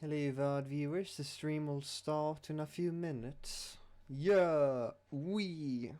Hello VOD viewers, the stream will start in a few minutes. Yeah, we.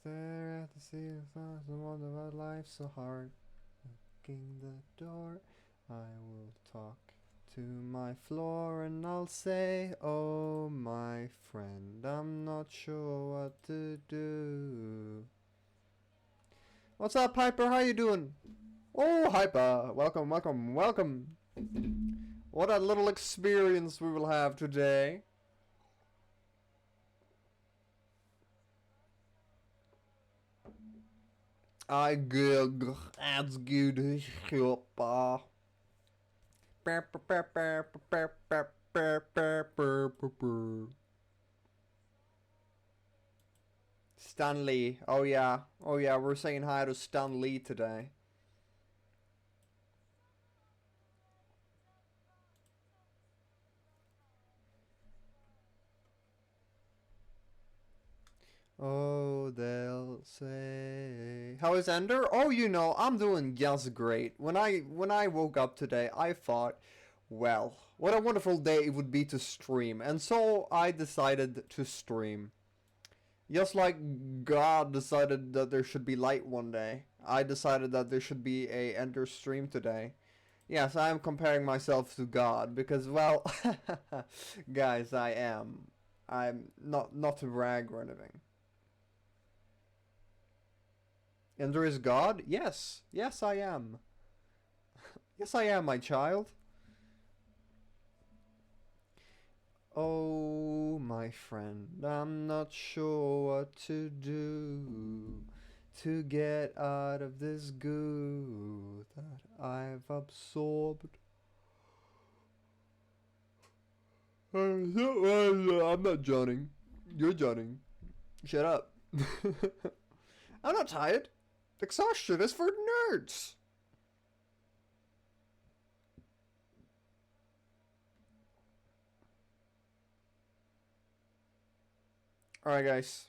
Stare at the ceiling stars and wonder why life's so hard. Looking the door, I will talk to my floor and I'll say, oh my friend, I'm not sure what to do. What's up, Hyper? How you doing? Oh, Hyper! Welcome, welcome, welcome! What a little experience we will have today. That's good. Stanley. Oh yeah. Oh yeah, we're saying hi to Stanley today. Oh, they'll say. How is Ender? Oh, you know, I'm doing just great. When I woke up today, I thought, well, what a wonderful day it would be to stream. And so I decided to stream. Just like God decided that there should be light one day, I decided that there should be a Ender stream today. Yes, I am comparing myself to God because, well, guys, I am. I'm not to brag or anything. And there is God? Yes. Yes, I am. Yes, I am, my child. Oh, my friend, I'm not sure what to do to get out of this goo that I've absorbed. I'm not Johnning. You're Johnning. Shut up. I'm not tired. Exhaustion is for nerds. Alright, guys.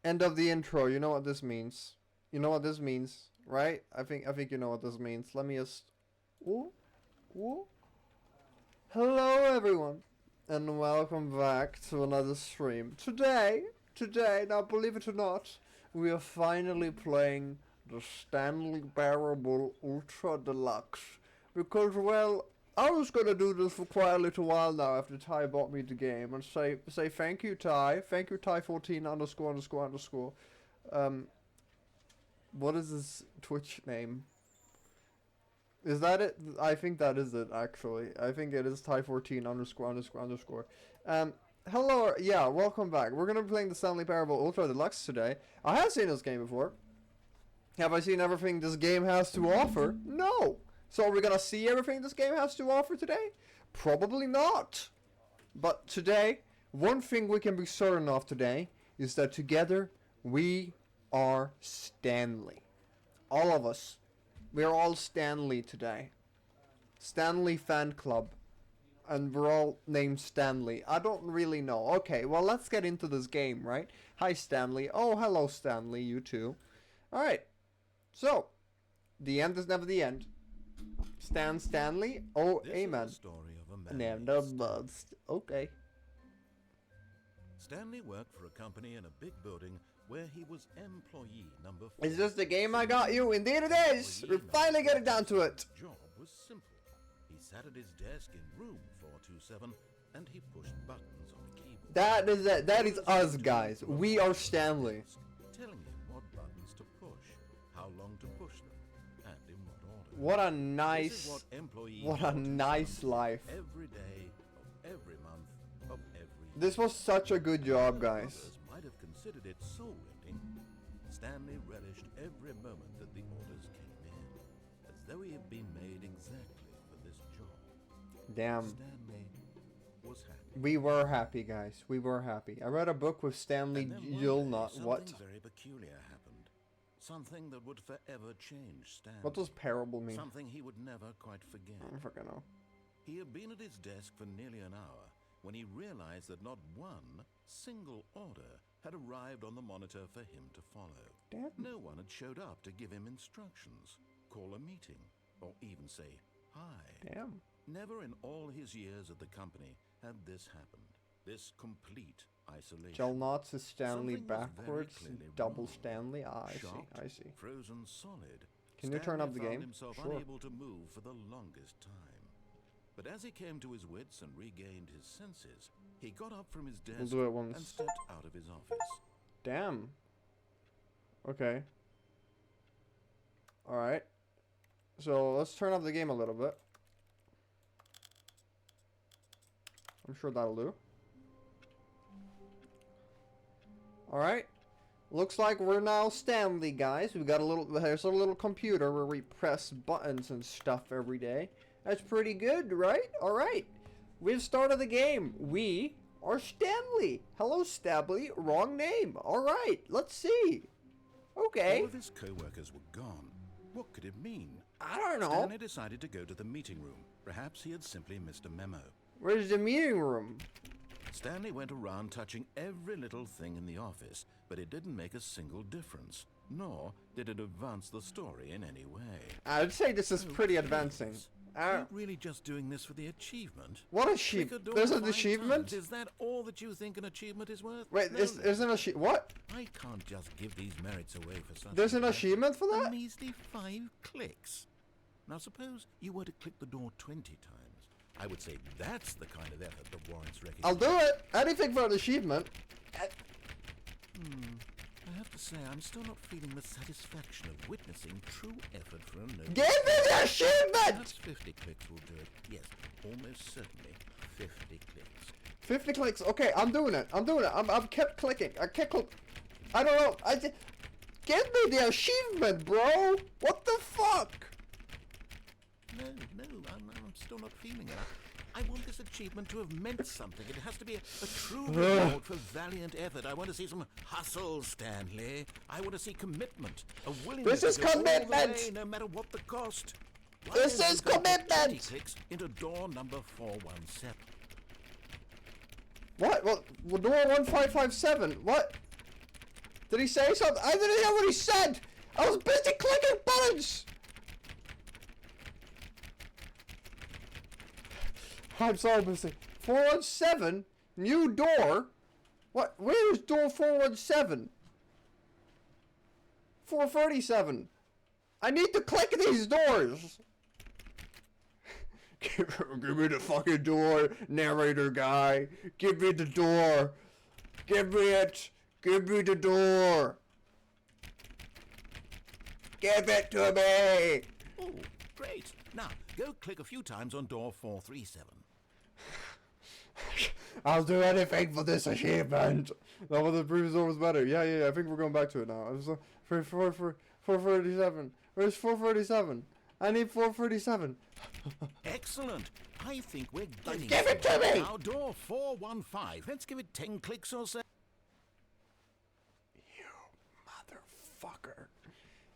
End of the intro. You know what this means. You know what this means, right? I think you know what this means. Let me just... Ooh. Ooh. Hello, everyone. And welcome back to another stream. Today, now believe it or not, we are finally playing the Stanley Parable Ultra Deluxe. Because, well, I was gonna do this for quite a little while now after Ty bought me the game and say thank you, Ty. Thank you, Ty14 ____. What is his Twitch name? Is that it? I think that is it, actually. I think it is Ty14 ____. Hello, yeah, welcome back. We're gonna be playing the Stanley Parable Ultra Deluxe today. I have seen this game before. Have I seen everything this game has to offer? No! So are we gonna see everything this game has to offer today? Probably not. But today, one thing we can be certain of today is that together we are Stanley. All of us. We are all Stanley today. Stanley fan club. And we're all named Stanley. I don't really know. Okay, well, let's get into this game, right? Hi, Stanley. Oh, hello, Stanley. You too. Alright. So, the end is never the end. Stanley? Oh, This amen. is the story of a man. Okay. Stanley worked for a company in a big building where he was employee number 4. Is this the game I got you? Indeed it is! We're finally getting down to it! His job was simple. He sat at his desk in room 427 and he pushed buttons on a keyboard. That is it. That is us, guys. We are Stanley. Telling him what buttons to push, how long to push them, and in what order. What a nice, what a nice life. Every day of every month of every year. This was such a good job, guys. Others might have considered it soul-rending. Stanley relished every moment that the orders came in, as though he had been made exactly for this job. Damn. Stanley was happy. We were happy, guys. We were happy. I read a book with Stanley And then one You'll day, Not what? something very peculiar happened. Something that would forever change Stanley. What does parable mean? Something he would never quite forget. I don't fucking know. He had been at his desk for nearly an hour when he realized that not one single order had arrived on the monitor for him to follow. Damn. No one had showed up to give him instructions, call a meeting, or even say hi. Damn. Never in all his years at the company had this happened. This complete isolation. Shall not is Stanley Something was very backwards, clearly double wrong. Stanley. Ah, I Shocked, see, I see. frozen solid. Can you turn up the Stanley game? found himself Sure. unable to move for the longest time. But as he came to his wits and regained his senses, he got up from his desk We'll do it and once. stepped out of his office. Damn. Okay. Alright. So, let's turn up the game a little bit. I'm sure that'll do. Alright. Looks like we're now Stanley, guys. We got a little, there's a little computer where we press buttons and stuff every day. That's pretty good, right? Alright. We've started the game. We are Stanley. Hello, Stanley. Wrong name. Alright, let's see. Okay. All of his co-workers were gone. What could it mean? I don't know. Stanley decided to go to the meeting room. Perhaps he had simply missed a memo. Where's the meeting room? Stanley went around touching every little thing in the office, but it didn't make a single difference, nor did it advance the story in any way. I'd say this is pretty advancing. Are you really just doing this for the achievement? What Click a achievement? door There's an 5 achievement? times. Is that all that you think an achievement is worth? Wait, No, there's an achievement. What? I can't just give these merits away for such. There's an neglect. achievement for A that? measly 5 clicks. Now suppose you were to click the door 20 times. I would say that's the kind of effort that warrants recognition. I'll do it. Anything for an achievement. I have to say, I'm still not feeling the satisfaction of witnessing true effort for a noble. Give me the achievement! Perhaps 50 clicks will do it. Yes, almost certainly 50 clicks. 50 clicks. Okay, I'm doing it. I've kept clicking. I kept I don't know. Give me the achievement, bro. What the fuck? No, I'm still not feeling it. I want this achievement to have meant something. It has to be a true reward for valiant effort. I want to see some hustle, Stanley. I want to see commitment, a willingness This is to go all the commitment! way, no matter what the cost. Why This don't is you go put 20 commitment! clicks into door number 417. What? Well, door 1557. What? Did he say something? I didn't hear what he said. I was busy clicking buttons. I'm so busy. 417? New door? What? Where is door 417? 437. I need to click these doors. Give me the fucking door, narrator guy. Give me the door. Give me it. Give me the door. Give it to me. Oh, great. Now, go click a few times on door 437. I'll do anything for this achievement. No, but the previous one was better. Yeah. I think we're going back to it now. I was for 437. Where's 437? I need 437. Excellent. I think we're getting Give it to somewhere. me! Now, door 415. Let's give it 10 clicks or so. You motherfucker.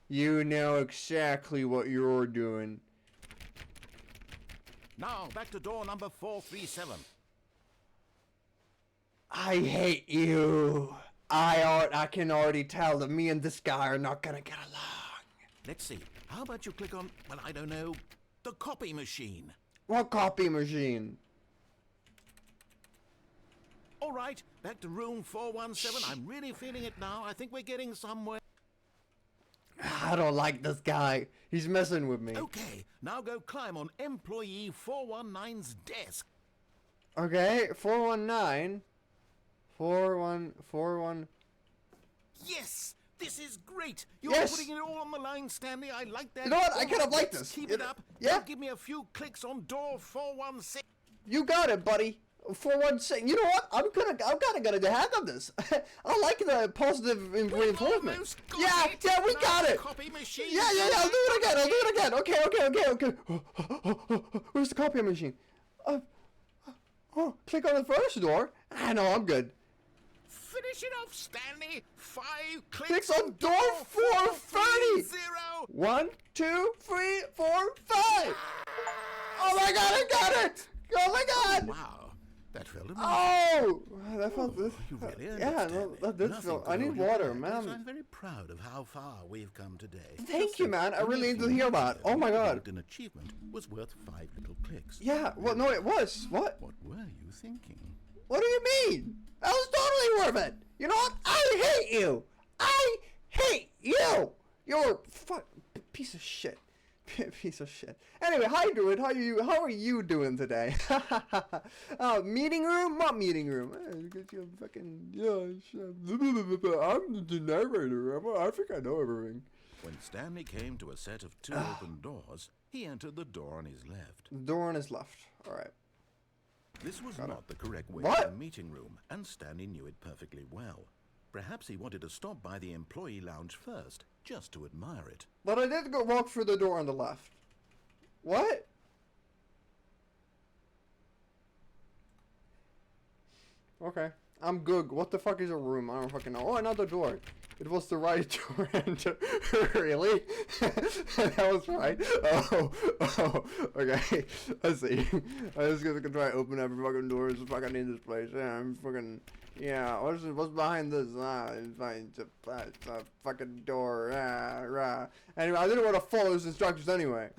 You know exactly what you're doing. Now, back to door number 437. I hate you. I can already tell that me and this guy are not gonna get along. Let's see. How about you click on, well, I don't know, the copy machine? What copy machine? All right, back to room 417. I'm really feeling it now. I think we're getting somewhere. I don't like this guy. He's messing with me. Okay, now go climb on employee 419's desk. Okay, 419. 4141. Yes! This is great! You're Yes! putting it all on the line, Stanley. I like that. You know what? I All kind of right, like let's this. Keep You it know- up. Yeah. Now give me a few clicks on door 416. You got it, buddy. 416. You know what? I'm kinda gonna hang on this. I like the positive reinforcement. Almost got Yeah, it. yeah, we Now got it. Copy machine. Yeah, I'll do it again. Okay. Okay. Where's the copy machine? click on the first door. Ah, no, I'm good. Finish it off, Stanley. 5 Clicks clicks on door 430. 0. 1, 2, 3, 4, 5. Oh my god, I got it! Oh my god! Wow, that felt amazing. Oh! That felt this. You really Yeah, understand no, me. that did Nothing feel. could I need hold you water, back, man. yes, I'm very proud of how far we've come today. Thank you, So, man. I really need to anything hear that. Oh my you god. believed an achievement was worth 5 little clicks. Yeah, well, no, it was. What? What were you thinking? What do you mean? That was totally worth it. You know what? I hate you. I hate you. You're a piece of shit. Piece of shit. Anyway, how you doing? How are you doing today? Meeting room? What meeting room? Because you're fucking I'm the narrator. I think I know everything. When Stanley came to a set of 2 open doors, he entered the door on his left. The door on his left. All right. This was not the correct way What? to the meeting room, and Stanley knew it perfectly well. Perhaps he wanted to stop by the employee lounge first, just to admire it. But I did go walk through the door on the left. What? Okay. I'm good. What the fuck is a room? I don't fucking know. Oh, another door. It was the right door. Really? That was right? Oh, okay. I see. I was gonna try to open every fucking door. It's fucking in this place. Yeah, I'm fucking... Yeah, what's behind this? It's a fucking door. Rah. Anyway, I didn't want to follow his instructions anyway.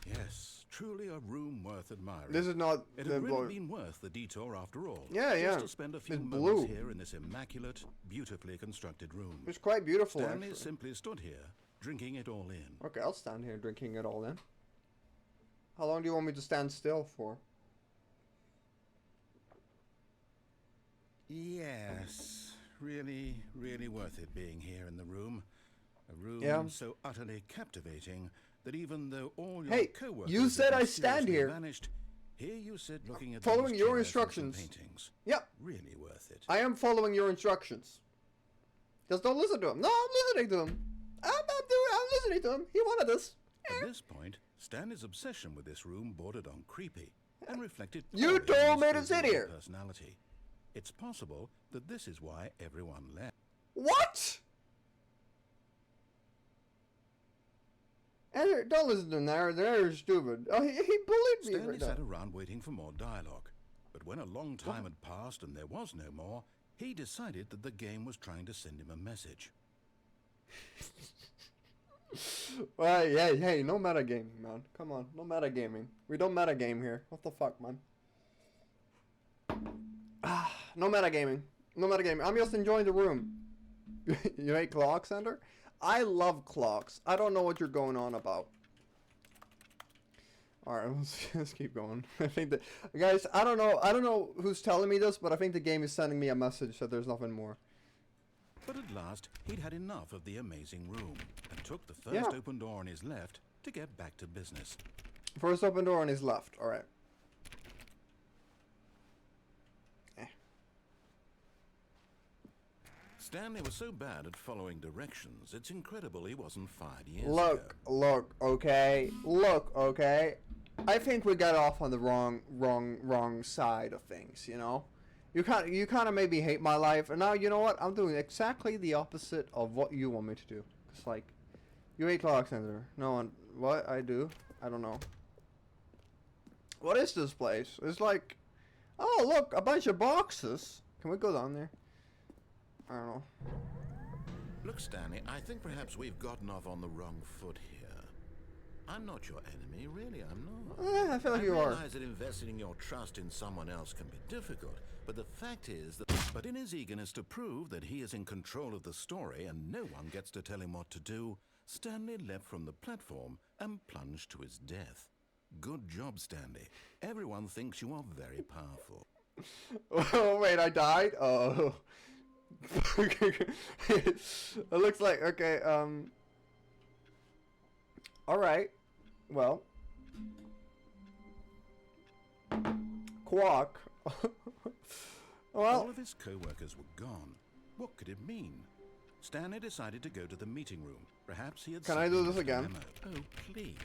Yes, truly a room worth admiring. This is not It the had really boy. been worth the detour after all. Yeah, just yeah. to spend a few It's moments blue. here in this immaculate, beautifully constructed room. It's quite beautiful, Stanley actually. simply stood here, drinking it all in. Okay, I'll stand here drinking it all in. How long do you want me to stand still for? Yes, really, really worth it being here in the room. A room Yeah. so utterly captivating that even though all your Hey, co-workers you have said I mysteriously stand here. vanished, here you sit looking at Following these your chairs and instructions. some paintings. Yep, Really worth it. I am following your instructions. Just don't listen to him. No, I'm listening to him. I'm listening to him. He wanted this. At this point, Stanley's obsession with this room bordered on creepy and reflected You poorly on told me his to sit overall here. personality. It's possible that this is why everyone left. What? And don't listen to him there. They're stupid. Oh, he bullied me Stanley right sat now. around waiting for more dialogue, but when a long time had passed and there was no more, he decided that the game was trying to send him a message. Well, hey, no metagaming, man. Come on, no metagaming. We don't metagame here. What the fuck, man? No metagaming. No metagaming. I'm just enjoying the room. You hate clocks, Ender? I love clocks. I don't know what you're going on about. Alright, let's keep going. I think that... Guys, I don't know who's telling me this, but I think the game is sending me a message that there's nothing more. But at last, he'd had enough of the amazing room and took the first open door on his left to get back to business. First open door on his left. Alright. Stanley was so bad at following directions, it's incredible he wasn't fired years Look, okay. Look, okay. I think we got off on the wrong side of things, you know? You kind of maybe hate my life, and now, you know what? I'm doing exactly the opposite of what you want me to do. It's like, you hate clocks, Ender. No one... What? I do? I don't know. What is this place? It's like... Oh, look, a bunch of boxes. Can we go down there? I don't know. Look, Stanley, I think perhaps we've gotten off on the wrong foot here. I'm not your enemy, really, I'm not. I feel like you are. I realize that investing your trust in someone else can be difficult, but the fact is that... But in his eagerness to prove that he is in control of the story and no one gets to tell him what to do, Stanley leapt from the platform and plunged to his death. Good job, Stanley. Everyone thinks you are very powerful. Oh, wait, I died? Oh. It looks like... Okay, Alright. Well. Quark. Well. All of his co-workers were gone. What could it mean? Stanley decided to go to the meeting room. Perhaps he had... Can I do this again? Oh, please.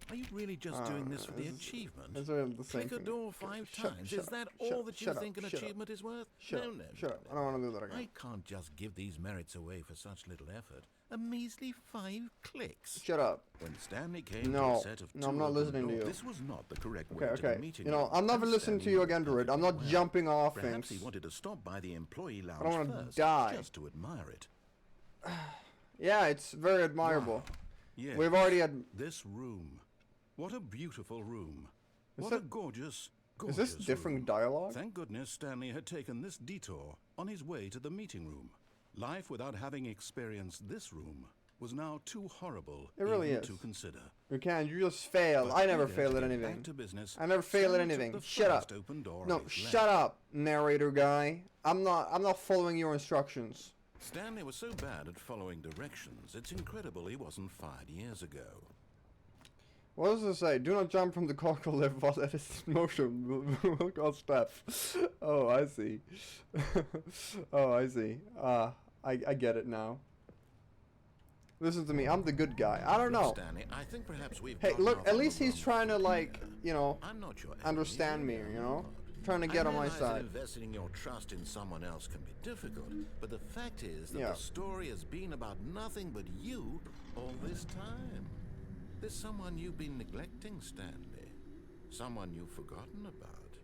Are you really just doing this for the achievement? It's really the same Click a thing. door 5 times. Is that all that you think an achievement is worth? Shut up. I don't want to do that again. I can't just give these merits away for such little effort. A measly 5 clicks. Shut up. When Stanley came to a set of two I'm not listening to you. This was not the correct way to the meeting. You know, I'm never listening to you again, Druid. I'm not jumping off Perhaps things. he wanted to stop by the employee lounge I don't want to first, die. just to admire it. Yeah, it's very admirable. Wow. Yes. We've already had... This room. What a beautiful room. Is What that- a gorgeous Is this different room. dialogue? Thank goodness Stanley had taken this detour on his way to the meeting room. Life without having experienced this room was now too horrible It really even is. to consider. You can't. You just fail. But I never eager fail to at get anything. back to business, I never fail at Stanley took anything. the Shut up. first open door No, of his shut lab. up, narrator guy. I'm not following your instructions. Stanley was so bad at following directions, it's incredible he wasn't fired years ago. What does it say? Do not jump from the cockle lift while that is in motion. Will cause death. Oh, I see. Oh, I see. I get it now. Listen to me. I'm the good guy. I don't know. Stanley, I think perhaps we've Hey, gotten look. off At on least the he's wrong trying to, foot like, here. you know, I'm not your enemy, understand me. You know, trying to get on my realize that side. investing your trust in someone else can be difficult, but the fact is that Yeah. the story has been about nothing but you all this time. There's someone you've been neglecting, Stanley. Someone you've forgotten about.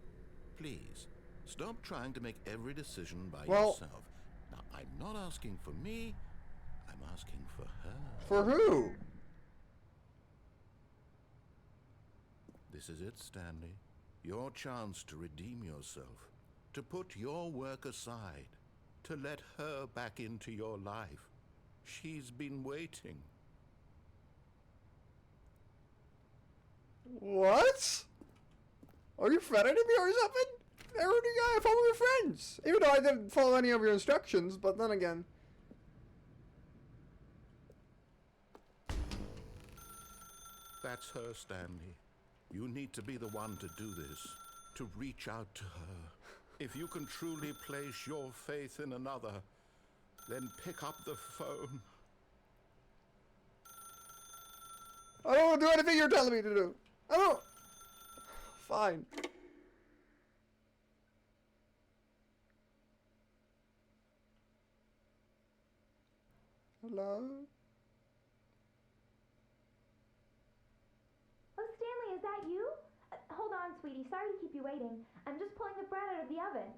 Please, stop trying to make every decision by yourself. Now, I'm not asking for me, I'm asking for her. For who? This is it, Stanley. Your chance to redeem yourself, to put your work aside, to let her back into your life. She's been waiting. What? Are you threatening me or something? Narrator guy, I follow your friends. Even though I didn't follow any of your instructions, but then again. That's her, Stanley. You need to be the one to do this, to reach out to her. If you can truly place your faith in another, then pick up the phone. I don't want to do anything you're telling me to do. I don't. Fine. Hello? Oh, Stanley, is that you? Hold on, sweetie. Sorry to keep you waiting. I'm just pulling the bread out of the oven.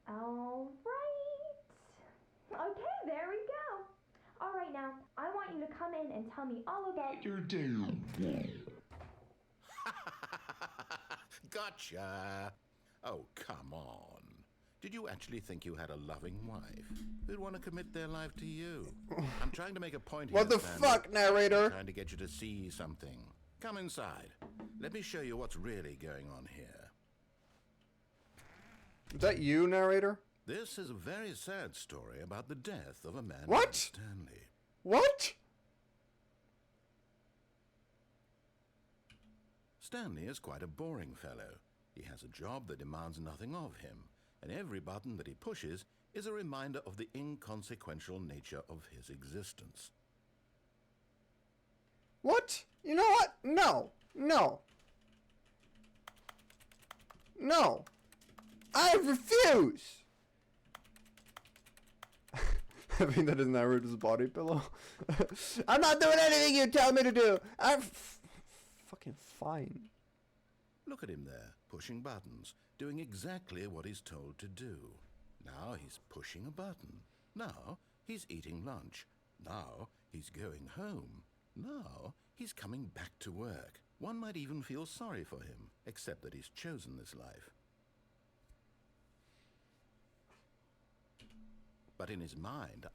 All right. Okay, there we go. All right, now, I want you to come in and tell me all about your day. Gotcha. Oh, come on. Did you actually think you had a loving wife who'd want to commit their life to you? I'm trying to make a point here, What the Stanley. fuck, narrator? I'm trying to get you to see something. Come inside. Let me show you what's really going on here. Is that you, narrator? This is a very sad story about the death of a man What? named Stanley. What? Stanley is quite a boring fellow. He has a job that demands nothing of him, and every button that he pushes is a reminder of the inconsequential nature of his existence. What? You know what? No. No. No. I refuse! I think that is narrator's body pillow. I'm not doing anything you tell me to do! I'm fucking fine. Look at him there, pushing buttons, doing exactly what he's told to do. Now he's pushing a button. Now he's eating lunch. Now he's going home. Now he's coming back to work. One might even feel sorry for him, except that he's chosen this life. But in his mind,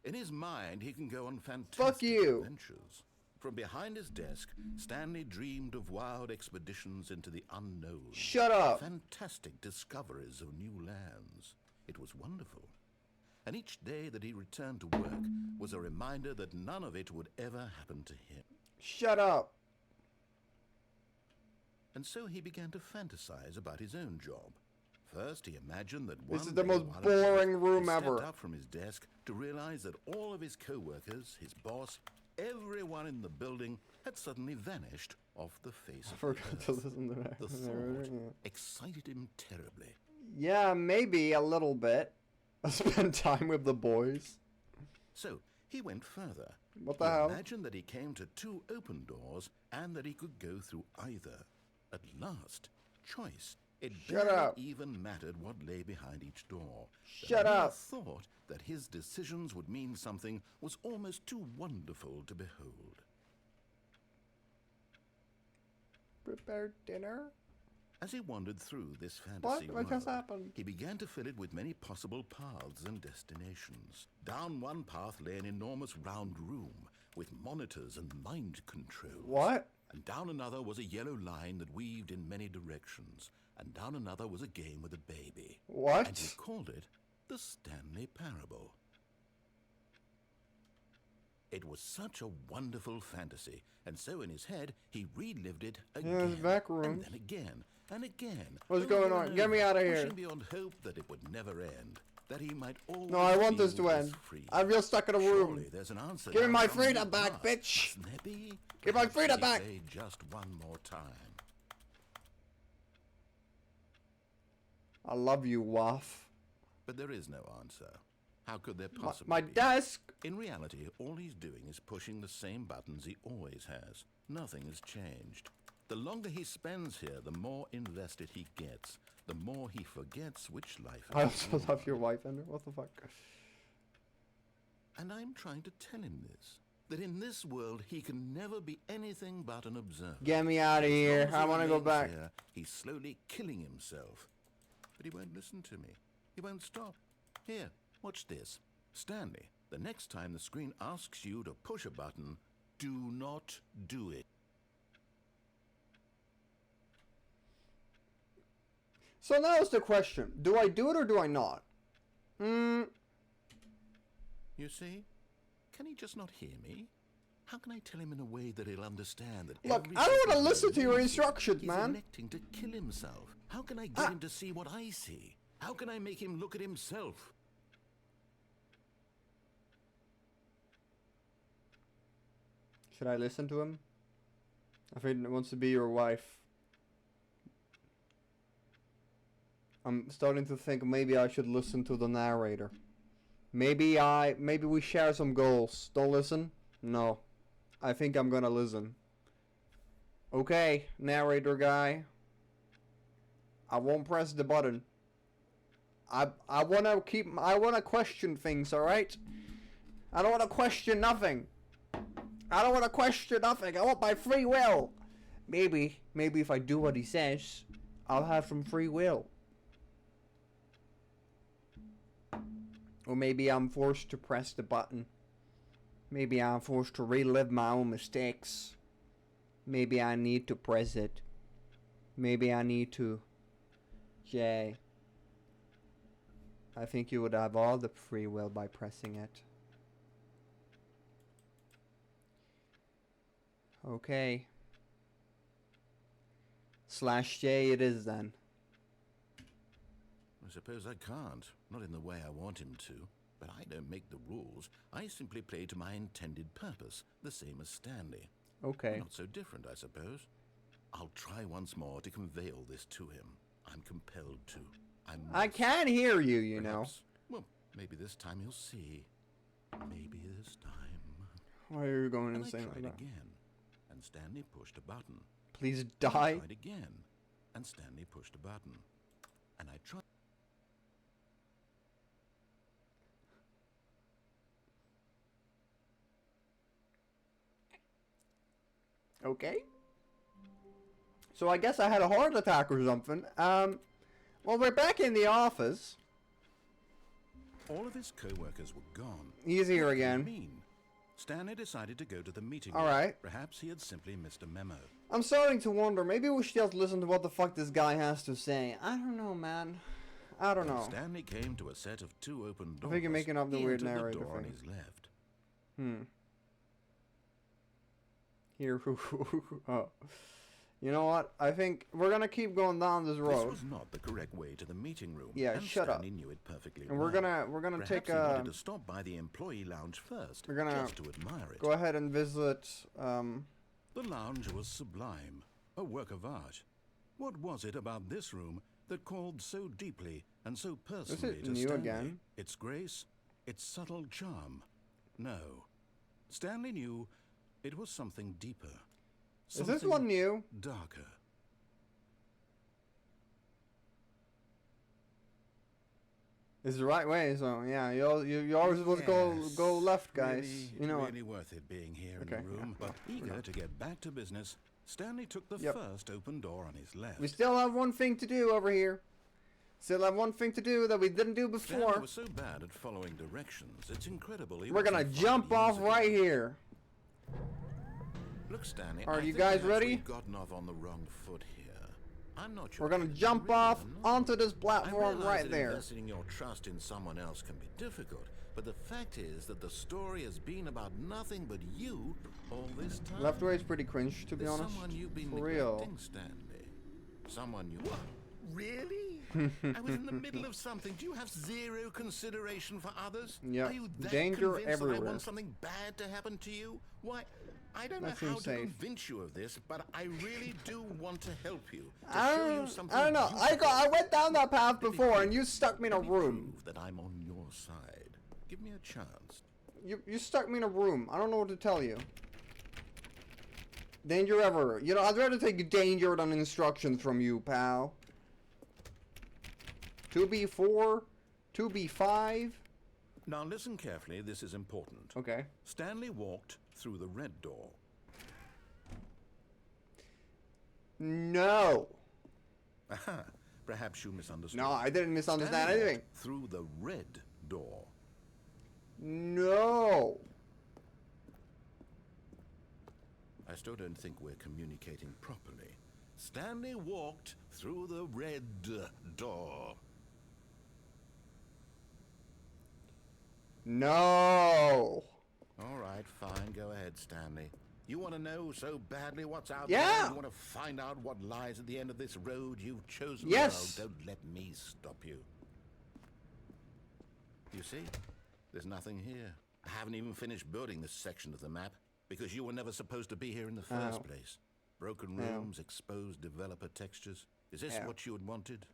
in his mind he can go on fantastic adventures. From behind his desk, Stanley dreamed of wild expeditions into the unknown. Shut up! Fantastic discoveries of new lands. It was wonderful. And each day that he returned to work was a reminder that none of it would ever happen to him. Shut up! And so he began to fantasize about his own job. First, he imagined that one This is the day most while at boring work, room he ever. stepped up from his desk to realize that all of his co-workers, his boss, Everyone in the building had suddenly vanished off the face I of forgot the to earth. listen to that. The thought excited him terribly. Yeah, maybe a little bit. I spent time with the boys. So he went further. What the He hell? imagined that he came to 2 open doors and that he could go through either. At last, choice. It Shut barely up. even mattered what lay behind each door. Shut the mere up. thought that his decisions would mean something was almost too wonderful to behold. Prepare dinner? As he wandered through this What? fantasy What just world, happened? he began to fill it with many possible paths and destinations. Down one path lay an enormous round room with monitors and mind controls. What? And down another was a yellow line that weaved in many directions. And down another was a game with a baby. What? And he called it the Stanley Parable. It was such a wonderful fantasy, and so in his head he relived it again, the back room. and then again, and again. What's over going on? and Get me over, out of here. wishing beyond hope that it would never end, that he might always No, I want feel this to end. free. I feel stuck in a room. Surely there's an answer. Give me down my some freedom new back, path. bitch. Mustn't there be? Give my Perhaps freedom he back. played just one more time. I love you, Waff. But there is no answer. How could there possibly My be? desk. In reality, all he's doing is pushing the same buttons he always has. Nothing has changed. The longer he spends here, the more invested he gets. The more he forgets which life I is also love your wife, Ender. What the fuck? And I'm trying to tell him this. That in this world, he can never be anything but an observer. Get me out of As long here. as he I want to go remains back. here, he's slowly killing himself. But he won't listen to me. He won't stop. Here, watch this. Stanley, the next time the screen asks you to push a button, do not do it. So now is the question. Do I do it or do I not? You see? Can he just not hear me? How can I tell him in a way that he'll understand that Look, every I don't want to second listen he to your lives, instructions, he's man. electing to kill himself. How can I get him to see what I see? How can I make him look at himself? Should I listen to him? I think he wants to be your wife. I'm starting to think maybe I should listen to the narrator. Maybe we share some goals. Don't listen? No. I think I'm gonna listen. Okay, narrator guy. I won't press the button. I wanna question things, alright? I don't wanna question nothing. I don't wanna question nothing. I want my free will. Maybe if I do what he says, I'll have some free will. Or maybe I'm forced to press the button. Maybe I'm forced to relive my own mistakes. Maybe I need to press it. Maybe I need to... Jay. I think you would have all the free will by pressing it. Okay. /J it is then. I suppose I can't. Not in the way I want him to. But I don't make the rules. I simply play to my intended purpose, the same as Stanley. Okay. Not so different, I suppose. I'll try once more to convey all this to him. I'm compelled to. I can hear you, you know. Perhaps. Well, maybe this time he'll see. Maybe this time. Why are you going And I insane tried like that? again, and Stanley pushed a button. Please I die. tried again, and Stanley pushed a button. And I tried. Okay. So I guess I had a heart attack or something. Well, we're back in the office. All of his co-workers were gone. He's here What did it again. mean? Stanley decided to go to the meeting. All room. right. Perhaps he had simply missed a memo. I'm starting to wonder, maybe we should just listen to what the fuck this guy has to say. I don't know, man. I don't know. Stanley came to a set of 2 open doors. I think you're making up the He weird entered narrator the door on thing. his left. Here, oh. You know what? I think we're gonna keep going down this road. This was not the correct way to the meeting room. Yeah, and shut up. Stanley knew it perfectly And well. we're gonna Perhaps take he a. wanted to stop by the employee lounge first, We're gonna just to admire it. Go ahead and visit. The lounge was sublime, a work of art. What was it about this room that called so deeply and so personally to new Stanley? again? Its grace, its subtle charm? No. Stanley knew it was something deeper. Is this Something one new? darker. It's the right way, so yeah. You always supposed to go left, guys. Really, you know. really worth it being here Okay, in the room. yeah, But eager to get back to business, Stanley took the Yep. first open door on his left. We still have one thing to do over here. Still have one thing to do that we didn't do Stanley before. was so bad at following directions. It's incredible. He We're gonna wasn't jump 5 off years ago. right here. Look, Stanley, Are I you think guys perhaps ready? we've gotten off on the wrong foot here. I'm not sure. We're gonna if jump really off are, no. onto this I platform realize right that there. investing your trust in someone else can be difficult, but the fact is that the story has been about nothing but you all this time. Left way is pretty cringe, to be There's honest. someone you've been For real. neglecting, Stanley. Someone you... What? Really? I was in the middle of something. Do you have zero consideration for others? Yep. Are you that Danger convinced that I everywhere. want something bad to happen to you? Why, I don't know That how seems to safe. convince you of this, but I really do want to help you. To I show you don't, something I don't know. I went down that path Let me before, prove- and you stuck me in a let me room. prove that I'm on your side. Give me a chance. You stuck me in a room. I don't know what to tell you. Danger everywhere. You know, I'd rather take danger than instructions from you, pal. 2B4, 2B5. Now listen carefully, this is important. Okay. Stanley walked through the red door. No. Aha, perhaps you misunderstood. No, I didn't misunderstand Stanley anything. walked through the red door. No. I still don't think we're communicating properly. Stanley walked through the red door. No. All right, fine. Go ahead, Stanley. You want to know so badly what's out Yeah. there? You want to find out what lies at the end of this road you've chosen? Yes. Well, don't let me stop you. You see? There's nothing here. I haven't even finished building this section of the map because you were never supposed to be here in the first Ow. place. Broken Ow. rooms, exposed developer textures. Is this Ow. what you had wanted?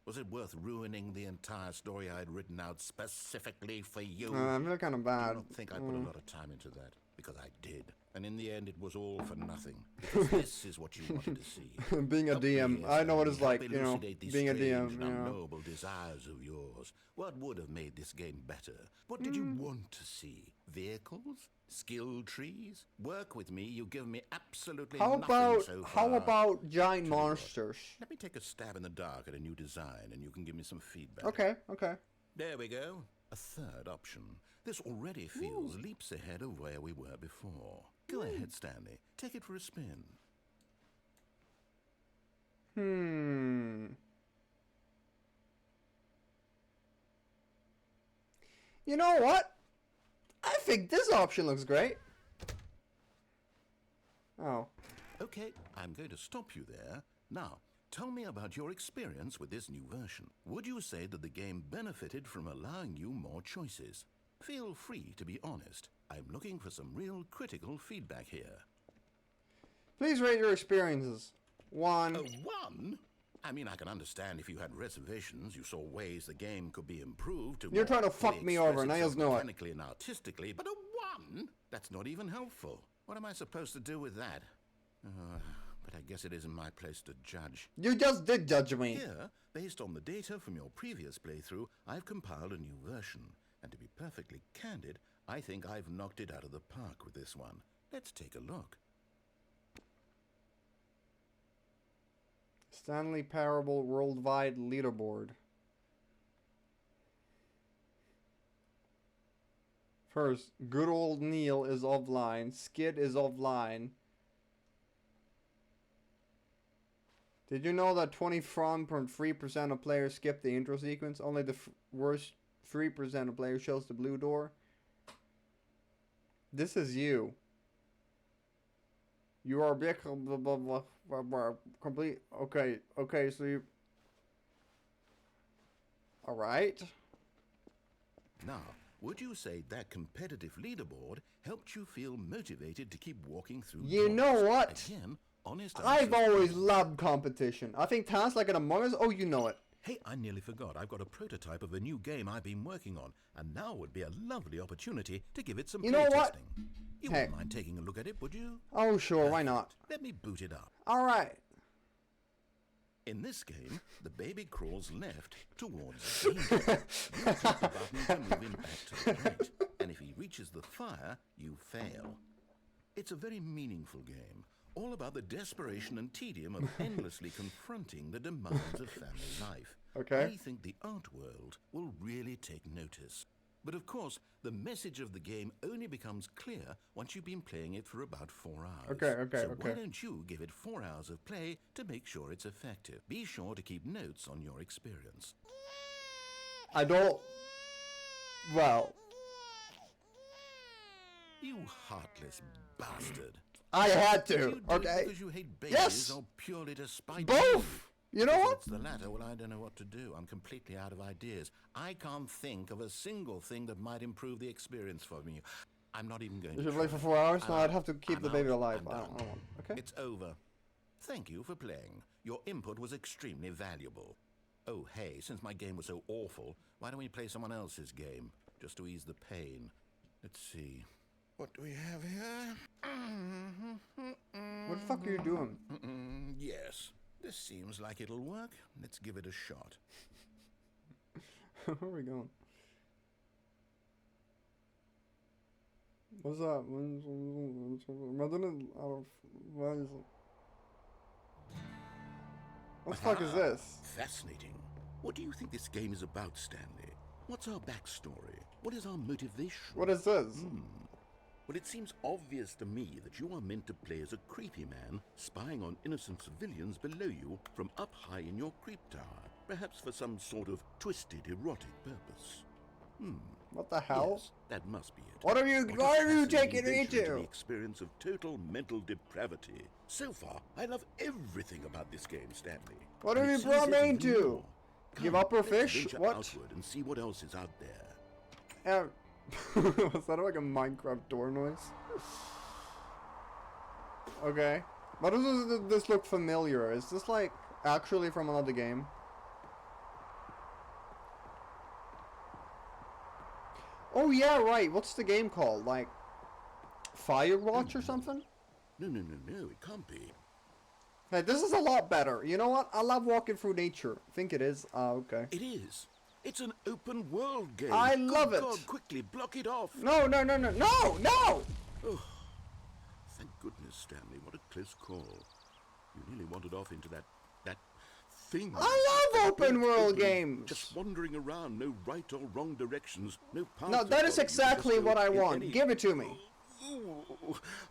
Was it worth ruining the entire story I had written out specifically for you? I feel kind of I bad. don't think I put a lot of time into that, because I did. And in the end, it was all for nothing. Because this is what you wanted to see. Being a Help me DM, here, I know what Stanley. it's like, Help you know, elucidate these being a strange DM, and you know. unknowable desires of yours. What would have made this game better? What did you want to see? Vehicles? Skill trees? Work with me, you've given me absolutely How nothing about so far. how about giant Tell you what, monsters? Let me take a stab in the dark at a new design, and you can give me some feedback. Okay, okay. There we go. A third option. This already feels leaps ahead of where we were before. Go ahead, Stanley. Take it for a spin. You know what? I think this option looks great. Oh. Okay, I'm going to stop you there. Now, tell me about your experience with this new version. Would you say that the game benefited from allowing you more choices? Feel free to be honest. I'm looking for some real critical feedback here. Please rate your experiences. 1. A 1? I mean, I can understand if you had reservations, you saw ways the game could be improved to You're more trying to fuck fully me express over, now itself you know it. mechanically and artistically, but a 1? That's not even helpful. What am I supposed to do with that? But I guess it isn't my place to judge. You just did judge me. Here, based on the data from your previous playthrough, I've compiled a new version. And to be perfectly candid, I think I've knocked it out of the park with this one. Let's take a look. Stanley Parable Worldwide Leaderboard. First, good old Neil is offline. Skid is offline. Did you know that 23% of players skip the intro sequence? Only the worst 3% of players shows the blue door. This is you. You are big, blah, blah, blah, blah, blah, complete. Okay, okay, so you. Alright. Now, would you say that competitive leaderboard helped you feel motivated to keep walking through You doors? know what? Again, honest I've answers always please. loved competition. I think tasks like an Among Us, oh, you know it. Hey, I nearly forgot. I've got a prototype of a new game I've been working on, and now would be a lovely opportunity to give it some You know what? playtesting. You Hey. wouldn't mind taking a look at it, would you? Oh, sure, why not? Let me boot it up. Alright. In this game, the baby crawls left towards danger. You click the button to move him back to the right, and if he reaches the fire, you fail. It's a very meaningful game, all about the desperation and tedium of endlessly confronting the demands of family life. Okay. I think the art world will really take notice. But of course, the message of the game only becomes clear once you've been playing it for about 4 hours. Okay, So okay. why don't you give it 4 hours of play to make sure it's effective? Be sure to keep notes on your experience. I don't. Well, You heartless bastard. I had Do to, you do it okay? because you hate babies Yes! or purely to spite me? Both! You know If what? it's the latter, well, I don't know what to do. I'm completely out of ideas. I can't think of a single thing that might improve the experience for me. I'm not even going You to should play try. for 4 hours? No, I'm I'd out. have to keep I'm the baby out. alive. I'm I don't done. want. Okay. It's over. Thank you for playing. Your input was extremely valuable. Oh, hey, since my game was so awful, why don't we play someone else's game, just to ease the pain? Let's see. What do we have here? What the fuck are you doing? Yes, this seems like it'll work. Let's give it a shot. Where are we going? What's that? What the fuck is this? Fascinating. What do you think this game is about, Stanley? What's our backstory? What is our motivation? What is this? Well, it seems obvious to me that you are meant to play as a creepy man spying on innocent civilians below you from up high in your creep tower, perhaps for some sort of twisted erotic purpose. What the hell? Yes, that must be it. What are you? What a What are you fascinating taking me venture into the to? experience of total mental depravity. So far, I love everything about this game, Stanley. What And have it you brought seems me there's even to? more. Give Come, up or let's fish? venture What? outward and see what else is out there. Was that like a Minecraft door noise? Okay. Why does this look familiar? Is this like actually from another game? Oh yeah, right. What's the game called? Like Firewatch or something? No, it can't be. Hey, this is a lot better. You know what? I love walking through nature. I think it is. Okay. It is. It's an open world game. I love Good it. God, quickly, block it off. No! Oh, thank goodness, Stanley. What a close call. You nearly wandered off into that thing. I love open world Open, games. Just wandering around, no right or wrong directions, no path. No, to that is follow. You exactly just go what I in want. any- Give it to me. Oh,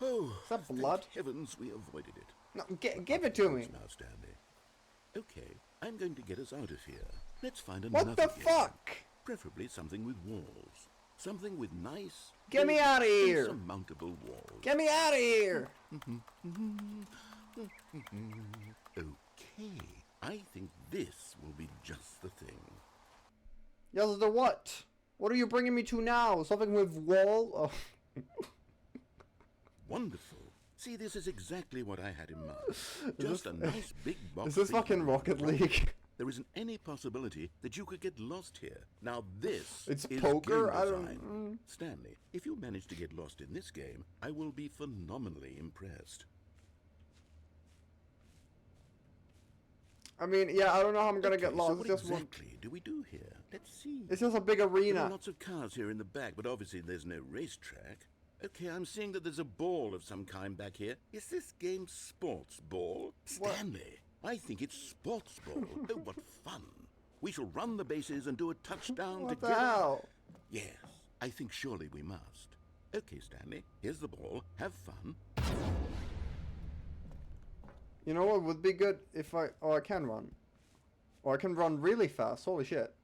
Is that thank blood? heavens, we avoided it. No, give it to me. Now, Stanley. Okay, I'm going to get us out of here. Let's find another What the game. fuck? Preferably something with walls. Something with nice, Get me big, outta here. insurmountable walls. Get me out of here! Okay, I think this will be just the thing. Yes, the what? What are you bringing me to now? Something with wall? Oh. Wonderful. See, this is exactly what I had in mind. Just a nice big box. Is this thing fucking with Rocket walls. League? There isn't any possibility that you could get lost here. Now this It's is poker? game I design. don't... Stanley, if you manage to get lost in this game, I will be phenomenally impressed. I mean, yeah, I don't know how I'm gonna get Okay, lost. So It's what just one... exactly do we do here? Let's see. It's just a big There are arena. lots of cars here in the back, but obviously there's no racetrack. Okay, I'm seeing that there's a ball of some kind back here. Is this game sports ball? What? Stanley, I think it's sports ball. Oh, what fun. We shall run the bases and do a touchdown What the together. hell? Yes, I think surely we must. Okay, Stanley, here's the ball. Have fun. You know what would be good if I... Oh, I can run. Or I can run really fast. Holy shit.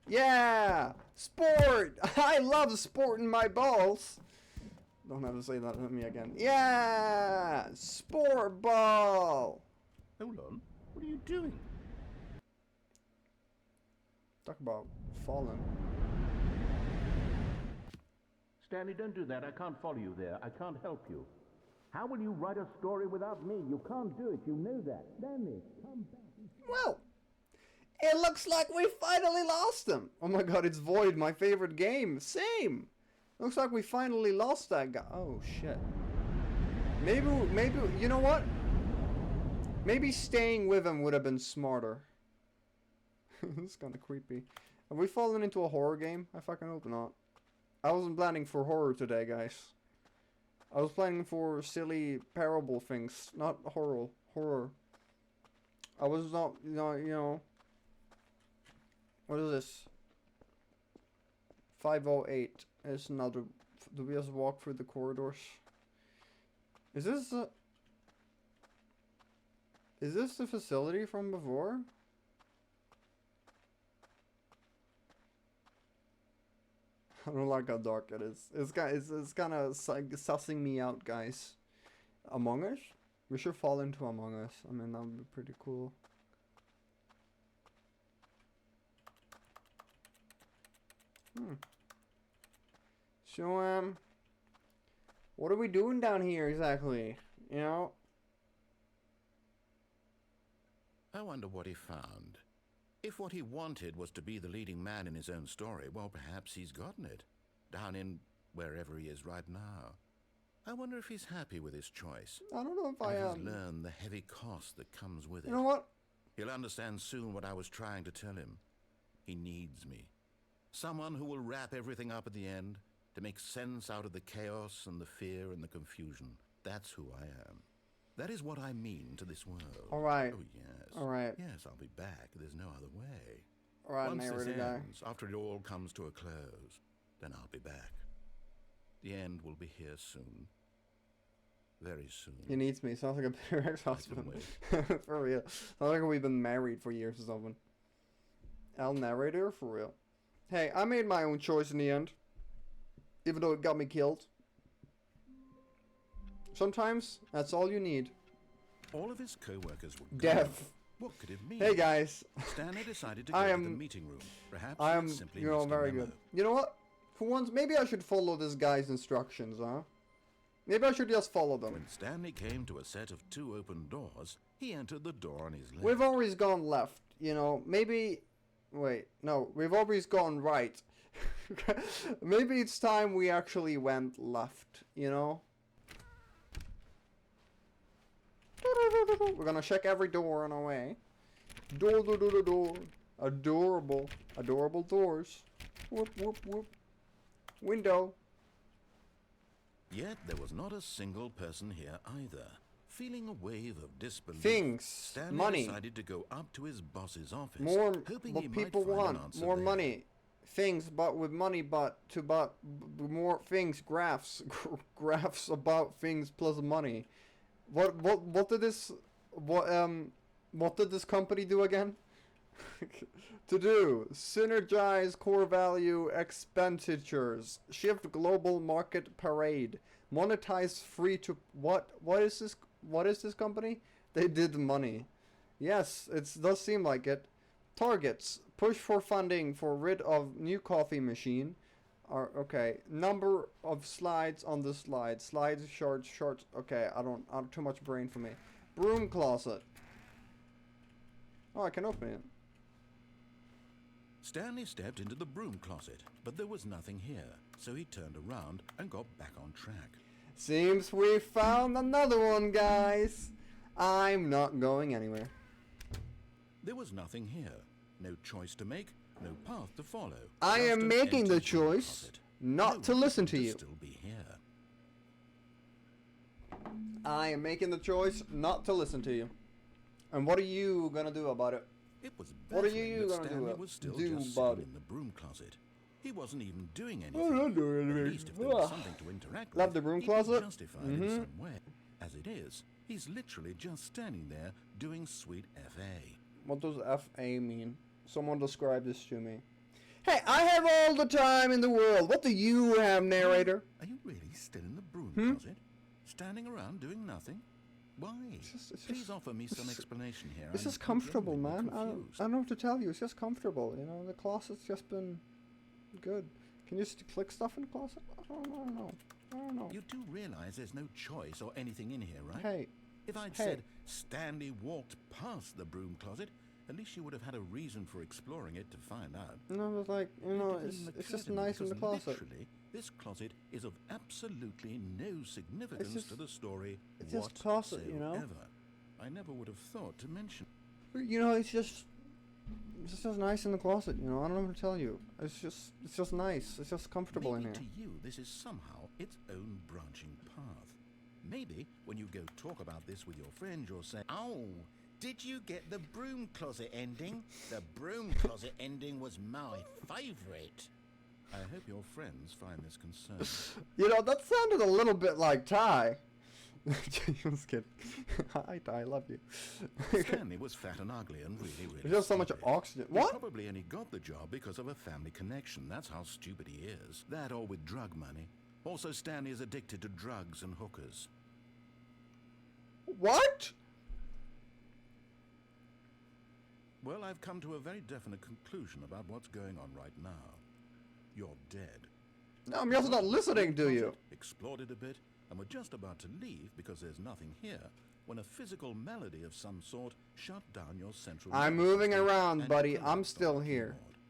Yeah! Sport! I love sporting my balls! Don't have to say that to me again. Yeah! Sport ball! Hold on. What are you doing? Talk about falling. Stanley, don't do that. I can't follow you there. I can't help you. How will you write a story without me? You can't do it. You know that. Stanley, come back. Well, it looks like we finally lost him. Oh my god, it's Void, my favorite game. Same. Looks like we finally lost that guy. Oh shit. Maybe, you know what? Maybe staying with him would have been smarter. This is kind of creepy. Have we fallen into a horror game? I fucking hope not. I wasn't planning for horror today, guys. I was planning for silly parable things, not horror. I was not, you know. What is this? 508 is another. Do we just walk through the corridors? Is this the facility from before? I don't like how dark it is. It's kind of sussing me out, guys. Among Us? We should fall into Among Us. I mean, that would be pretty cool. So, what are we doing down here exactly? You know? I wonder what he found. If what he wanted was to be the leading man in his own story, well, perhaps he's gotten it. Down in wherever he is right now. I wonder if he's happy with his choice. I don't know if I He's am. learned the heavy cost that comes with it. You know what? He'll understand soon what I was trying to tell him. He needs me. Someone who will wrap everything up at the end, to make sense out of the chaos and the fear and the confusion. That's who I am. That is what I mean to this world. Alright. Oh, yes. Alright. Yes, I'll be back. There's no other way. Alright, Once this narrator guy. ends, after it all comes to a close, then I'll be back. The end will be here soon. Very soon. He needs me. Sounds like a bitter ex-husband. For real. Sounds like we've been married for years or something. L narrator? For real. Hey, I made my own choice in the end. Even though it got me killed. Sometimes, that's all you need. All of his co-workers were gone. Death. What could it mean? Hey guys. Stanley decided to go I to am- the meeting room. Perhaps I he am, simply you know, missed a very memo. good. You know what? For once, maybe I should follow this guy's instructions, huh? Maybe I should just follow them. When Stanley came to a set of 2 open doors, he entered the door on his left. We've always gone left, you know. Maybe... Wait, no. We've always gone right. Maybe it's time we actually went left, you know? We're gonna check every door on our way. Door, door, door, door, door. Adorable. Adorable doors. Whoop, whoop, whoop. Window. Yet there was not a single person here either. Feeling a wave of disbelief, Things. Stanley Money. decided to go up to his boss's office, More hoping what he people might find want. an answer More there. money. Things, but with money, but more things. Graphs. Graphs about things plus money. What did this company do again? To do synergize core value expenditures, shift global market parade, monetize free to what is this company? They did money. Yes, it does seem like it. Targets, push for funding for rid of new coffee machine. Okay, number of slides on the slide. Slides, shorts. Okay, I don't too much brain for me. Broom closet. Oh, I can open it. Stanley stepped into the broom closet, but there was nothing here, so he turned around and got back on track. Seems we found another one, guys. I'm not going anywhere. There was nothing here. No choice to make, no path to follow. I Just am an making empty the broom choice closet. not to No listen reason to you. Still be here. I am making the choice not to listen to you. And what are you gonna do about it? It was What are baffling you that gonna Stanley do was still do just about sitting it? in the broom closet. He wasn't even doing I'm anything. not doing At anything. least if there was Ugh. something to interact Love with, the broom he could closet? justify it in some way. As it is, he's literally just standing there doing sweet FA. What does FA mean? Someone describe this to me. Hey, I have all the time in the world. What do you have, narrator? Are you really still in the broom Hmm? closet? Standing around doing nothing? Why? It's Please just- offer me some it's- explanation here. It's just I'm comfortable, genuinely man. I confused. don't know what to tell you. It's just comfortable, you know. The closet's just been good. Can you just click stuff in the closet? I don't know. I don't know. You do realize there's no choice or anything in here, right? Hey, If I'd hey. said Stanley walked past the broom closet, at least you would have had a reason for exploring it to find out. no, it's like, you know, It didn't it's occur just to me nice in the because closet. Literally, this closet is of absolutely no significance just- to the story it's just closet, you know? whatsoever. I never would have thought to mention. You know, it's just nice in the closet, you know. I don't know what to tell you. It's just nice. It's just comfortable Maybe in here. to you, this is somehow its own branching path. Maybe when you go talk about this with your friend, you'll say, "Oh, did you get the broom closet ending? The broom closet ending was my favourite." I hope your friends find this concerning. You know, that sounded a little bit like Ty. Just kidding. Hi, Ty. I love you. Stanley was fat and ugly and really There's just so much stupid. oxygen. He What? probably only got the job because of a family connection. That's how stupid he is. That or with drug money. Also, Stanley is addicted to drugs and hookers. What? Well, I've come to a very definite conclusion about what's going on right now. You're dead. No, I'm just not listening to you. Explored it a bit, and we're just about to leave because there's nothing here, when a physical malady of some sort shut down your central I'm nervous moving system around, and buddy. collapsed I'm on still the here.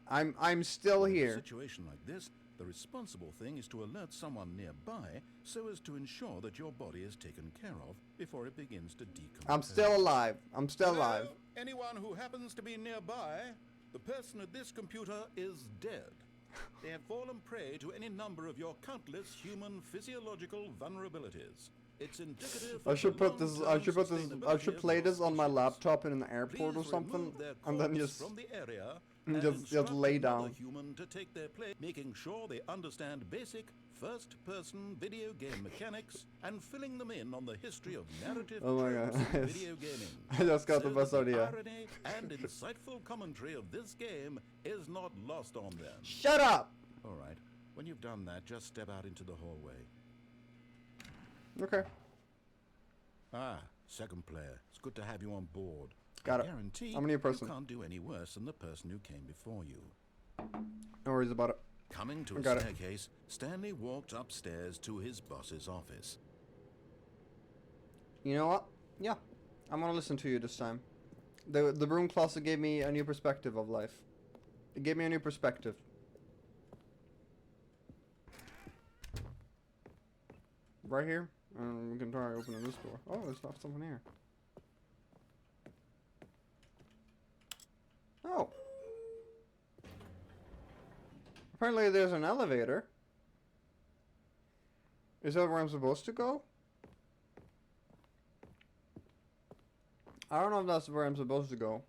keyboard. I'm still In a here. situation like this, the responsible thing is to alert someone nearby so as to ensure that your body is taken care of before it begins to decompose. I'm still alive. I'm still Hello? alive. Anyone who happens to be nearby, the person at this computer is dead. They have fallen prey to any number of your countless human physiological vulnerabilities. It's indicative I of should the put this. I long-term should put this. I sustainability should of play your this on my species. laptop in an airport or Please something, remove their and then corpse just from the area and and just instruct lay another down. human to take their place, making sure they understand basic first-person video game mechanics and filling them in on the history of narrative Oh my tropes God. in video gaming. I just got the So best that idea. irony and insightful commentary of this game is not lost on them. Shut up. All right. When you've done that, just step out into the hallway. Okay. Ah, second player. It's good to have you on board. Got I it. guarantee I'm a new person. you can't do any worse than the person who came before you. No worries about it. Coming to I a got it. staircase, Stanley walked upstairs to his boss's office. You know what? Yeah, I'm gonna listen to you this time. The broom closet gave me a new perspective of life. It gave me a new perspective. Right here? We can try opening this door. Oh, there's not someone here. Oh. Apparently there's an elevator. Is that where I'm supposed to go? I don't know if that's where I'm supposed to go.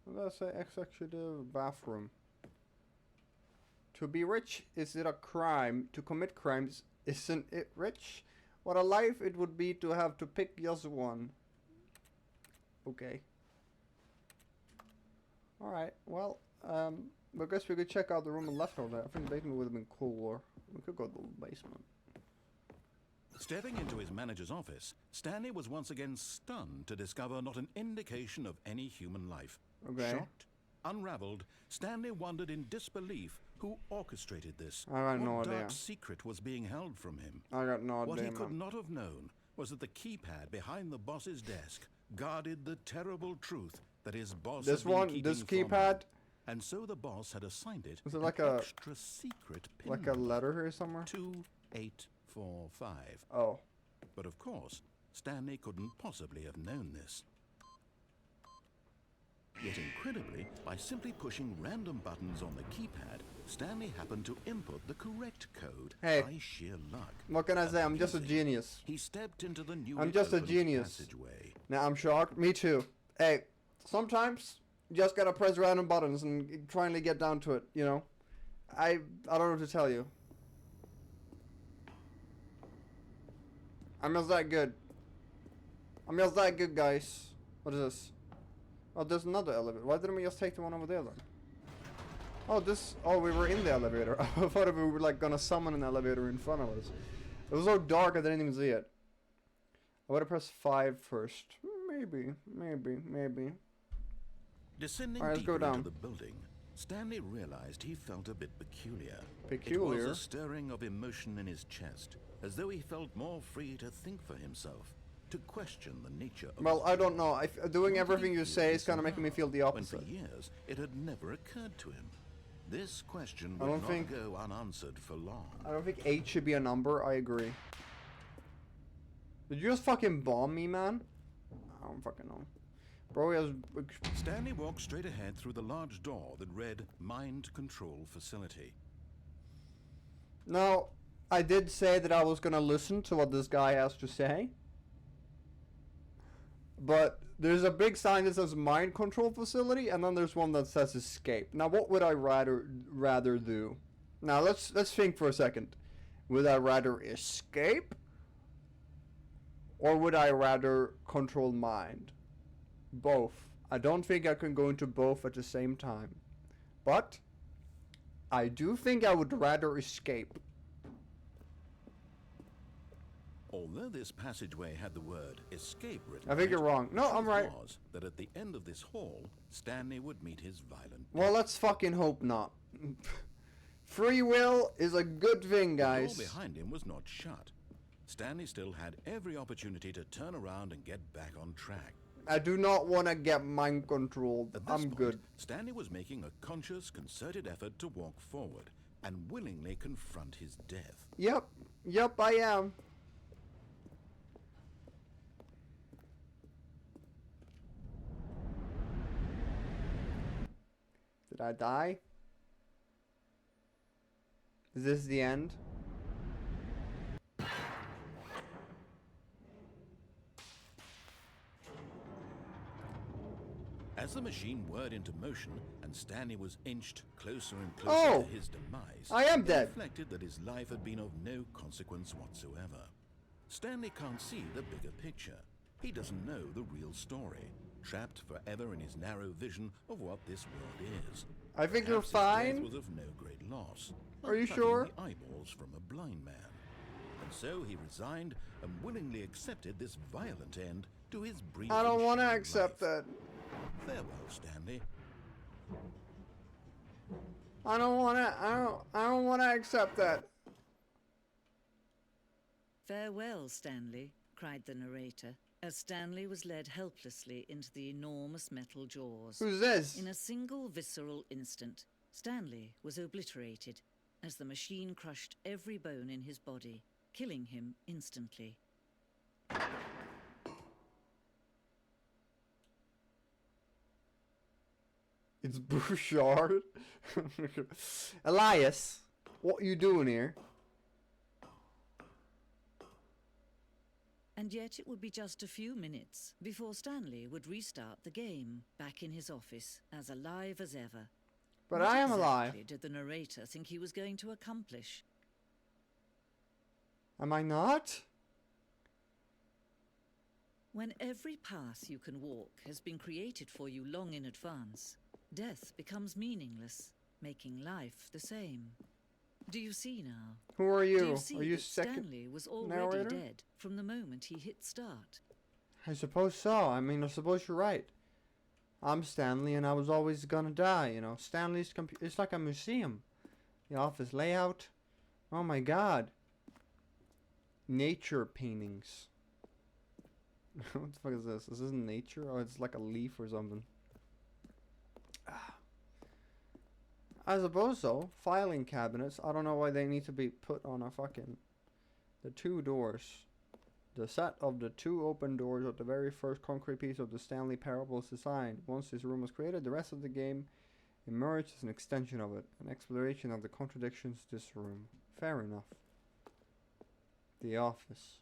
What does that say? Executive bathroom. To be rich, is it a crime? To commit crimes, isn't it rich? What a life it would be to have to pick just one. Okay. Alright, well, I guess we could check out the room on the left over there. I think the basement would have been cooler. We could go to the basement. Stepping into his manager's office, Stanley was once again stunned to discover not an indication of any human life. Okay. Shocked, unraveled, Stanley wondered in disbelief who orchestrated this. I got no what idea. dark secret was being held from him? I got no What idea, he could man. not have known was that the keypad behind the boss's desk guarded the terrible truth that his boss This had been one, keeping this from him. keypad, And so the boss had assigned it is it an like a extra secret pin like a number, letter here somewhere? 2845. Oh. But of course, Stanley couldn't possibly have known this. Yet incredibly, by simply pushing random buttons on the keypad, Stanley happened to input the correct code Hey. by sheer luck. What can I say? I'm just a Amazing. genius. He stepped into the newly I'm just a opened genius. passageway. Now I'm shocked. Me too. Hey, sometimes you just gotta press random buttons and finally get down to it, you know? I don't know what to tell you. I'm just that good. I'm just that good, guys. What is this? Oh, there's another elevator. Why didn't we just take the one over there then? Oh, this. Oh, we were in the elevator. I thought we were like gonna summon an elevator in front of us. It was so dark I didn't even see it. I would have pressed 5 first. Maybe. Descending Alright, let's go deeper into down. the building, Stanley realized he felt a bit peculiar. It Peculiar? was a stirring of emotion in his chest, as though he felt more free to think for himself, to question the nature of Well, his I don't know. Doing Why did everything he you feel say is this kind of making me now, feel the when opposite. for years it had never occurred to him. This question I would don't not think- go unanswered for long. I don't think 8 should be a number. I agree. Did you just fucking bomb me, man? I don't fucking know. Bro, he has... Stanley walked straight ahead through the large door that read Mind Control Facility. Now, I did say that I was gonna listen to what this guy has to say. But there's a big sign that says Mind Control Facility, and then there's one that says Escape. Now, what would I rather do? Now, let's think for a second. Would I rather escape? Or would I rather control mind? Both. I don't think I can go into both at the same time. But I do think I would rather escape. Although this passageway had the word escape written I think on you're it, wrong. No, the I'm truth right. was that at the end of this hall, Stanley would meet his violent Well, let's fucking hope not. Free will is a good thing, guys. The door behind him was not shut. Stanley still had every opportunity to turn around and get back on track. I do not want to get mind controlled. At this I'm point, good. Stanley was making a conscious, concerted effort to walk forward and willingly confront his death. Yep, I am. Did I die? Is this the end? As the machine whirred into motion and Stanley was inched closer and closer to his demise, I am he dead. reflected that his life had been of no consequence whatsoever. Stanley can't see the bigger picture. He doesn't know the real story, trapped forever in his narrow vision of what this world is. I think you're Perhaps his death fine. was of no great loss. Are you like sure? plucking the eyeballs from a blind man. And so he resigned and willingly accepted this violent end to his brief. I don't and want to shallow accept life. that. Farewell, Stanley. I don't want to accept that. Farewell, Stanley, cried the narrator, as Stanley was led helplessly into the enormous metal jaws. Who's this? In a single visceral instant, Stanley was obliterated as the machine crushed every bone in his body, killing him instantly. It's Bouchard. Elias, what you doing here? And yet it would be just a few minutes before Stanley would restart the game, back in his office, as alive as ever. But What I am exactly alive. did the narrator think he was going to accomplish? Am I not? When every path you can walk has been created for you long in advance, death becomes meaningless, making life the same. Do you see now? Who are Do you? you see Are you that second Stanley was already narrator? dead from the moment he hit start? I suppose so. I mean, I suppose you're right. I'm Stanley, and I was always gonna die. You know, Stanley's it's like a museum. The office layout. Oh my God. Nature paintings. What the fuck is this? Is this nature? Oh, it's like a leaf or something. I suppose so. Filing cabinets. I don't know why they need to be put on a fucking... The 2 doors. The set of the 2 open doors of the very first concrete piece of the Stanley Parable is designed. Once this room was created, the rest of the game emerged as an extension of it. An exploration of the contradictions of this room. Fair enough. The office.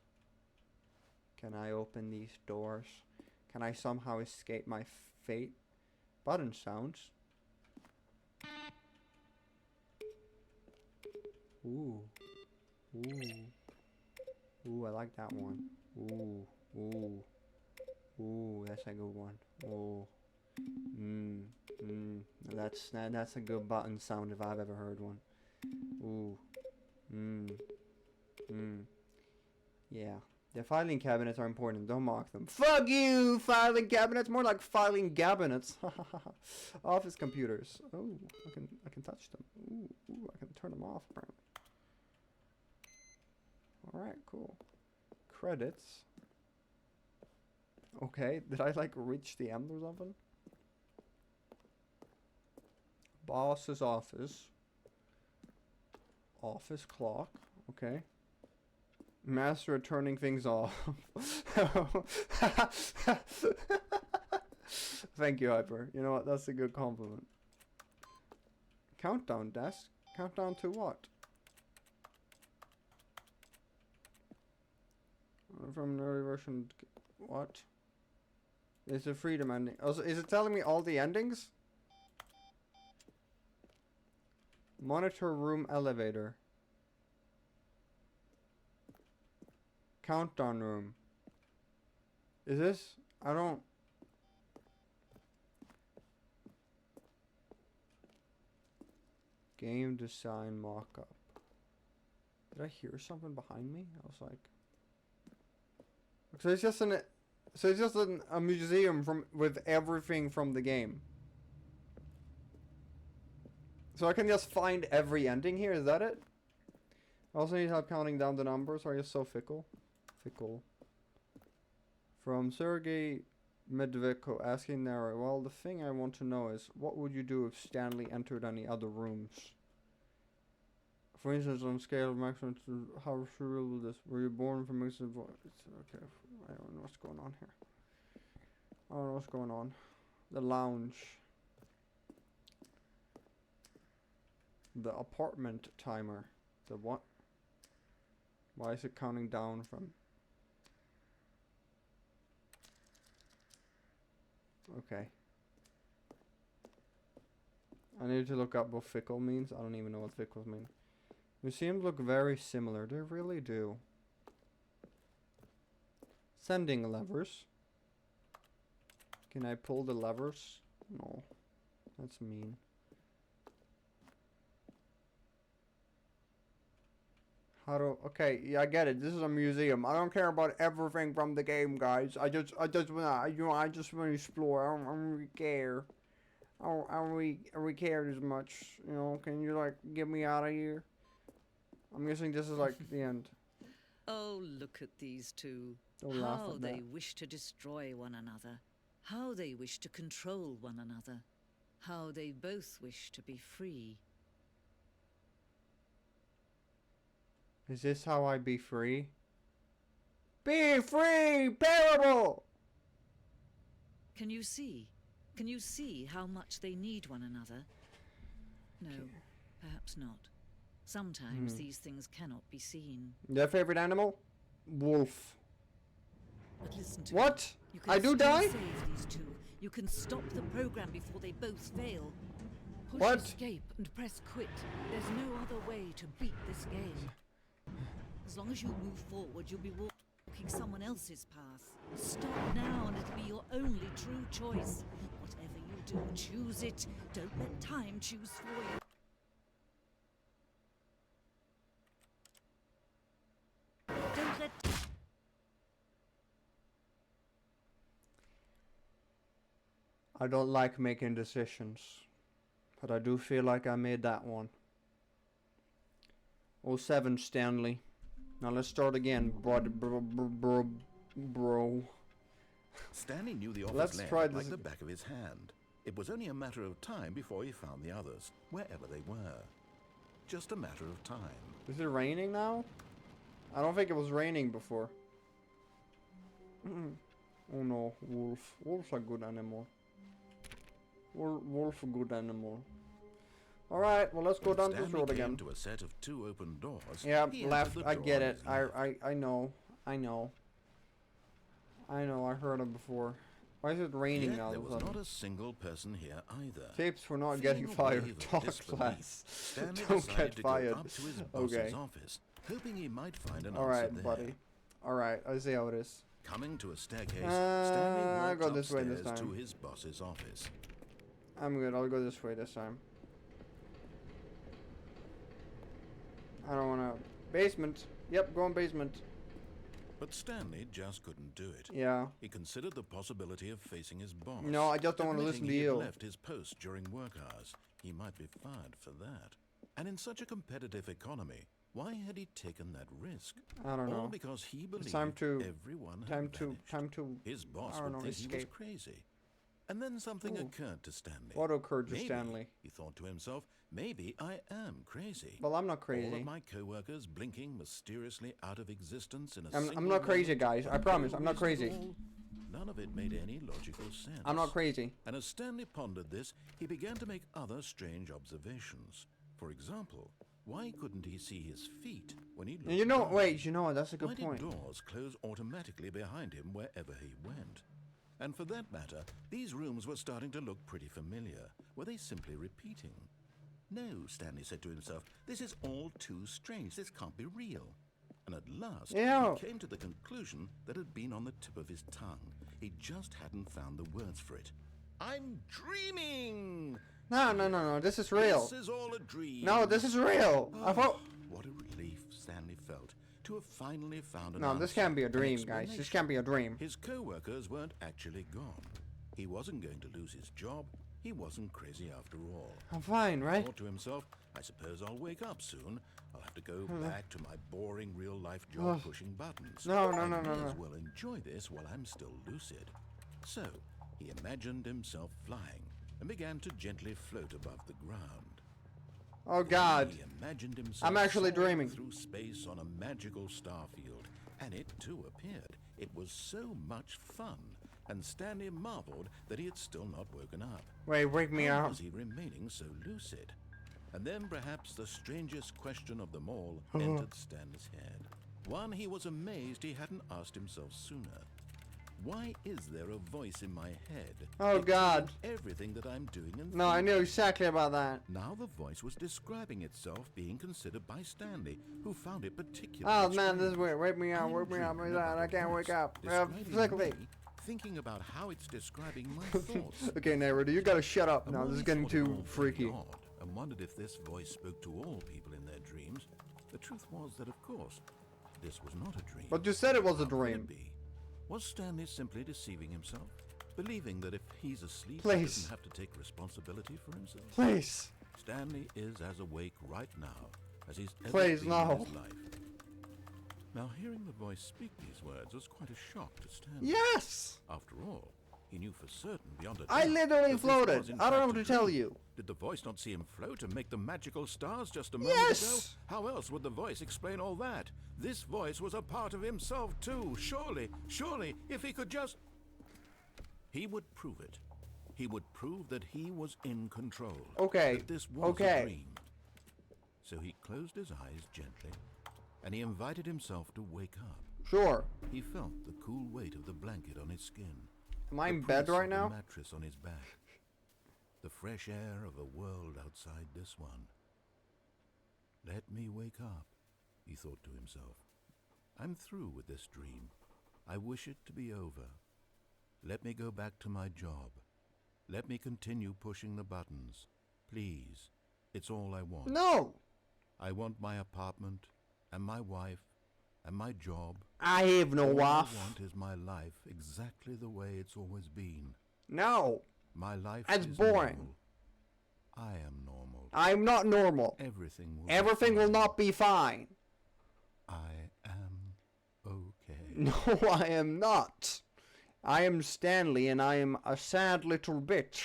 Can I open these doors? Can I somehow escape my fate? Button sounds. Ooh. Ooh. Ooh, I like that one. Ooh. Ooh. Ooh, that's a good one. Ooh. That's a good button sound if I've ever heard one. Ooh. Yeah. The filing cabinets are important. Don't mock them. Fuck you, filing cabinets. More like filing cabinets. Office computers. Oh, I can touch them. Ooh, I can turn them off apparently. All right, cool. Credits. Okay, did I like reach the end or something? Boss's office. Office clock. Okay. Master at turning things off. Thank you, Hyper. You know what? That's a good compliment. Countdown desk? Countdown to what? From an early version. What? It's a freedom ending. Also, is it telling me all the endings? Monitor room elevator. Countdown room. Is this? I don't. Game design mock-up. Did I hear something behind me? I was like. So it's just a museum with everything from the game. So I can just find every ending here. Is that it? I also need help counting down the numbers. Are you so fickle? Fickle. From Sergey Medvedko asking Nara. Well, the thing I want to know is, what would you do if Stanley entered any other rooms? For instance, on scale of maximum to how surreal will this? Were you born from mixed voice? Okay, I don't know what's going on here. I don't know what's going on. The lounge. The apartment timer. The what? Why is it counting down from? Okay. I need to look up what fickle means. I don't even know what fickle means. Museums look very similar. They really do. Sending levers. Can I pull the levers? No. That's mean. Okay, yeah, I get it. This is a museum. I don't care about everything from the game, guys. I just wanna, I just wanna explore. I don't really care. I don't really care as much. You know, can you like get me out of here? I'm guessing this is like the end. Oh, look at these two. Don't laugh How at they that. wish to destroy one another. How they wish to control one another. How they both wish to be free. Is this how I be free? Be free! Parable! Can you see? Can you see how much they need one another? No, perhaps not. Sometimes these things cannot be seen. Your favorite animal? Wolf. But listen to What? me. You can I do still die? save these two. You can stop the program before they both fail. Push What? escape and press quit. There's no other way to beat this game. As long as you move forward, you'll be walking someone else's path. Stop now and it'll be your only true choice. Whatever you do, choose it. Don't let time choose for you. Don't let... I don't like making decisions. But I do feel like I made that one. 07 Stanley. Now let's start again, bro. Stanley knew the office Let's layout try like this. the back of his hand. It was only a matter of time before he found the others, wherever they were. Just a matter of time. Is it raining now? I don't think it was raining before. Oh no, wolf. Wolf's a good animal. Wolf a good animal. Alright, well let's go down this Stanley road came again. to a set of 2 open doors. Yeah, He entered left. the I door get on it. his left. I know. I heard it before. Why is it raining Yet now? there all of a was sudden? not a single person here either. Tips for not Feeling getting a fired. wave of Talk disbelief, class. Stanley Don't decided get to fired. go up to his boss's Okay. office, hoping he might find an answer Alright, there. buddy. Alright, I see how it is. Coming to a staircase, I'll Stanley go walked this way this upstairs time. to his boss's office. I'm good. I'll go this way this time. I don't want to... Basement. Yep, going basement. But Stanley just couldn't do it. Yeah. He considered the possibility of facing his boss. No, I just don't want to Admitting listen to he had you. left his post during work hours. He might be fired for that. And in such a competitive economy, why had he taken that risk? I don't All know. because he believed It's time to... everyone had Time vanished. to... His boss I don't would know, think he was escape. crazy. And then something Ooh. occurred to Stanley. What occurred to Maybe, Stanley? he thought to himself, maybe I am crazy. Well, I'm not All crazy. of my co-workers blinking mysteriously out of existence in a I'm single not crazy, moment, guys. I and promise, no I'm not reason crazy. at all. None of it made any logical sense. I'm not crazy. And as Stanley pondered this, he began to make other strange observations. For example, why couldn't he see his feet when he looked You know, around? wait, you know what? That's a good Why point. did doors close automatically behind him wherever he went? And for that matter, these rooms were starting to look pretty familiar. Were they simply repeating? No, Stanley said to himself, this is all too strange. This can't be real. And at last, Ew. he came to the conclusion that had been on the tip of his tongue. He just hadn't found the words for it. I'm dreaming! No, no, no, no. This is real. This is all a dream. No, this is real. I thought... What a relief Stanley felt to have finally found an No, this answer, can't be a an dream, guys. This explanation. can't be a dream. His co-workers weren't actually gone. He wasn't going to lose his job. He wasn't crazy after all. I'm fine, He right? thought to himself, I suppose I'll wake up soon. I'll have to go back to my boring real-life job pushing buttons. No, no, I no, no, may no. as well enjoy this while I'm still lucid. So, he imagined himself flying and began to gently float above the ground. Oh, God. He imagined himself I'm actually soaring dreaming. through space on a magical star field, and it too appeared. It was so much fun, and Stanley marveled that he had still not woken up. Wait, wake me How up. was he remaining so lucid? And then perhaps the strangest question of them all entered Stanley's head. One he was amazed he hadn't asked himself sooner. Why is there a voice in my head? Oh, God. dictating everything that I'm doing and No, I thinking? knew exactly about that. Now the voice was describing itself being considered by Stanley, who found it particularly Oh, man, this is strange. weird. Wake me up, I'm wake me up. dreaming about I a can't wake voice up. describing Quickly. me, thinking about how it's describing my thoughts. Okay, narrator, you gotta shut up And now. while This is he getting thought it too all very freaky. odd and wondered if this voice spoke to all people in their dreams, the truth was that, of course, this was not a dream. But you said it was a How could dream. it be? Was Stanley simply deceiving himself, believing that if he's asleep, he Please. doesn't have to take responsibility for himself? Please. Stanley is as awake right now as he's ever Please, been no. in his life. Now, hearing the voice speak these words was quite a shock to Stanley. Yes. After all, he knew for certain beyond a doubt I literally that this floated. was in I don't know fact what a to tell dream. you. Did the voice not see him float and make the magical stars just a moment Yes. ago? How else would the voice explain all that? This voice was a part of himself too. Surely, if he could just... He would prove it. He would prove that he was in control. Okay, That this was okay. a dream. So he closed his eyes gently, and he invited himself to wake up. Sure. He felt the cool weight of the blanket on his skin. Am I The in bed press right of now? The mattress on his back. The fresh air of a world outside this one. Let me wake up, he thought to himself. I'm through with this dream. I wish it to be over. Let me go back to my job. Let me continue pushing the buttons. Please. It's all I want. No. I want my apartment, and my wife, and my job. I have no All wife. I want is my life exactly the way it's always been. No. My life That's is boring. normal. I am normal. I'm not normal. Everything will be Everything will fine. not be fine. I am okay. No, I am not. I am Stanley, and I am a sad little bitch.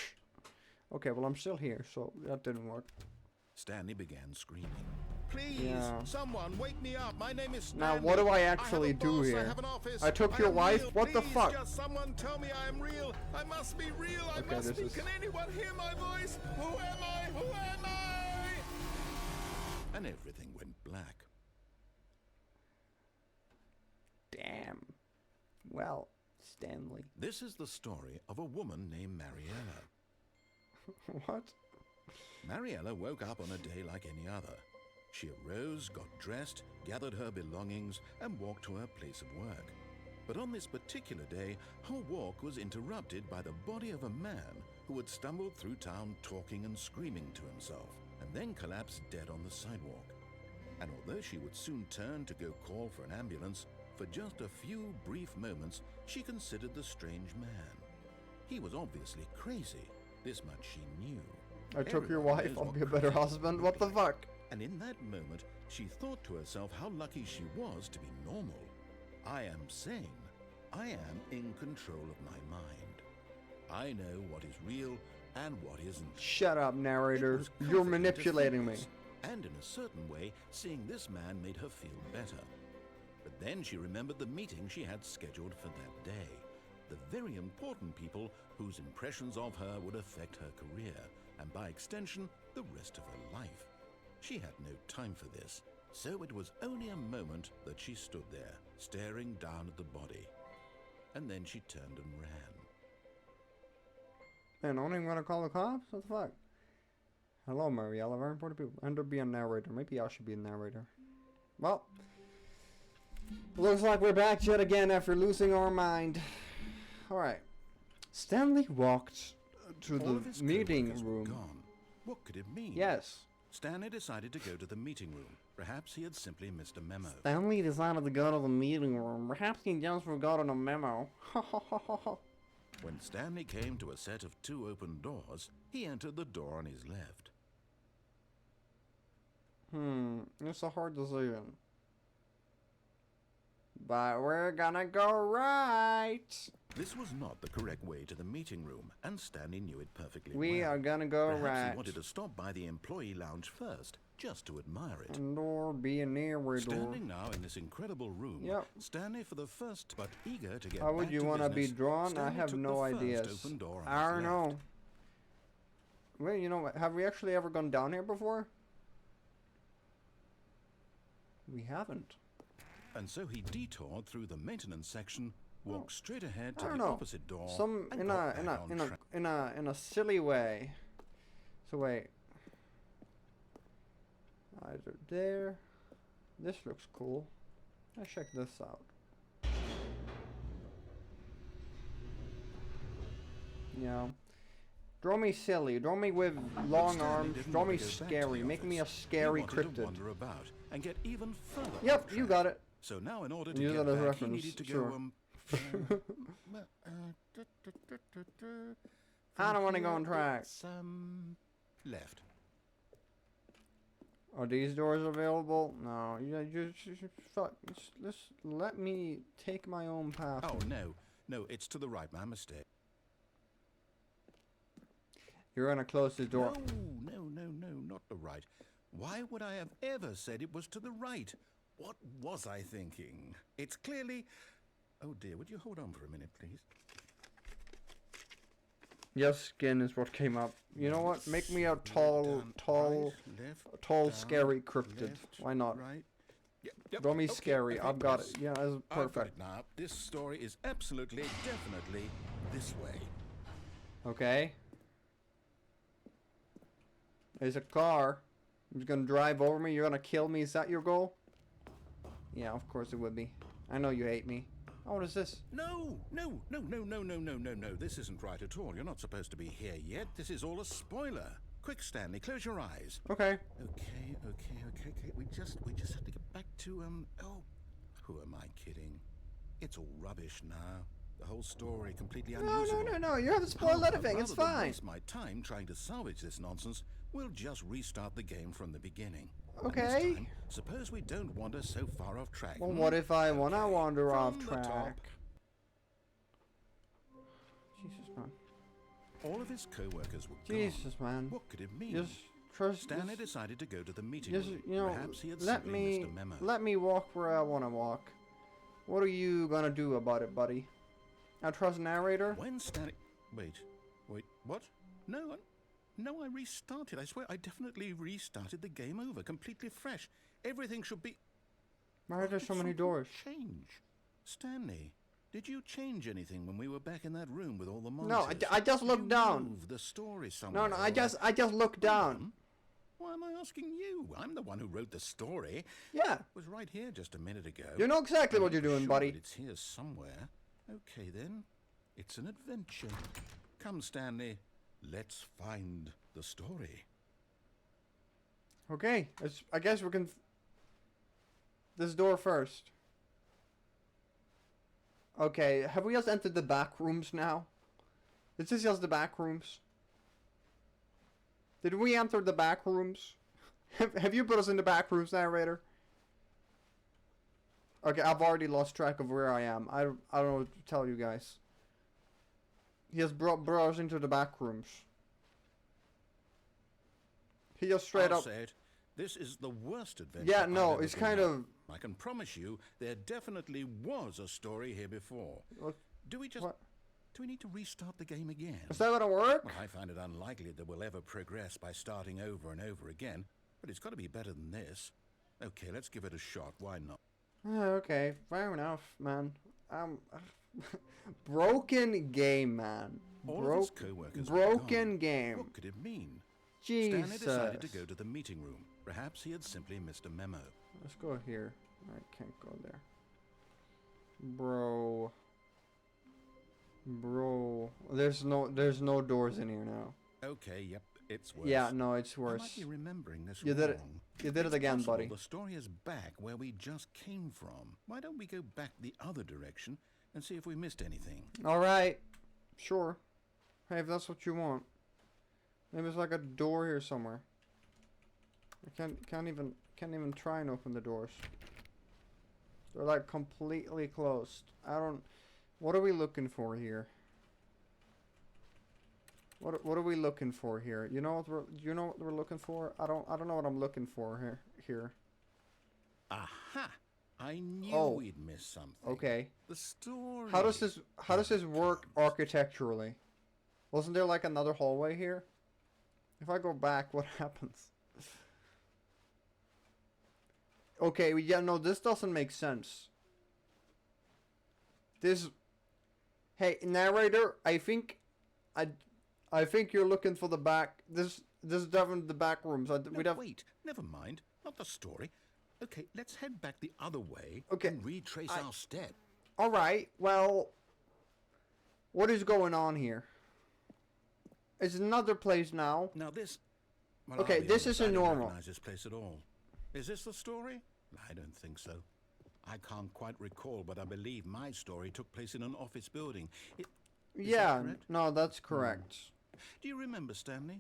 Okay, well, I'm still here, so that didn't work. Stanley began screaming. Please, Yeah. someone wake me up. My name is Now, Stanley. what do I have actually a do boss. here? I have an office. I took I your am wife? real. What the Please, fuck? Just someone tell me I am real. I must be real. I Okay, must this be. is- Can anyone hear my voice? Who am I? Who am I? And everything went black. Damn. Well, Stanley. This is the story of a woman named Mariella. What? Mariella woke up on a day like any other. She arose, got dressed, gathered her belongings, and walked to her place of work. But on this particular day, her walk was interrupted by the body of a man who had stumbled through town talking and screaming to himself, and then collapsed dead on the sidewalk. And although she would soon turn to go call for an ambulance, for just a few brief moments she considered the strange man. He was obviously crazy, this much she knew. I took your Everyone wife, knows I'll what be a better crazy husband. would What the be fuck? like. And in that moment, she thought to herself how lucky she was to be normal. I am sane. I am in control of my mind. I know what is real and what isn't. Shut up, It narrator. was You're comforting to manipulating feel me. this, and in a certain way, seeing this man made her feel better. But then she remembered the meeting she had scheduled for that day. The very important people whose impressions of her would affect her career, and by extension, the rest of her life. She had no time for this, so it was only a moment that she stood there, staring down at the body. And then she turned and ran. Man, I'm not even gonna call the cops? What the fuck? Hello, Mariella. Very important people. End up being a narrator. Maybe I should be a narrator. Well, looks like we're back yet again after losing our mind. Alright. Stanley walked to All of his the meeting co-workers were room. gone. What could it mean? Yes. Stanley decided to go to the meeting room. Perhaps he had simply missed a memo. Stanley decided to go to the meeting room. Perhaps he just forgotten a memo. When Stanley came to a set of 2 open doors, he entered the door on his left. It's a hard decision. But we're gonna go right. This was not the correct way to the meeting room, and Stanley knew it perfectly We well. are gonna go Perhaps right. he wanted to stop by the employee lounge first, just to admire it. Or be a narrator. Standing now in this incredible room, Yep. Stanley for the first, but eager to get How would back you to want to be business, drawn? I Stanley have took no the first ideas. open door on I his don't left. know. Wait, you know what? Have we actually ever gone down here before? We haven't. And so he detoured through the maintenance section, walked straight ahead I to don't the know. opposite door, Some and in got a back on track. in a silly way. So wait. Either there. This looks cool. Let's check this out. Yeah. Draw me silly. Draw me with long Stanley arms. didn't Draw want me to go back to scary. the Make me a office. scary He wanted to cryptid. wander about and get even further Yep, off you track. got it. So now, in order to Use get that as back, reference, he needed to sure. go I don't want to go here, on track. it's, left. Are these doors available? No. Fuck. Just let me take my own path. Oh no, it's to the right. My mistake. You're gonna close the door. No, not the right. Why would I have ever said it was to the right? What was I thinking? It's clearly... Oh dear, would you hold on for a minute, please? Yes, skin is what came up. You know what? Make me a tall, Down, scary cryptid. left, Why not? Right. Yep, Draw me okay, scary. okay, I've got yes. it. Yeah, that's I've got it perfect. now. This story is absolutely, definitely this way. Okay. There's a car. It's gonna drive over me. You're gonna kill me. Is that your goal? Yeah, of course it would be. I know you hate me. Oh, what is this? No. This isn't right at all. You're not supposed to be here yet. This is all a spoiler. Quick, Stanley, close your eyes. Okay. Okay. We just have to get back to, oh, who am I kidding? It's all rubbish now. The whole story completely unusable. No. You haven't spoiled However, anything. It's rather than fine. waste my time trying to salvage this nonsense, we'll just restart the game from the beginning. And Okay. this time, suppose we don't wander so far off track. Well, hmm? what if I wanna Okay, wander off from the top. track? Jesus, man. All of his co-workers were gone. Jesus, man. What could it mean? Just trust. Stanley Just, decided to go to the meeting just room. you know, Perhaps he had let simply me missed a memo. let me walk where I wanna walk. What are you gonna do about it, buddy? I trust narrator. When Stanley... Wait, what? No, I restarted. I swear, I definitely restarted the game over, completely fresh. Everything should be... Why are there Did so many something doors? change? Stanley, did you change anything when we were back in that room with all the No, monitors? I just Did looked you down. move the story somewhere? No, I or- just looked Hold down. on. Why am I asking you? I'm the one who wrote the story. Yeah. It was right here just a minute ago. You know exactly what you're I'm doing, sure buddy. that it's here somewhere. Okay, then. It's an adventure. Come, Stanley. Let's find the story. Okay. I guess we can... This door first. Okay. Have we just entered the back rooms now? Is this just the back rooms? Did we enter the back rooms? Have you put us in the back rooms, narrator? Okay, I've already lost track of where I am. I don't know what to tell you guys. He has brought us into the back rooms. He just straight I'll up... say it. This is the worst adventure. Yeah, I've no, ever it's been kind on. of... I can promise you, there definitely was a story here before. What? Do we just... What? Do we need to restart the game again? Is that gonna work? Well, I find it unlikely that we'll ever progress by starting over and over again, but it's got to be better than this. Okay, let's give it a shot. Why not? Okay, fair enough, man. Broken game, man. All of his co-workers were broken gone. game. What could it mean? Jesus. Stanley decided to go to the meeting room. Perhaps he had simply missed a memo. Let's go here. I can't go there. Bro. There's no doors in here now. Okay, yep, it's worse. Yeah, no, it's I worse. might be remembering this You wrong. did it. You did it It's again, possible buddy. The story is back where we just came from. Why don't we go back the other direction and see if we missed anything? All right. Sure. Hey, if that's what you want. Maybe there's like a door here somewhere. I can't even try and open the doors. They're like completely closed. What are we looking for here? What are we looking for here? You know what we're looking for? I don't know what I'm looking for here. Aha! I knew we'd miss something. Okay. The story. How does this work architecturally? Wasn't there like another hallway here? If I go back, what happens? Okay, yeah, no, this doesn't make sense. Hey, narrator, I think you're looking for the back. This is definitely the back rooms. Wait, never mind. Not the story. Okay, let's head back the other way and retrace our step. All right. Well, what is going on here? It's another place now. Now this. Well, okay, this isn't normal. I don't recognize this place at all. Is this the story? I don't think so. I can't quite recall, but I believe my story took place in an office building. Yeah, no, that's correct. Do you remember, Stanley?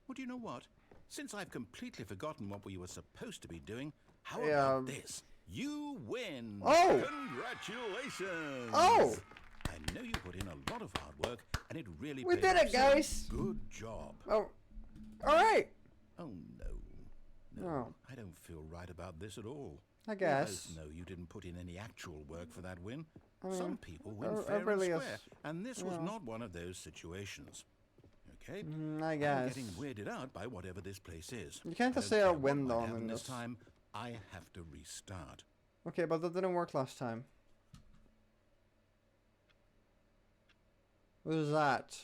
Well, do you know what? Since I've completely forgotten what we were supposed to be doing, how about this? You win! Oh! Congratulations! Oh! I know you put in a lot of hard work, and it really We paid did off, it, guys! Good job. Oh, all right. Oh, no. Oh. I don't feel right about this at all. I guess. We both know you didn't put in any actual work for that win. I mean, Some people win fair and really square, is, and this was not one of those situations. Okay? I I'm guess. getting weirded out by whatever this place is. You can't I just don't say I care what win might though happen in this this. time. I have to restart. Okay, but that didn't work last time. What is that?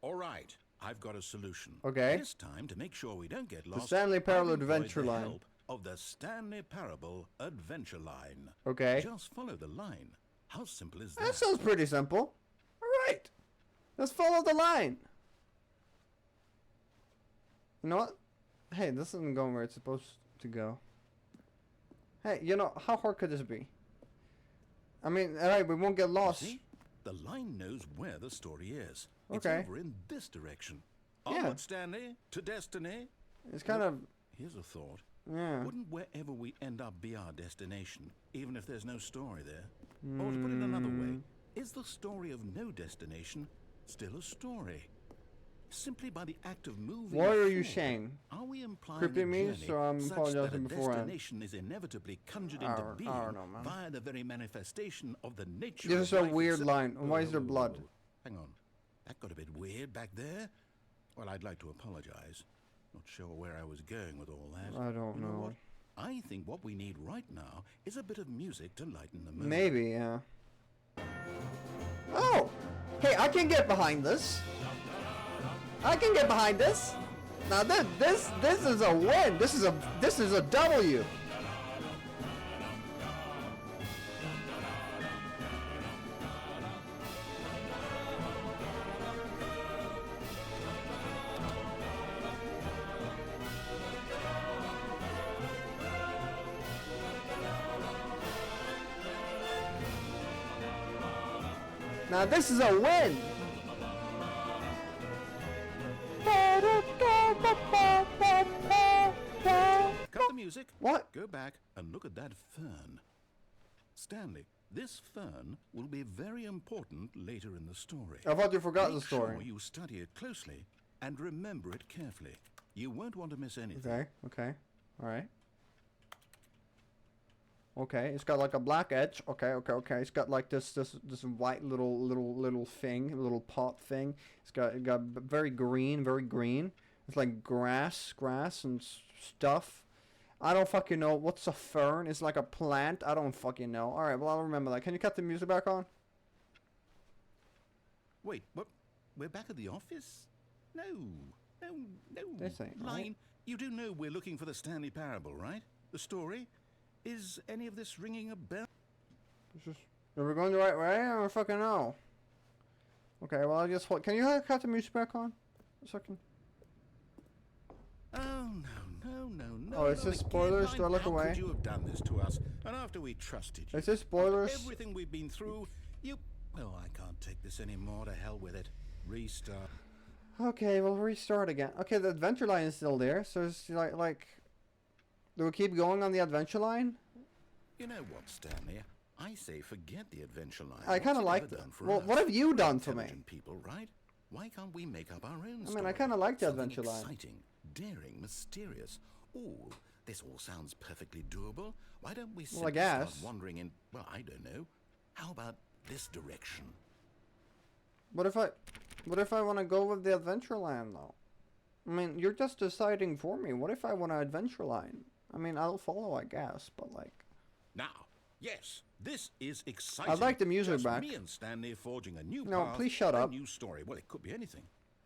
All right, I've got a solution. Okay. This time, to make sure we don't get lost, Stanley Parable I've employed adventure the line. help of the Stanley Parable adventure line. Okay. Just follow the line. How simple is That that? sounds pretty simple. All right. Let's follow the line. You know what? Hey, this isn't going where it's supposed to go. Hey, you know, how hard could this be? I mean, alright, we won't get lost. See? The line knows where the story is. It's Okay. over in this direction. Yeah. Onward, Stanley, to destiny. It's kind of, Here's a thought. yeah. Wouldn't wherever we end up be our destination, even if there's no story there? Or to put it another way, is the story of no destination still a story? Simply by the act of moving What are you forward, saying? Are we implying Creeping a me, journey so I'm such that a apologizing beforehand. destination is inevitably conjured I into don't being know, man. via the very manifestation of the nature This of is a life weird itself? line. Why is there blood? Hang on. That got a bit weird back there. Well, I'd like to apologize. Not sure where I was going with all that. I don't You know know. what? I think what we need right now is a bit of music to lighten the mood. Maybe, yeah. Oh! Hey, I can get behind this. I can get behind this. Now this is a win. This is a W. Now this is a win. Cut the music. What? Go back and look at that fern. Stanley, this fern will be very important later in the story. I thought you forgot the Make story. sure you study it closely and remember it carefully. You won't want to miss anything. Okay. Alright. Okay, it's got like a black edge. Okay. It's got like this white little thing, little pot thing. It's got very green. It's like grass and stuff. I don't fucking know. What's a fern? It's like a plant. I don't fucking know. Alright, well I'll remember that. Can you cut the music back on? Wait, what? We're back at the office? No. This ain't Line, right. you do know we're looking for the Stanley Parable, right? The story? Is any of this ringing a bell? Are we going the right way? I don't fucking know. Okay, well I guess can you cut the music back on? A second. Oh, no. Oh, is this spoilers? Do I look away? How could you have done this to us? And after we trusted you. Is this spoilers? After everything we've been through, you... Oh, I can't take this anymore. To hell with it. Restart. Okay, we'll restart again. Okay, the adventure line is still there, so it's like... Do we keep going on the adventure line? You know what, Stanley? I say forget the adventure line. I kind of like that. Well, what have you done for me? People, right? Why can't we make up our own story? I mean, I kind of like the Something adventure line. Exciting, daring, mysterious. Ooh, this all sounds perfectly doable. Why don't we simply start wandering in, well, I don't know. How about this direction? What if I want to go with the adventure line, though? I mean, you're just deciding for me. What if I want an adventure line? I mean, I'll follow, I guess, but like... Now, yes, this is exciting. I'd like the music Just back. me and Stanley forging a new No, path, please shut a up. new story. Well, it could be anything.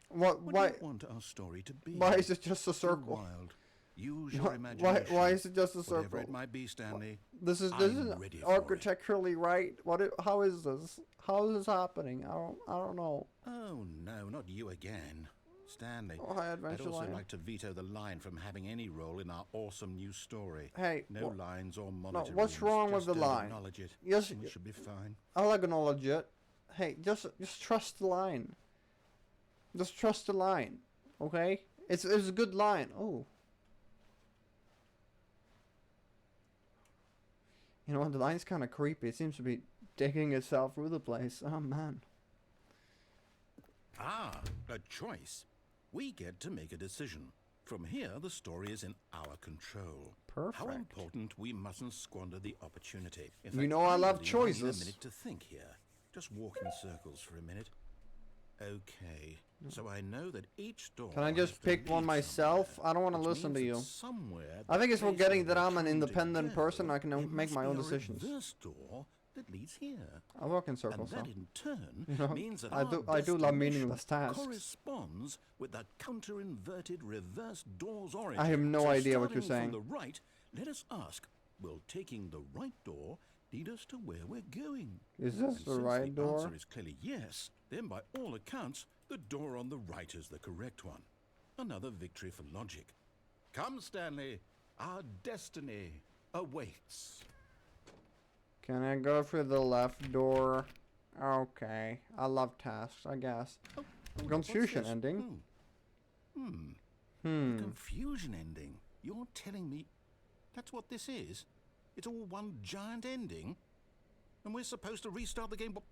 What What why do you want our story to be? why is it just a Too circle? wild. Use your imagination. Why is it just a Whatever circle? it might be, Stanley. This I'm isn't ready for architecturally right. How is this? How is this happening? I don't know. Oh no, not you again, Stanley. Oh, hi, I'd adventure also line. like to veto the line from having any role in our awesome new story. Hey, No lines or no, monitoring. what's wrong with the Just line? Acknowledge it. Yes, It should be fine. I'll acknowledge it. Hey, just trust the line. Just trust the line, okay? It's a good line. Oh. You know what? The line's kind of creepy. It seems to be digging itself through the place. Oh man. Ah, a choice. We get to make a decision. From here, the story is in our control. Perfect. How important we mustn't squander the opportunity. In You fact, know I love believe I need choices. a minute to think here. Just walk in circles for a minute. Okay, so I know that each door. Can I just has to pick one lead myself? somewhere, I don't want to which listen to means you. that somewhere I think it's the place forgetting where that we're I'm an trying to independent go, person. I can there make must my be own a decisions. reverse door that leads here. I walk in And circles, that though. in turn You know, means that I do love destination meaningless tasks. corresponds with the counter-inverted reverse door's origin. I have no So idea what you're starting saying. From the right, let us ask, will taking the right door lead us to where we're going? Is this And the since right the door? answer is clearly yes, then by all accounts, the door on the right is the correct one. Another victory for logic. Come, Stanley, our destiny awaits. Can I go through the left door? Okay. I love tasks, I guess. Oh, Confusion what's this? ending. The confusion ending. You're telling me that's what this is? It's all one giant ending? And we're supposed to restart the game, what,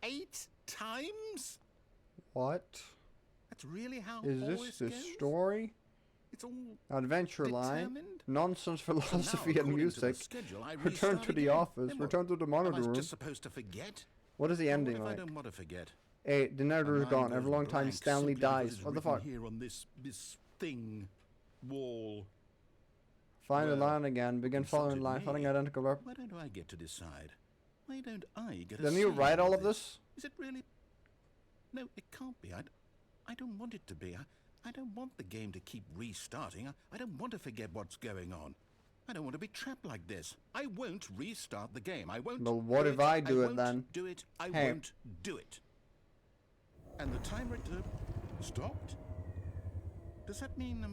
eight times? What? That's really how Is all this the goes? story? It's all Adventure line. determined? Nonsense So now, philosophy and according to the music. schedule, I Return restart to the again. office. Then what? Return to the Am monitor I room. just supposed to forget? What is the Well, ending what if like? I don't want to forget? Hey, the My nether is mind gone. goes Every long time blank Stanley simply because dies. it's What the written fuck? Here on this thing wall. Find the Well, line again. Begin following insulted line. me. Finding identical rep. Why don't I get to decide? Why don't I get a Didn't you say write in all of this? Is it really? No, it can't be. I don't want it to be. I don't want the game to keep restarting. I don't want to forget what's going on. I don't want to be trapped like this. I won't restart the game. I won't. Well, what do if I do it won't then? Do it. I Hey. won't do it. And the timer stopped? Does that mean,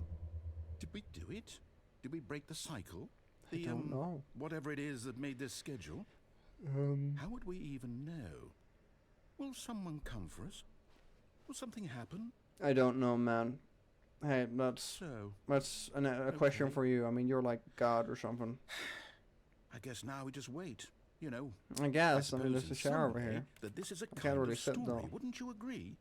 did we do it? Did we break the cycle? I don't know. Whatever it is that made this schedule? How would we even know? Will someone come for us? Will something happen? I don't know, man. Hey, that's a question Okay. for you. I mean, you're like God or something. I guess now we just wait. You know, I guess. I mean, suppose there's in a shower some over way here. that this is a can't kind really of sit, story. though. Wouldn't you agree?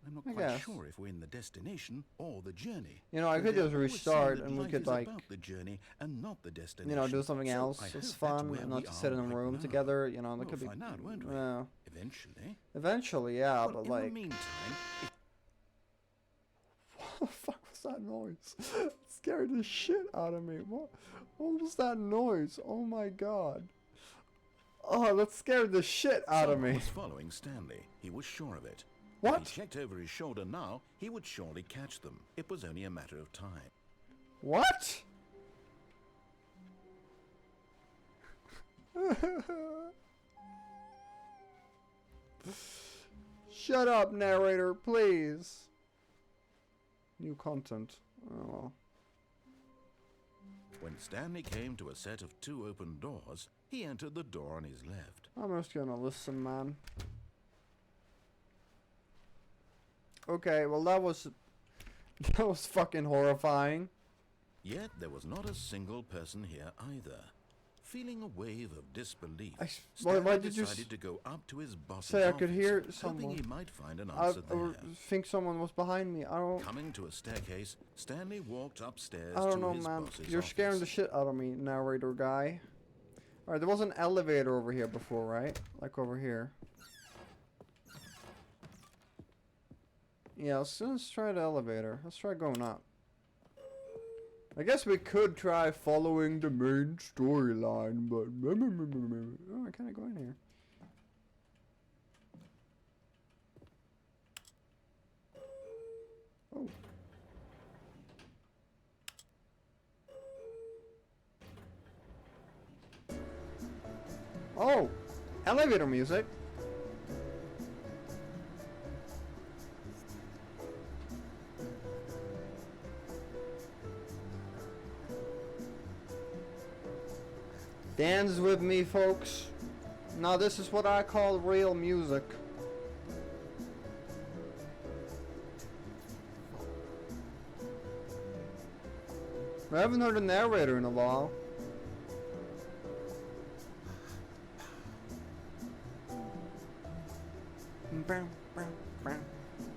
I'm not I quite guess. sure if we're in the destination or the journey. You know, I Though could they're just always saying restart that and we life could, is like, about the journey and not the destination. you know, do something So else. I It's hope that's fun where and we not to sit are in a right room now. together. You know, that We'll could be. find out, won't we? Yeah. Eventually. Eventually, yeah, Well, but in like. the meantime, What the fuck was that noise? It scared the shit out of me. What was that noise? Oh my god. Oh, that scared the shit out of someone me. was following Stanley. He was sure of it. What? If he checked over his shoulder now, he would surely catch them. It was only a matter of time. What? Shut up, narrator, please. New content. Oh well. When Stanley came to a set of 2 open doors, he entered the door on his left. I'm just gonna listen, man. Okay, well that was fucking horrifying. Yet there was not a single person here either. Feeling a wave of disbelief, Why Stanley did you decided to go up to his boss's say I could office, hear hoping someone? he might find an I answer there. think someone was behind me. I don't Coming to a staircase, Stanley walked upstairs I don't to know, his man. boss's You're scaring the office. shit out of me, narrator guy. Alright, there was an elevator over here before, right? Like over here. Yeah, let's try the elevator. Let's try going up. I guess we could try following the main storyline, but... Oh, I can't go in here. Oh. Oh! Elevator music! Dance with me, folks. Now this is what I call real music. I haven't heard a narrator in a while.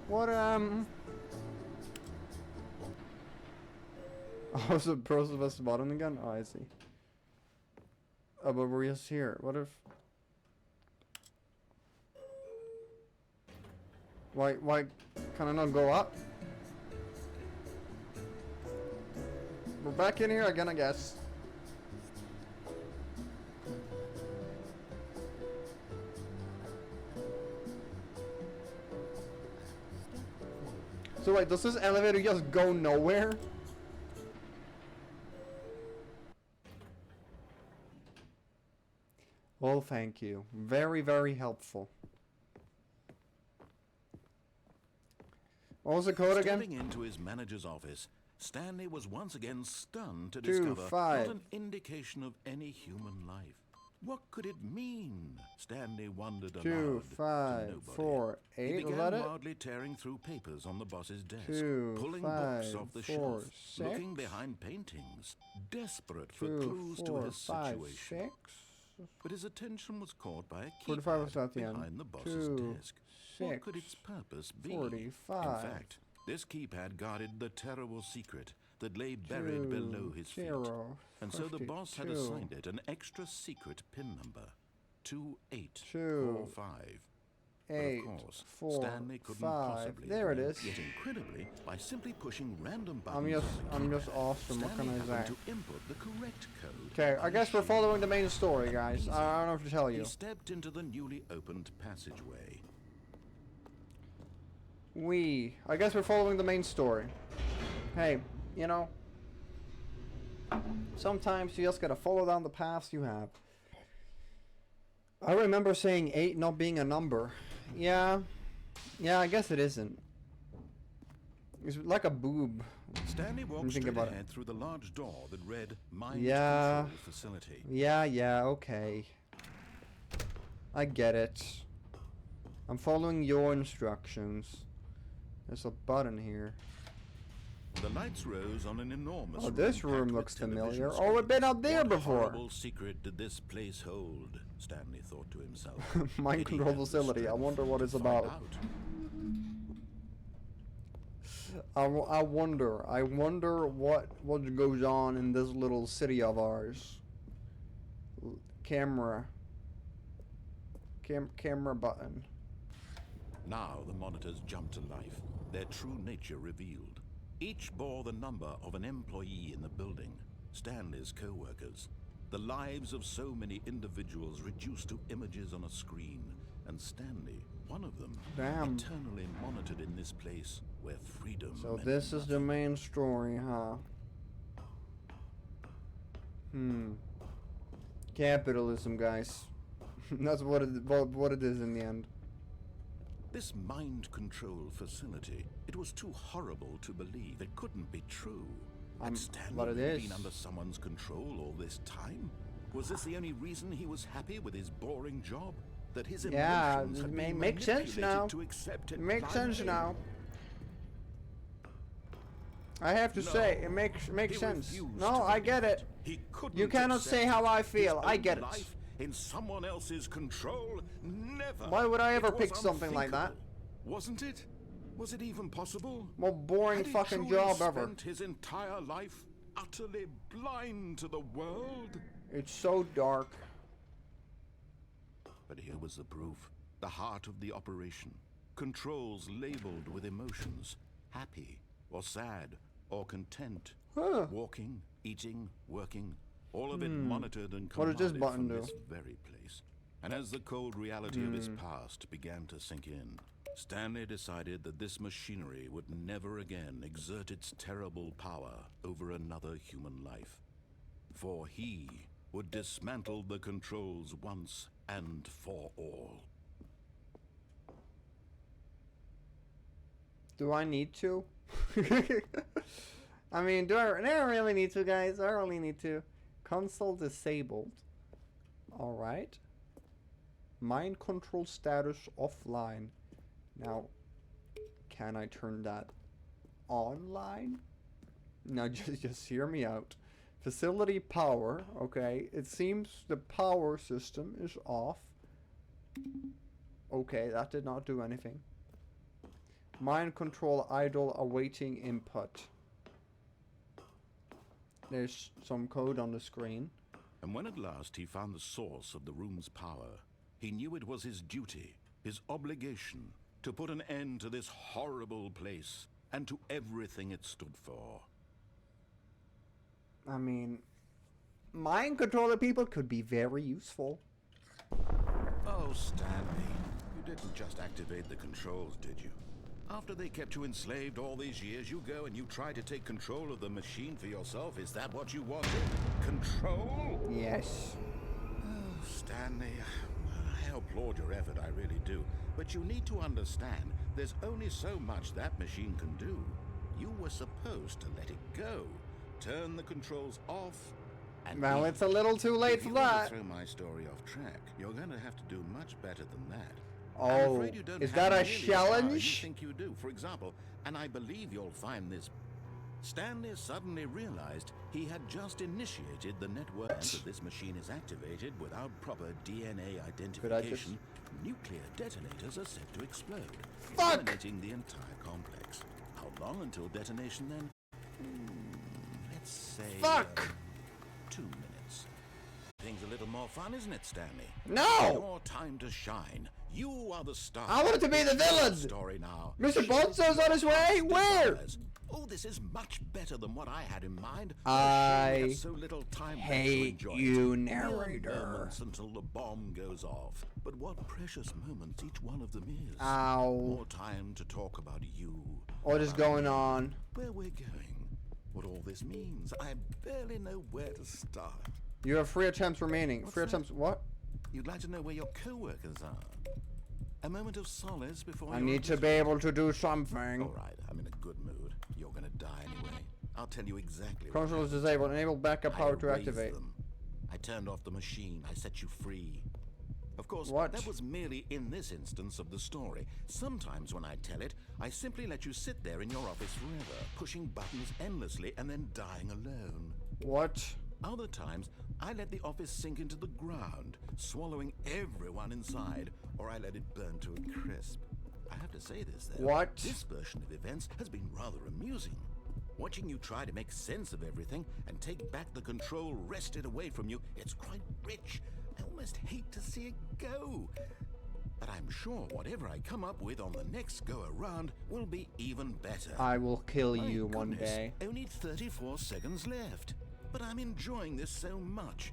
What Oh, is it Pearls of West Bottom again? Oh, I see. Oh, but we're just here. What if... Why can I not go up? We're back in here again, I guess. So wait, does this elevator just go nowhere? Well, thank you. Very, very helpful. What was the code again? Stepping into his manager's office, Stanley was once again stunned to 2, discover 5. not an indication of any human life. What could it mean? Stanley wondered aloud. 2, to 5, nobody. 4, He 8. Was began that it? wildly tearing through papers on the boss's desk, 2, pulling 5, books off the 4, shelf, 6. looking behind paintings, desperate for 2, clues 4, to his 5, situation. 6. But his attention was caught by a 45 was keypad at the end. behind the boss's 2, desk. What could 6, its purpose be? 45. In fact, this keypad guarded the terrible secret that lay buried 2, below his feet. 0, And so the boss had 52. assigned it an extra secret pin number. 2845. 2, But 8, of course, 4, Stanley couldn't 5. possibly. There it is. Yet incredibly, by simply pushing random buttons I'm just on the keypad, awesome. What can Stanley I say? happened to input the correct code. Okay, I on guess his we're sheet. following the main story, guys. I don't know if to tell you. He stepped into the newly opened passageway. I guess we're following the main story. Hey, you know, sometimes you just gotta follow down the paths you have. I remember saying 8 not being a number. Yeah, I guess it isn't. It's like a boob. Stanley walked straight ahead through the large door that read Mind Control Facility. Yeah, okay. I get it. I'm following your instructions. There's a button here. The lights rose on an enormous room. Oh, this room looks familiar. Oh, we've been up there before. What horrible secret did this place hold? Stanley thought to himself. Mind control facility. I wonder what it's about. I wonder what goes on in this little city of ours. Camera button. Now the monitors jumped to life, their true nature revealed. Each bore the number of an employee in the building, Stanley's co-workers. The lives of so many individuals reduced to images on a screen, and Stanley, one of them, eternally monitored in this place where freedom. So this is the main story, huh? Capitalism, guys. That's what it is in the end. This mind control facility, it was too horrible to believe. It couldn't be true. Had Stanley been under someone's control all this time? Was this the only reason he was happy with his boring job? That his emotions had been makes sense now. To accept it makes sense now. I have to say, it makes sense. No, I get it. You cannot say how I feel. I get it. In someone else's control? Never. Why would I ever pick something like that? Wasn't it? Was it even possible? Most boring fucking job ever. Spent his entire life utterly blind to the world? It's so dark. But here was the proof. The heart of the operation. Controls labeled with emotions. Happy, or sad, or content. Walking, eating, working. All of it monitored and commanded what does this button from do? this very place. And as the cold reality of his past began to sink in, Stanley decided that this machinery would never again exert its terrible power over another human life. For he would dismantle the controls once and for all. Do I need to? I mean, do I really need to, guys? I really need to. Console disabled. Alright. Mind control status offline. Now, can I turn that online? Now, just hear me out. Facility power. Okay. It seems the power system is off. Okay, that did not do anything. Mind control idle awaiting input. There's some code on the screen. And when at last he found the source of the room's power, he knew it was his duty, his obligation, to put an end to this horrible place and to everything it stood for. I mean, mind controller people could be very useful. Oh, Stanley, you didn't just activate the controls, did you? After they kept you enslaved all these years, you go and you try to take control of the machine for yourself. Is that what you wanted? Control? Yes. Oh, Stanley, I applaud your effort, I really do. But you need to understand, there's only so much that machine can do. You were supposed to let it go. Turn the controls off. And well, it's a little too late for that. If you want to throw my story off track, you're going to have to do much better than that. Oh, is that a challenge? You think you do, for example, and I believe you'll find this. Stanley suddenly realized he had just initiated the network. If this machine is activated without proper DNA identification, nuclear detonators are set to explode, eliminating the entire complex. How long until detonation then? Let's say 2 minutes. Things a little more fun, isn't it, Stanley? No! Your time to shine. You are the star. I want it to be the villain! Story now. Mr. Bonzo's on his way? Where? Oh, this is much better than what I had in mind. I We have so little time left to hate enjoy you, it. Mere narrator. moments until the bomb goes off. But what precious moments each one of them is. Ow. More time to talk about you. What is about going me, on? Where we're going. What all this means. I barely know where to start. You have 3 attempts remaining. What's 3 that? attempts. What? You'd like to know where your co-workers are. A moment of solace before I your need to office- be able to do something. All right, I'm in a good mood. You're gonna die anyway. I'll tell you exactly. Control is happened. disabled. Enable backup I power to erased activate. them. I turned off the machine. I set you free. Of course, What? that was merely in this instance of the story. Sometimes when I tell it, I simply let you sit there in your office forever, pushing buttons endlessly and then dying alone. What? Other times, I let the office sink into the ground, swallowing everyone inside, or I let it burn to a crisp. I have to say this, though. What? This version of events has been rather amusing. Watching you try to make sense of everything and take back the control wrested away from you, it's quite rich. I almost hate to see it go. But I'm sure whatever I come up with on the next go-around will be even better. I will kill My you one goodness, day. Only 34 seconds left. But I'm enjoying this so much.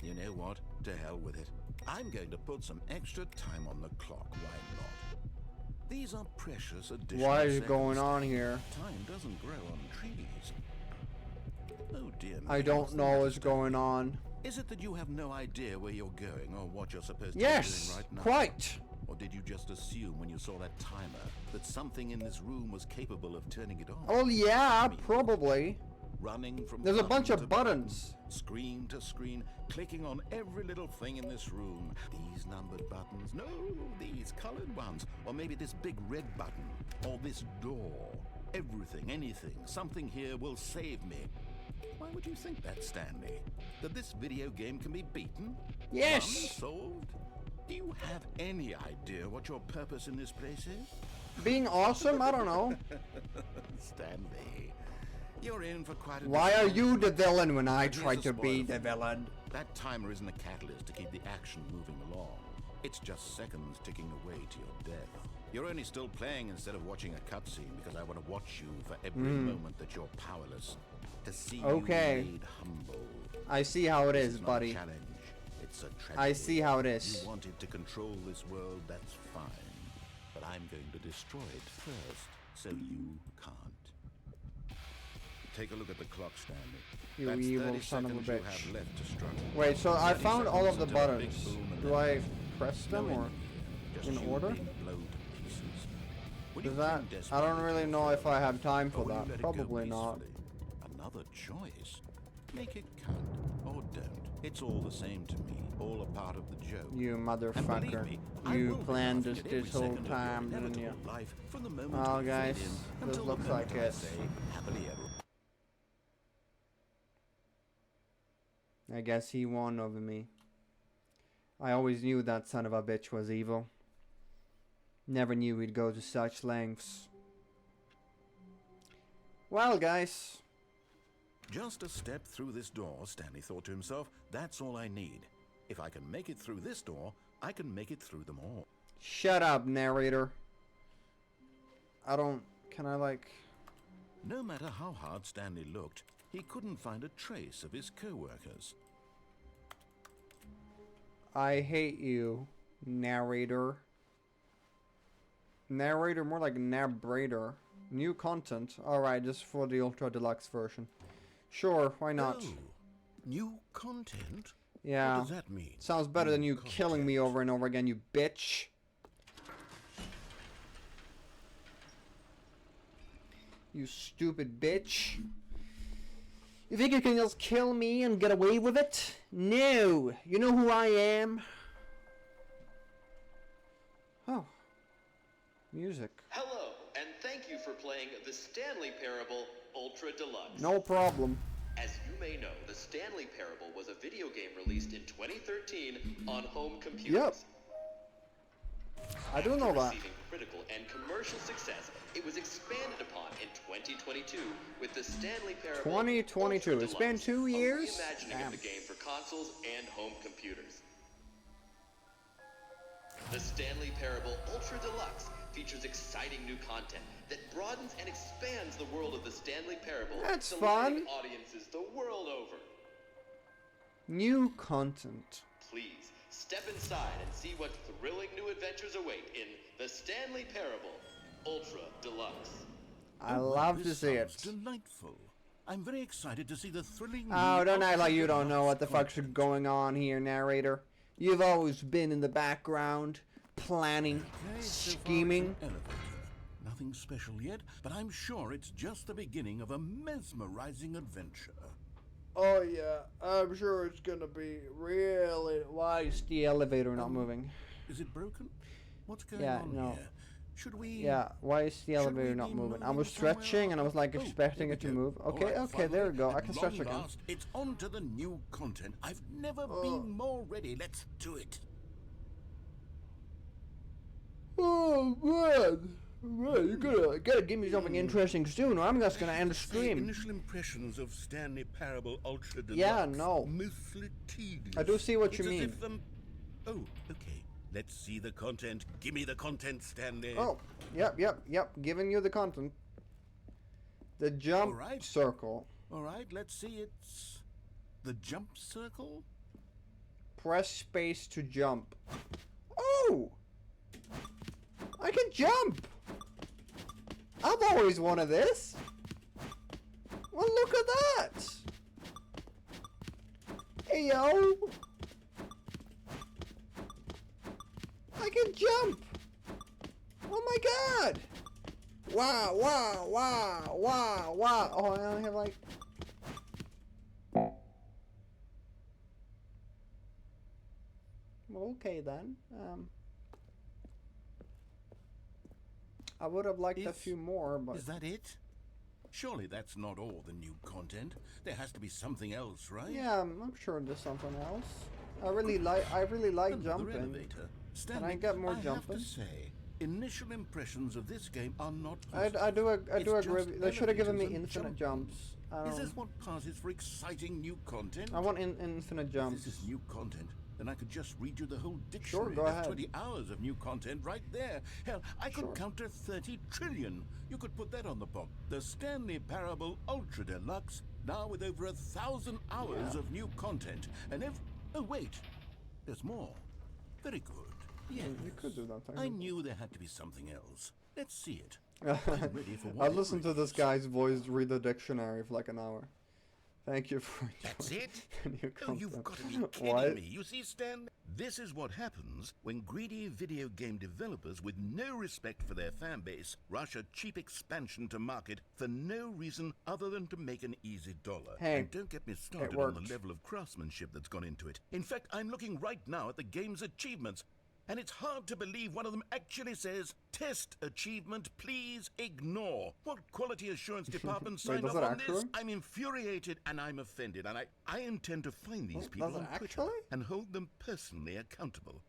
You know what? To hell with it. I'm going to put some extra time on the clock. Why not? These are precious additional What is seconds. going on here? Time doesn't grow on trees. Oh dear me. I don't know what's going on. Is it that you have no idea where you're going or what you're supposed to Yes, be doing right now? quite. Or did you just assume when you saw that timer that something in this room was capable of turning it on? Oh yeah, probably. Running from There's a button bunch of to buttons. button, screen to screen, clicking on every little thing in this room. These numbered buttons, no, these colored ones, or maybe this big red button, or this door. Everything, anything, something here will save me. Why would you think that, Stanley? That this video game can be beaten? Yes. Won, solved? Do you have any idea what your purpose in this place is? Being awesome? I don't know. Stanley, you're in for quite a Why are you the disappointment. villain when I Here's try a to be spoiler the for you. villain? That timer isn't a catalyst to keep the action moving along. It's just seconds ticking away to your death. You're only still playing instead of watching a cutscene because I want to watch you for every moment that you're powerless. To see Okay. you made humble. I see how it This is, not buddy. a challenge. It's a tragedy. I see how it is. You wanted to control this world, that's fine. But I'm going to destroy it first, so you can't. Take a look at the clock, Stanley. You That's evil 30 son of a seconds you bitch. have left to struggle. Wait, so I 30 found all of seconds the until a big buttons. boom and Do then I nothing. press them No or? end here. Just in you order? being blown to pieces. Will you Does that? cling I don't really know if I have time or for will you let that. it go Probably not. peacefully? Another choice. Make it count or don't. It's all the same to me. All a part of the joke. You And believe motherfucker. me, I You will be planned laughing this at every this whole second of your time, didn't you? inevitable life from the moment Well, you guys, fade in this until the looks moment like I it. say, happily ever. I guess he won over me. I always knew that son of a bitch was evil. Never knew he'd go to such lengths. Well, guys. Just a step through this door, Stanley thought to himself. That's all I need. If I can make it through this door, I can make it through them all. Shut up, narrator. I don't... Can I, like... No matter how hard Stanley looked, he couldn't find a trace of his co-workers. I hate you, narrator. Narrator, more like narrator. New content. Alright, just for the Ultra Deluxe version. Sure, why not? Oh, new content? Yeah. What does that mean? Sounds better than New you killing me content. over and over again, you bitch. You stupid bitch. You think you can just kill me and get away with it? No! You know who I am? Oh. Music. Hello, and thank you for playing the Stanley Parable Ultra Deluxe. No problem. As you may know, the Stanley Parable was a video game released in 2013 on home computers. Yep. I do know After that. receiving critical and commercial success, it was expanded upon in 2022 with the Stanley Parable 2022. Ultra It's been Deluxe, 2 a years? reimagining Damn. of the game for consoles and home computers. The Stanley Parable Ultra Deluxe features exciting new content that broadens and expands the world of the Stanley Parable That's to fun. live audiences the world over. New content. Please step inside and see what thrilling new adventures await in the Stanley Parable Ultra Deluxe. I Oh, well, love to this see it. sounds delightful. I'm very excited to see the thrilling. Oh, new don't act like you Ultra don't know what the Deluxe fuck's content. going on here, narrator. You've always been in the background, planning, Okay, so far it's scheming. an elevator. Nothing special yet, but I'm sure it's just the beginning of a mesmerizing adventure. Oh yeah, I'm sure it's gonna be really. Why is the elevator not moving? Is it broken? What's going Yeah, on no. here? Should we? Yeah, why is the Should elevator we not be moving? I moving was somewhere stretching and I was like else? expecting Here it to we go. move. All Okay, right, okay, there we finally, go. I at can stretch long again. last, it's on to the new content. I've never been more ready. Let's do it. Oh man, man, you gotta give me something interesting soon, or I'm just gonna end the Say, stream. initial impressions of Stanley Parable Ultra Deluxe. Yeah, no. Mostly tedious. I do see what It's you as mean. if, oh, okay. Let's see the content. Give me the content, Stanley. Oh, yep, giving you the content. The jump Alright. circle. All right, let's see. It's the jump circle. Press space to jump. Oh! I can jump! I've always wanted this. Well, look at that! Hey, yo! I can jump! Oh my god! Wow, wow, wow, wow, wow. Oh, I only have like... Okay then. I would have liked a Is- few more, but Is that it? Surely that's not all the new content. There has to be something else, right? yeah, I'm sure there's something else. I really like Another jumping. elevator. Stanley, I get more I jumping? have to say, initial impressions of this game are not I positive. do It's agree. just They should have given me elevators and infinite jumps. jumps. Is this what passes for exciting new content? I want infinite If jumps. this is new content, then I could just read you the whole dictionary. go That's ahead. 20 hours of new content right there. Hell, I could count to 30 trillion. You could put that on the box. The Stanley Parable Ultra Deluxe, now with over 1,000 hours of new content. And if... Oh, wait. There's more. Very good. Yes. You could do that. I knew there had to be something else. Let's see it. I'm ready for I whatever listened to it this is. guy's voice read the dictionary for like an hour. Thank you for That's enjoying it? the new Oh, content. you've got to be kidding What? me. You see, Stan, this is what happens when greedy video game developers with no respect for their fan base rush a cheap expansion to market for no reason other than to make an easy dollar. Hey, and don't get me started on worked. the level of craftsmanship that's gone into it. In fact, I'm looking right now at the game's achievements, and it's hard to believe one of them actually says, "Test achievement, please ignore." What quality assurance department Wait, signed does off it on this? actually? I'm infuriated and I'm offended, and I intend to find these Does people it on Twitter actually? and hold them personally accountable.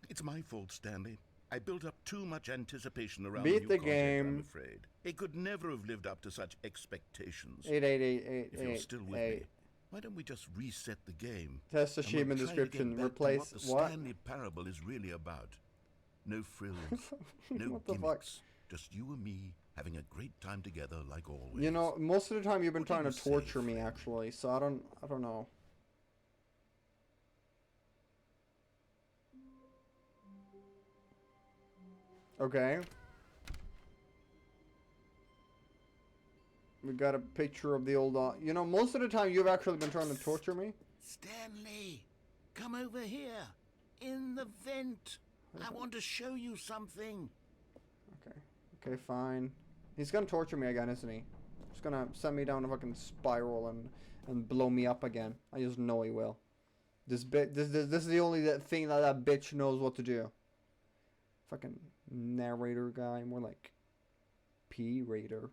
It's my fault, Stanley. I built up too much anticipation around Beat new the content, game. I'm afraid. It could never have lived up to such expectations. 888888. If you're still with me, why don't we just reset the game? Test and we'll achievement try to get description. back to Replace what the what? Stanley Parable is really about. No frills, no What the fuck? gimmicks. Just you and me having a great time together like always. You know, most of the time you've been What do trying you to say, torture me friend? actually, so I don't know. Okay. We got a picture of the old. You know, most of the time you've actually been trying to torture me. Stanley, come over here. In the vent. I want to show you something. Okay. Okay, fine. He's gonna torture me again, isn't he? He's gonna send me down a fucking spiral and blow me up again. I just know he will. This is the only thing that bitch knows what to do. Fucking narrator guy, more like P-rater.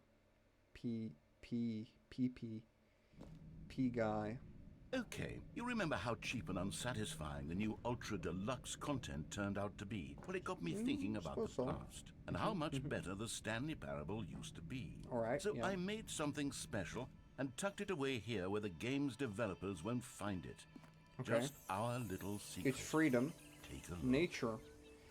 P guy. Okay, you remember how cheap and unsatisfying the new Ultra Deluxe content turned out to be? Well, it got me thinking about the suppose so. past and how much better the Stanley Parable used to be. Alright, So yeah. I made something special and tucked it away here where the game's developers won't find it. Okay. Just our little secret. It's freedom, Take a look. nature.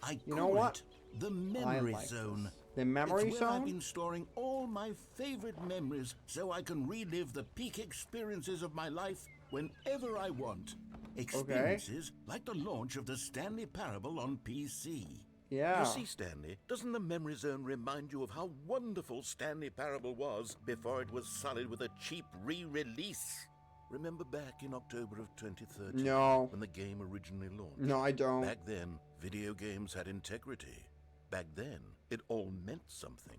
I You know call what? it The I memory like zone. this. The memory It's where I've zone? been storing all my favorite memories so I can relive the peak experiences of my life whenever I want. Experiences like the launch of the Stanley Parable on PC. Yeah. You see, Stanley, doesn't the memory zone remind you of how wonderful Stanley Parable was before it was sullied with a cheap re-release? Remember back in October of 2013 No. when the game originally launched? No, I don't. Back then, video games had integrity. Back then, it all meant something.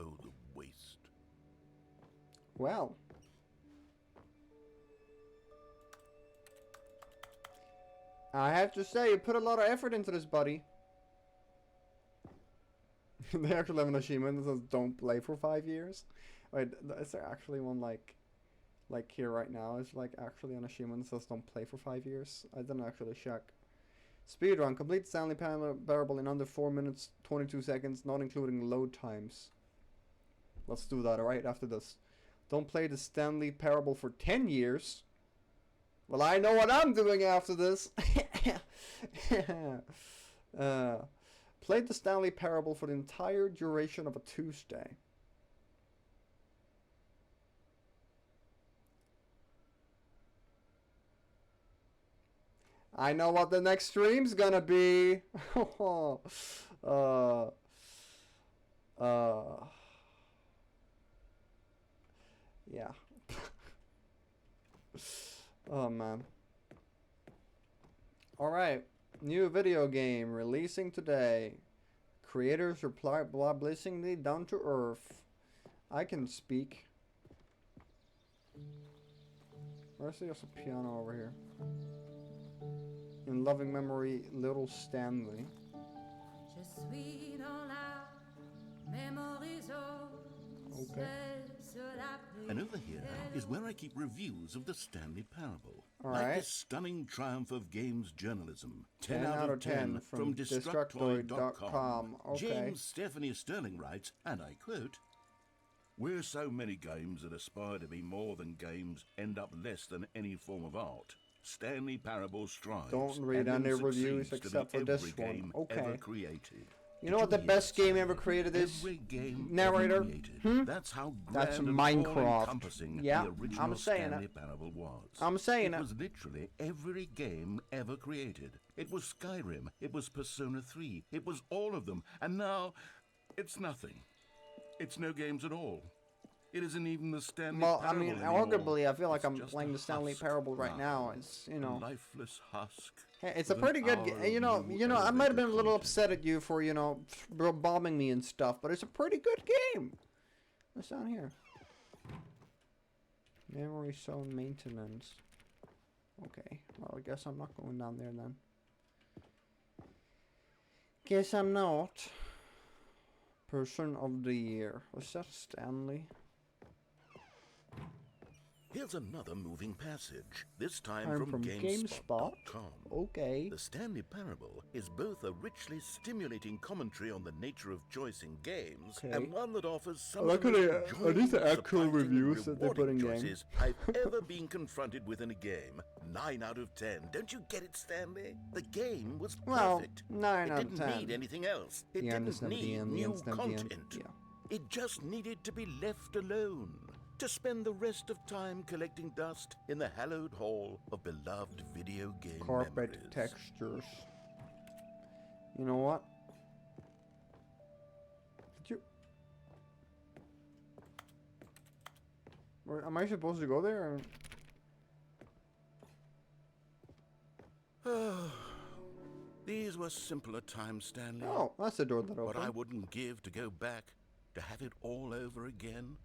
Oh, the waste. Well. I have to say, you put a lot of effort into this, buddy. They actually have an achievement that says don't play for 5 years. Wait, is there actually one like here right now? Is like actually an achievement that says don't play for 5 years? I didn't actually check. Speedrun. Complete Stanley Parable in under 4 minutes, 22 seconds, not including load times. Let's do that right after this. Don't play the Stanley Parable for 10 years. Well, I know what I'm doing after this. Played the Stanley Parable for the entire duration of a Tuesday. I know what the next stream's gonna be. Yeah. Oh man. Alright. New video game releasing today. Creators reply blissingly down to earth. I can speak. Where's the piano over here? In loving memory, Little Stanley. Okay. And over here is where I keep reviews of the Stanley Parable. All Like right. the stunning triumph of games journalism. 10 out of 10 from Destructoid.com. Okay. James Stephanie Sterling writes, and I quote, "Where so many games that aspire to be more than games end up less than any form of art, Stanley Parable strives. Don't read and any succeeds reviews to except be for this every one. game Okay. ever created." You know what the Did you hear best that, game Stanley? ever created is? Every game Narrator? ever created. Hmm? That's how That's grand and Minecraft. all-encompassing Yeah, the original I'm saying Stanley it. Parable was. I'm saying it it. was literally every game ever created. It was Skyrim. It was Persona 3. It was all of them. And now, it's nothing. It's no games at all. It isn't even the Stanley Well, I Parable mean, anymore. arguably, I feel like It's I'm just playing a the Stanley husk Parable right now. now. It's, A lifeless husk. Hey, it's a with pretty an good hour game. of You know, new I might have been a elevator little content. upset at you for, bombing me and stuff, but it's a pretty good game. What's down here? Memory zone maintenance. Okay, well, I guess I'm not going down there then. Guess I'm not. Person of the year. Was that Stanley? Here's another moving passage, this time I'm from from GameSpot. GameSpot.com. Okay. The Stanley Parable is both a richly stimulating commentary on the nature of choice in games, Okay. and one that offers some Look of at the it. most Are these the enjoyable, actual surprising, reviews that they put rewarding in game? choices I've ever been confronted with in a game. 9 out of 10. Don't you get it, Stanley? The game was Well, perfect. 9 it out of didn't 10. need anything else. It The end is didn't never the need end. The new end's never the end. content. Yeah. It just needed to be left alone, to spend the rest of time collecting dust in the hallowed hall of beloved video game Carpet memories. textures. You know what? Did you? Am I supposed to go there? Or? These were simpler times, Stanley. Oh, that's the door that What I opened. wouldn't give to go back, to have it all over again.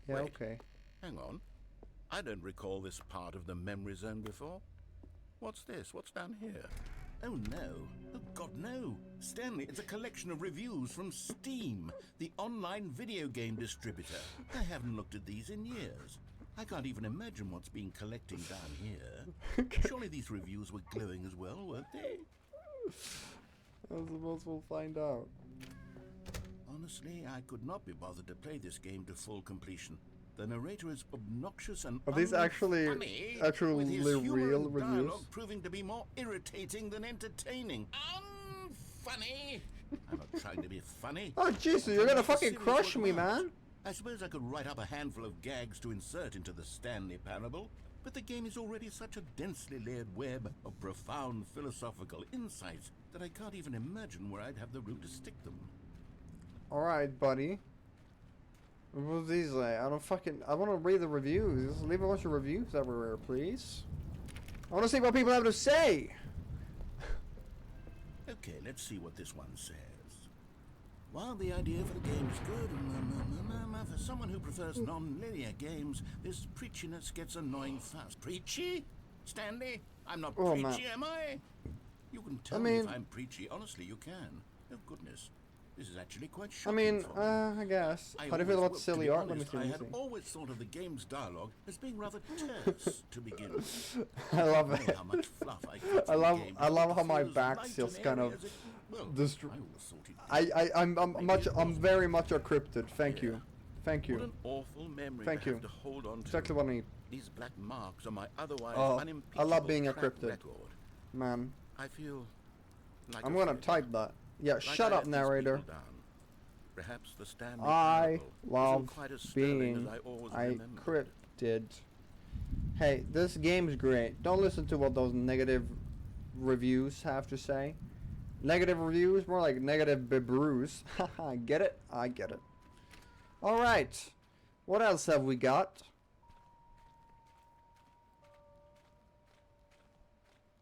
Yeah, Wait. okay. Hang on. I don't recall this part of the memory zone before. What's this? What's down here? Oh no. Oh God, no. Stanley, it's a collection of reviews from Steam, the online video game distributor. I haven't looked at these in years. I can't even imagine what's been collecting down here. Surely these reviews were glowing as well, weren't they? I suppose we'll find out. Honestly, I could not be bothered to play this game to full completion. The narrator is obnoxious and Are these actually unfunny, actually with his humor real and reviews? dialogue proving to be more irritating than entertaining. Unfunny! I'm not trying to be funny. Oh, jeez, so you're gonna fucking crush me, man. I suppose I could write up a handful of gags to insert into the Stanley Parable, but the game is already such a densely layered web of profound philosophical insights that I can't even imagine where I'd have the room to stick them. Alright, buddy. What was these like? I want to read the reviews. Leave a bunch of reviews everywhere, please. I want to see what people have to say. Okay, let's see what this one says. While the idea for the game is good, for someone who prefers non-linear games, this preachiness gets annoying fast. Preachy? Stanley? I'm not Oh, preachy, man. am I? You can tell me if I'm preachy. Honestly, you can. Oh, goodness. This is actually quite I shocking mean, for me. I guess. I How do you feel always- about well, silly to be art? Let me honest, see. I Let had me see. always thought of the game's dialogue as being rather terse to begin with. I love Funny it. how much fluff I get I from the love game, I love but how my feels back light feels and kind airy of as it- well, dist- I always thought it I'm very much a cryptid. Thank you. Thank What you. an awful memory Thank to you. have to hold on to. Exactly what I need. These black marks on my otherwise Oh, unimpeachable I love being a track cryptid. record. Man. I feel like I'm a gonna failure. type that. Yeah, Like shut I up, let these narrator. people down. Perhaps the Stanley I Parable love isn't quite as sterling being as I always a remembered. cryptid. Hey, this game's great. Don't listen to what those negative reviews have to say. Negative reviews, more like negative brews. Haha, get it? I get it. Alright. What else have we got?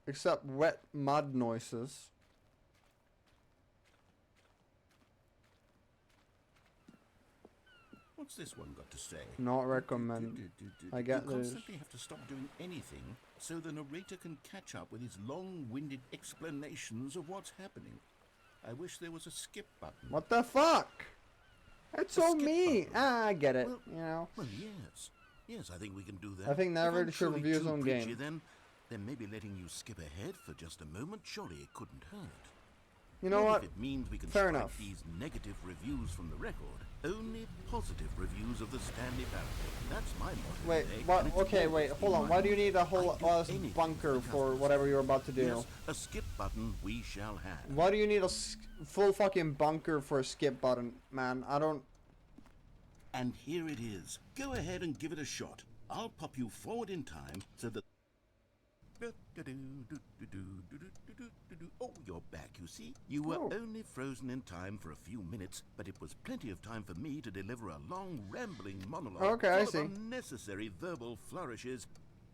Except wet mud noises. What's this one got to say? Not recommend. I get you this. constantly have to stop doing anything so the narrator can catch up with his long-winded explanations of what's happening. I wish there was a skip button. What the fuck? That's so skip mean. button. Ah, I get it. Well- you know. Well, yes. Yes, I think we can do that. I think If narrator I'm should truly review his too own preachy, game. Then maybe letting you skip ahead for just a moment, surely it couldn't hurt. You know Maybe what? If it means we can Fair strike enough. these negative reviews from the record, only positive reviews of the Stanley Parable. That's my motto Wait, today, what? and it's Okay, always wait, been hold on. mine. Why do you need a whole I'd do anything bunker for for customers. whatever you're about to do? Yes, a skip button we shall have. Why do you need a full fucking bunker for a skip button, man? I don't. And here it is. Go ahead and give it a shot. I'll pop you forward in time so that... Oh, you're back, you see. You were Oh. only frozen in time for a few minutes, but it was plenty of time for me to deliver a long, rambling monologue Okay, I full see. of unnecessary verbal flourishes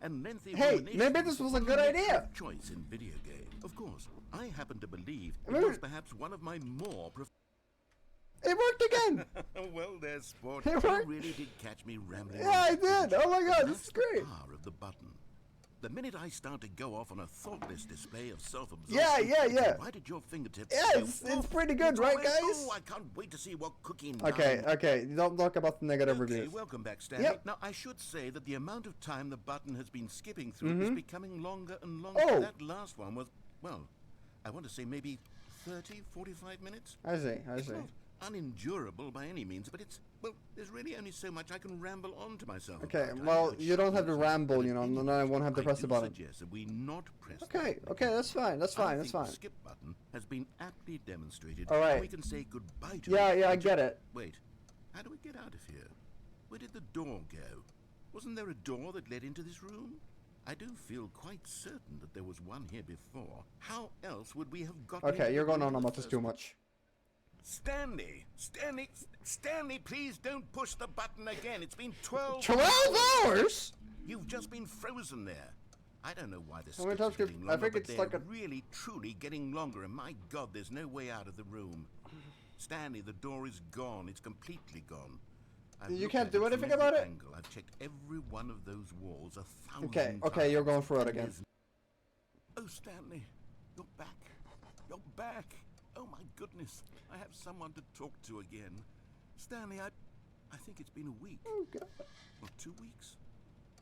and lengthy Hey, ruminations maybe this was a on good the nature idea. of choice in video games. Of course, I happen to believe it Maybe- was perhaps one of my more It worked again. well, there's sport. It You worked. really did catch me rambling. Yeah, on, I didn't did. you? Oh my God, And this is that's great. The power of the button. The minute I start to go off on a thoughtless display of self-absorption, Yeah. it's right at your fingertips. Yeah, You it's woof, pretty good, it's right, always, guys? Oh, I can't wait to see what cooking. Okay. Don't talk about the negative Okay, reviews. welcome back, Stanley. Yep. Now, I should say that the amount of time the button has been skipping through is becoming longer and longer. Oh. That last one was, well, I want to say maybe 30, 45 minutes. I see. It's not unendurable by any means, but it's, well, there's really only so much I can ramble on to myself. Okay, about. I well, know it you don't have to shouldn't, ramble, but you in know, any and then I won't have to case, press the do button. suggest that we not press Okay, the okay, that's fine. That's I fine. That's think fine. The skip button has been aptly demonstrated. All right. And we can say goodbye to Yeah, it. I get it. Wait, how do we get out of here? Where did the door go? Wasn't there a door that led into this room? I do feel quite certain that there was one here before. How else would we have gotten Okay, into you're the going room on in the about this first too place? much. Stanley, please don't push the button again. It's been 12 12 hours? You've just been frozen there. I don't know why this How many skips times are could- getting I longer, think but it's they're like a- really, truly getting longer, and my God, there's no way out of the room. Stanley, the door is gone. It's completely gone. I've You looked can't at do it from anything every about it? angle. I've checked every one of those walls 1,000 Okay, times. you're going for it and again. there's- Oh, Stanley, you're back. You're back. Oh, my goodness. I have someone to talk to again. Stanley, I think it's been a week. Oh, God. Or 2 weeks.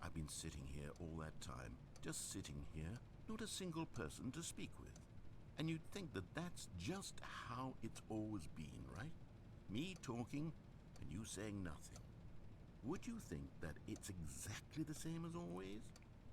I've been sitting here all that time. Just sitting here. Not a single person to speak with. And you'd think that that's just how it's always been, right? Me talking and you saying nothing. Would you think that it's exactly the same as always?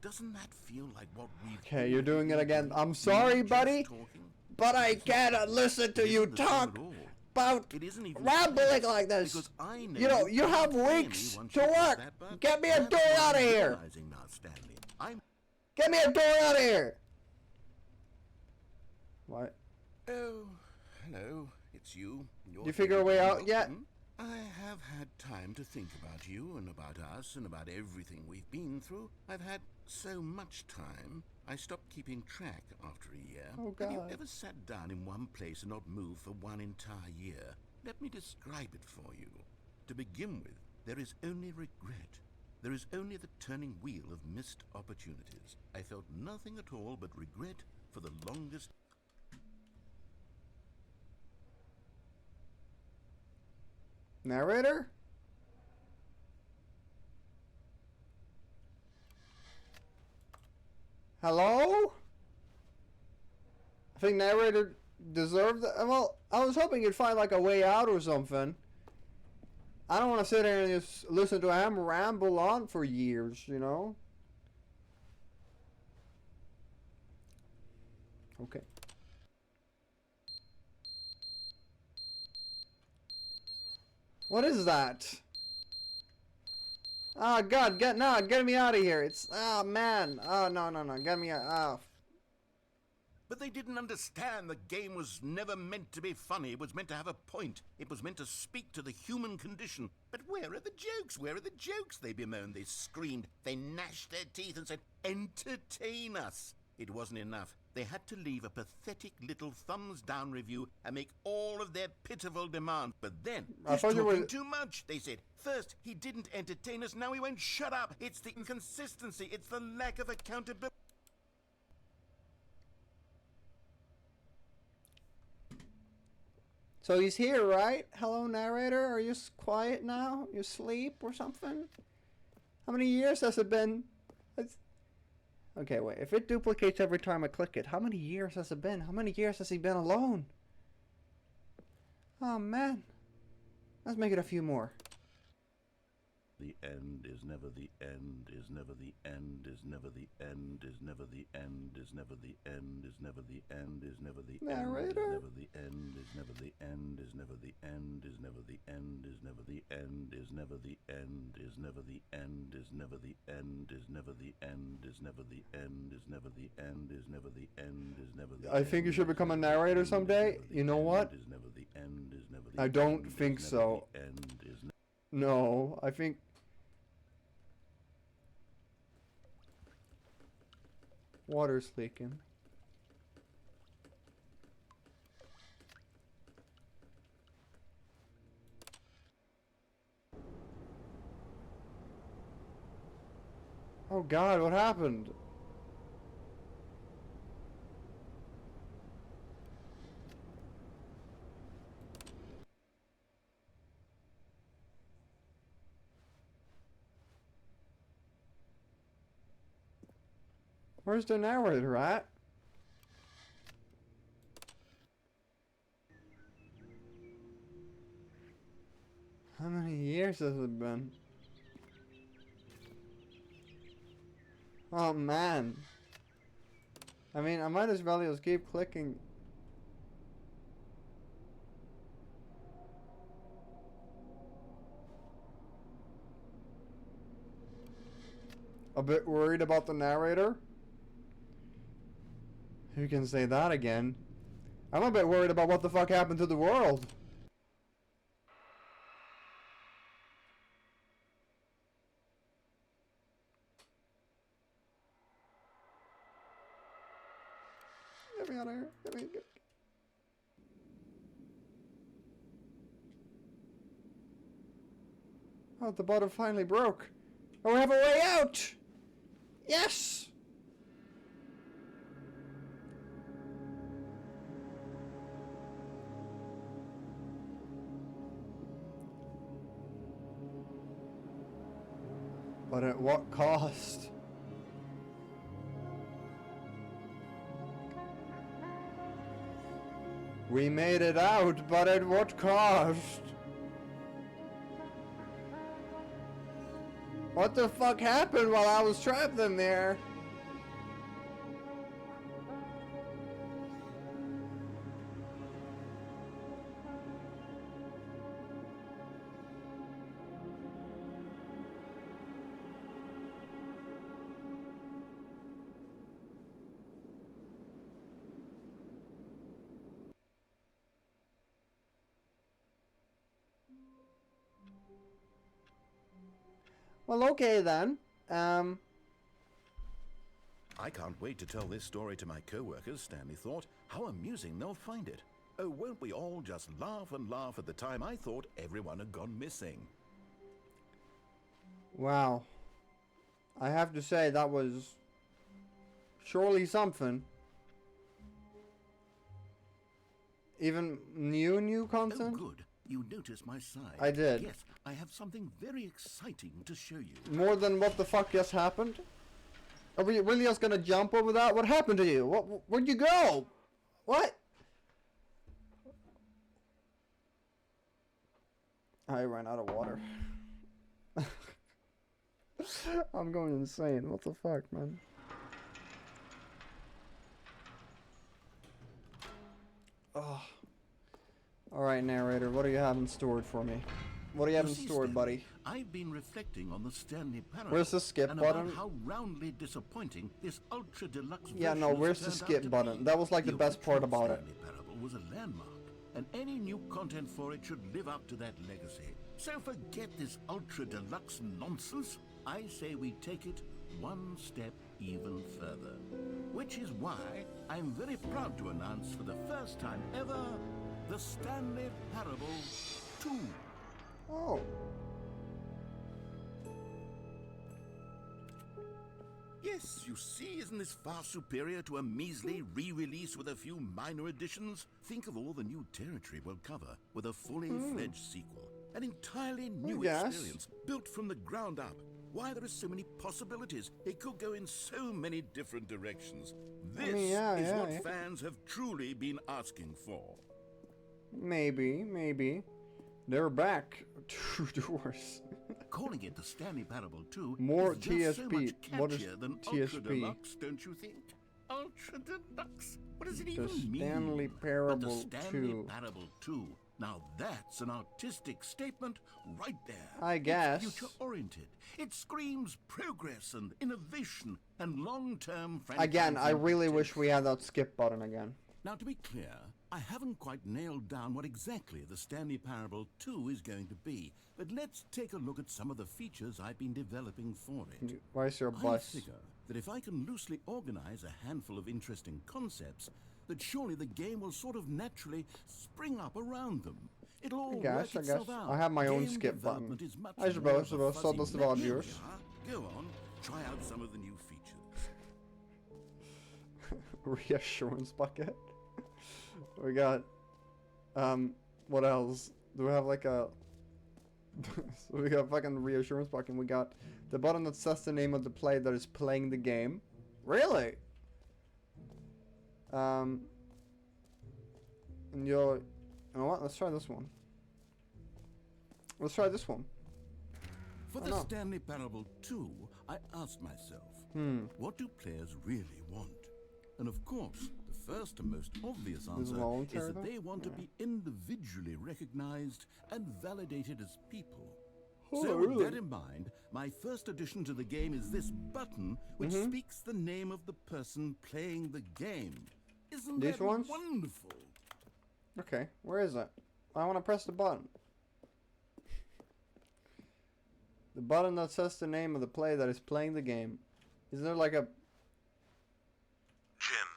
Doesn't that feel like what we've... Okay, you're doing it again. I'm We sorry, just buddy, talking? but I It's not- can't listen to it you isn't the same talk at all. about It isn't even rambling close, like this. because I know You know, you can't have hear me weeks once to you push work. that button. Get me a That's door what out of I'm here. realizing now, Stanley. I'm... Get me a door out of here. What? Oh, hello. It's you. You figure a way out yet? I have had time to think about you and about us and about everything we've been through. I've had so much time, I stopped keeping track after a year. Oh, Have you God. ever sat down in one place and not moved for one entire year? Let me describe it for you. To begin with, there is only regret. There is only the turning wheel of missed opportunities. I felt nothing at all but regret for the longest... Narrator? Hello? I think narrator deserved that. Well, I was hoping you'd find like a way out or something. I don't want to sit here and just listen to him ramble on for years, you know? Okay. What is that? Oh God, get me out of here. It's, oh man. Oh no, get me out. Oh. But they didn't understand the game was never meant to be funny. It was meant to have a point. It was meant to speak to the human condition. But where are the jokes? Where are the jokes? They bemoaned, they screamed, they gnashed their teeth and said, entertain us. It wasn't enough. They had to leave a pathetic little thumbs-down review and make all of their pitiful demands. But then, he's talking too much, they said. First, he didn't entertain us, now he won't shut up. It's the inconsistency, it's the lack of accountability. So he's here, right? Hello, narrator. Are you quiet now? You asleep or something? How many years has it been? Okay, wait. If it duplicates every time I click it, how many years has it been? How many years has he been alone? Oh, man. Let's make it a few more. The end is never the end, is never the end, is never the end, is never the end, is never the end, is never the end, is never the end, Narrator? is never the end, is never the end, is never the end, is never the end, is never the end, is never the end, is never the end, is never the end, is never the end, is never the end, is never the end, is never the end, is never the end. I think you should become a narrator someday. You know what? Is never the end, is never the I don't think so. end, is No, I think... Water's leaking. Oh God, what happened? Where's the narrator at? How many years has it been? Oh man. I mean, I might as well just keep clicking. A bit worried about the narrator? Who can say that again? I'm a bit worried about what the fuck happened to the world. Get me out of here. Get. Oh, the bottom finally broke. Oh, we have a way out! Yes! But at what cost? We made it out, but at what cost? What the fuck happened while I was trapped in there? Well, okay then. I can't wait to tell this story to my co-workers, Stanley thought. How amusing they'll find it. Oh, won't we all just laugh and laugh at the time I thought everyone had gone missing. Wow. I have to say, that was surely something. Even new content? Oh, good. You noticed my side. I did. Yes, I have something very exciting to show you. More than what the fuck just happened? Are we really just gonna jump over that? What happened to you? Where'd you go? What? I ran out of water. I'm going insane. What the fuck, man? Oh. Alright, narrator, what do you have in stored for me? What do you have in see, stored, Stanley, buddy? I've been reflecting on the Stanley Parable. Where's the skip and button? About how roundly disappointing this ultra deluxe Yeah, version no, has where's the turned out skip to button? be. That was like the best part original about it. Stanley Parable was a landmark, and any new content for it should live up to that legacy. So forget this ultra deluxe nonsense. I say we take it one step even further. Which is why I'm very proud to announce for the first time ever, the Stanley Parable 2. Oh. Yes, you see, isn't this far superior to a measly re-release with a few minor additions? Think of all the new territory we'll cover with a fully fledged sequel. An entirely new Yes. experience, built from the ground up. Why, there are so many possibilities. It could go in so many different directions. This is what fans have truly been asking for. Maybe. They're back. 2 doors. Calling it the Stanley Parable 2 More is just so much TSP. What is catchier than Ultra TSP? Deluxe, don't you think? Ultra Deluxe? What does it The even mean? Stanley But the Parable Stanley 2. Parable 2. Now that's an artistic statement right there. I guess. It's future-oriented. It screams progress and innovation and long-term Again, I really franchise wish we had that skip button again. Now, to be clear, I haven't quite nailed down what exactly the Stanley Parable 2 is going to be, but let's take a look at some of the features I've been developing for it. Why is there a I bus? figure that if I can loosely organize a handful of interesting concepts, that surely the game will sort of naturally spring up around them. It'll all work itself out. I have my own Game skip button. development is much I more of suppose, a so fuzzy does the mess. audio. Here we are. Go on, try out some of the new features. Reassurance bucket. We got what else? Do we have like a so we got fucking reassurance bucket. We got the button that says the name of the player that is playing the game. Really? And you know what? Let's try this one. Let's try this one. For Oh, the no. Stanley Parable 2, I asked myself, what do players really want? And of course, the first and most obvious answer voluntary, is that though? they want to be individually recognized and validated as people. Oh, So really? with that in mind, my first addition to the game is this button which speaks the name of the person playing the game. Isn't These that ones? wonderful? Okay, where is it? I want to press the button. The button that says the name of the player that is playing the game. Isn't there like a... Jim.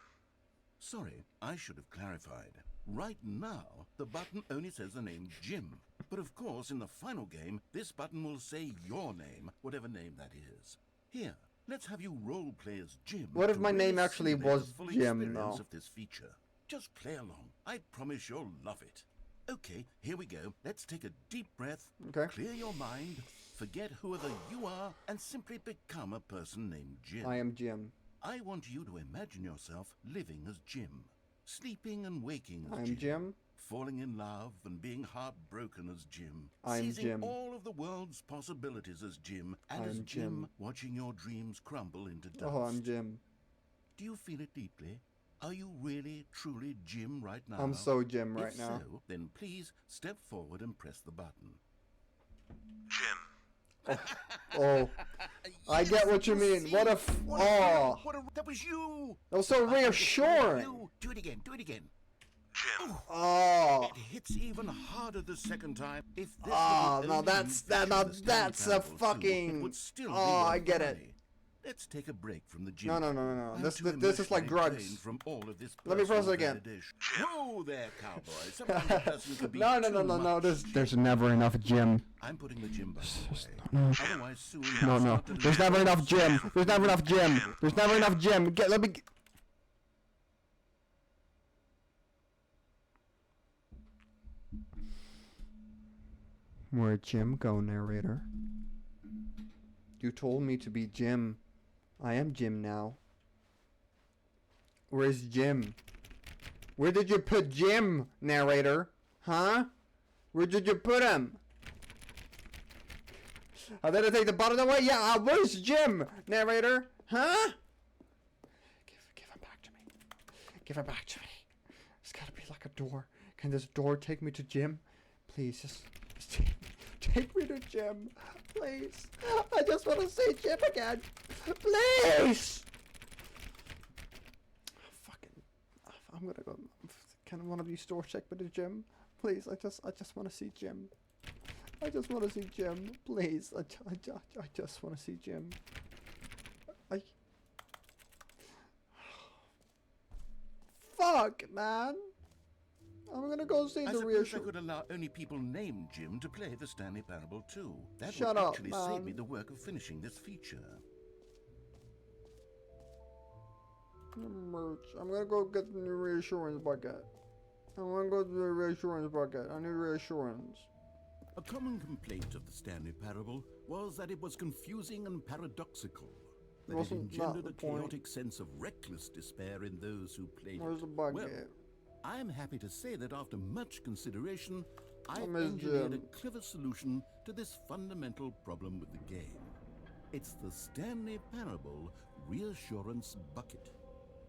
Sorry, I should have clarified. Right now, the button only says the name Jim. But of course, in the final game, this button will say your name, whatever name that is. Here, let's have you role play as Jim. What if to my really name actually simulate was the full Jim, experience though? of this feature. Just play along. I promise you'll love it. Okay, here we go. Let's take a deep breath. Okay. Clear your mind. Forget whoever you are and simply become a person named Jim. I am Jim. I want you to imagine yourself living as Jim, sleeping and waking as I'm Jim. falling in love and being heartbroken as Jim, I'm seizing Jim. all of the world's possibilities as Jim, and as I'm Jim, Jim. watching your dreams crumble into dust. Oh, I'm Jim. Do you feel it deeply? Are you really, truly Jim right now? I'm so Jim right if now. so, then please step forward and press the button. Oh, I get what you mean. What a What oh, that was you! that was so I understand reassuring. you. Do it again, do it again. Oh. It hits even harder the second time. If this Oh, were the no, only that's feature of the Stanley that's a Parable 2, fucking. it would still be Oh, I worth get the it. money. Let's take a break from the gym. No. I'm This too is like emotionally drugs. drained from all of this Let me press it personal again. validation. Whoa there, cowboy. Sometimes a person can be No. too much. There's never enough gym. I'm putting the gym back No. away. Otherwise, soon No. start to There's lose never enough all gym. sense of There's never enough gym. freedom. There's never enough gym. Let me. Where'd Jim go, narrator? You told me to be Jim. I am Jim now. Where's Jim? Where did you put Jim, narrator? Huh? Where did you put him? I better take the bottle away. Yeah, where's Jim, narrator? Huh? Give him back to me. Give him back to me. There's gotta be like a door. Can this door take me to Jim? Please, just take me to Jim. Please. I just want to see Jim again. Please. Fucking. I'm gonna go. Can one of you store check me to Jim? Please, I just want to see Jim. I just want to see Jim. Please, I just want to see Jim. Fuck, man. I'm gonna go see I the suppose I reassurance. could allow only people named Jim to play the Stanley Parable 2. That Shut would up, actually man. save me the work of finishing this feature. Merch. I'm gonna go get the new reassurance bucket. I'm gonna go to the reassurance bucket. I need reassurance. A common complaint of the Stanley Parable was that it was confusing and paradoxical, that it Wasn't that engendered the a point? chaotic sense of reckless despair in those who played Where's it. the bucket? Well, I am happy to say that after much consideration, I've Miss engineered a Jim. clever solution to this fundamental problem with the game. It's the Stanley Parable Reassurance Bucket.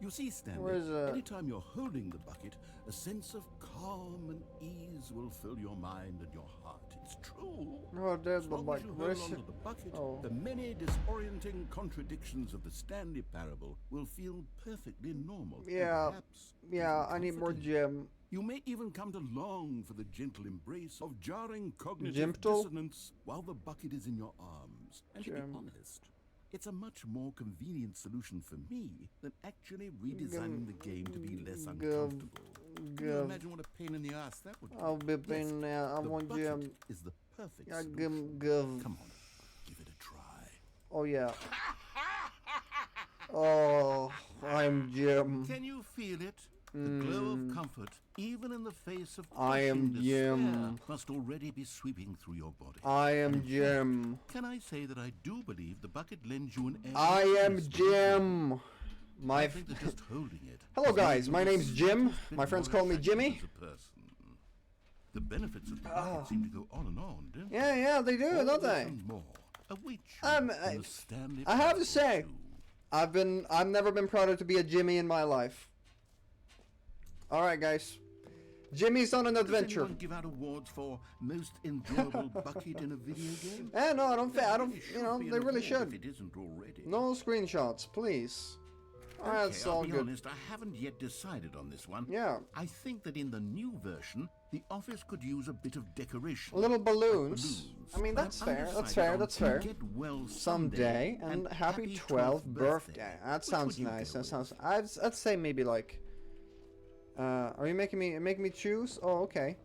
You see, Stanley, Where's that? anytime you're holding the bucket, a sense of calm and ease will fill your mind and your heart. It's true. Oh, there's As the long as bucket. you Where's hold it? onto the bucket, Oh. the many disorienting contradictions of the Stanley Parable will feel perfectly normal. and Yeah, perhaps yeah, even I need more comforting. Jim. You may even come to long for the gentle embrace of jarring cognitive Gentle? dissonance while the bucket is in your arms. And to be Jim. honest, it's a much more convenient solution for me than actually redesigning the game to be less uncomfortable. Can you imagine what a pain in the ass that would be? I'll be Yes, paying now. I the want bucket Jim. is the perfect Yeah, solution. give. Come on, give it a try. Oh yeah. Oh, I'm Jim. Can you feel it? The glow of comfort, even in the face of I am crushing Jim. despair, must already be sweeping through your body. I am Jim. Can I say that I do believe the bucket lends you an air I of am ease? Jim. I My. think that just holding it. Hello is guys, making my you a name's Jim. little bit My friends more call me attractive Jimmy. as a person. The benefits of the bucket seem to go on and on, don't they? Yeah, they do, All don't this they? and more await you I'm- in the Stanley I have to Parable say, 2. I've never been prouder to be a Jimmy in my life. All right, guys. Jimmy's on an Does adventure. anyone give out awards for most enjoyable bucket in a video game? No, I don't. I don't. There You know, should be they an really award should. If it isn't already. No screenshots, please. That's I'll all be good. honest, I haven't yet decided on this one. Yeah. I think that in the new version, the office could use a bit of decoration. Little balloons. I mean, But that's I'm fair. That's undecided fair. on That's fair. Get well Someday and happy 12th birthday. That Which sounds would you nice. go That with? sounds. I'd say maybe like. Are you making me choose? Oh, okay.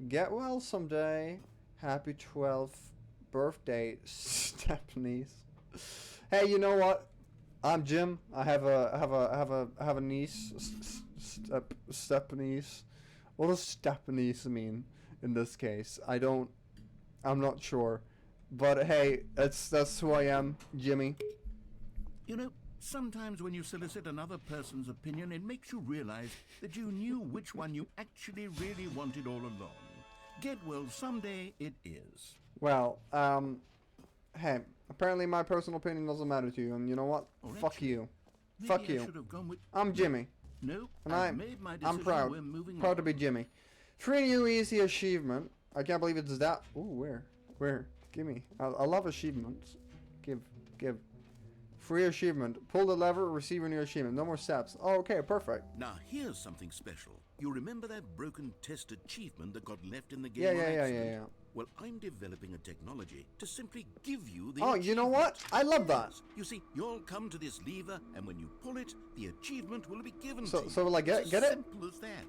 Get well someday. Happy 12th birthday, Stepniece. Hey, you know what? I'm Jim. I have a niece, step niece. What does step niece mean in this case? I'm not sure. But hey, that's who I am, Jimmy. You know, sometimes when you solicit another person's opinion, it makes you realize that you knew which one you actually really wanted all along. Get well someday it is. Well, hey, apparently my personal opinion doesn't matter to you, and you know what? Or Fuck actually, you. Maybe Fuck I you. should have gone with... I'm Jimmy, No, and I've made my decision. I'm proud. We're moving Proud to on. be Jimmy. Free new easy achievement. I can't believe it's that. Ooh, where? Give me. I love achievements. Give. Free achievement. Pull the lever, receive a new achievement. No more steps. Oh, okay, perfect. Now here's something special. You remember that broken test achievement that got left in the game Yeah, on yeah, yeah, accident? yeah, yeah. Well, I'm developing a technology to simply give you the Oh, you know what? achievement. I love that. Yes. You see, you'll come to this lever, and when you pull it, the achievement will be given So- to you. so will I get It's it? as simple as that.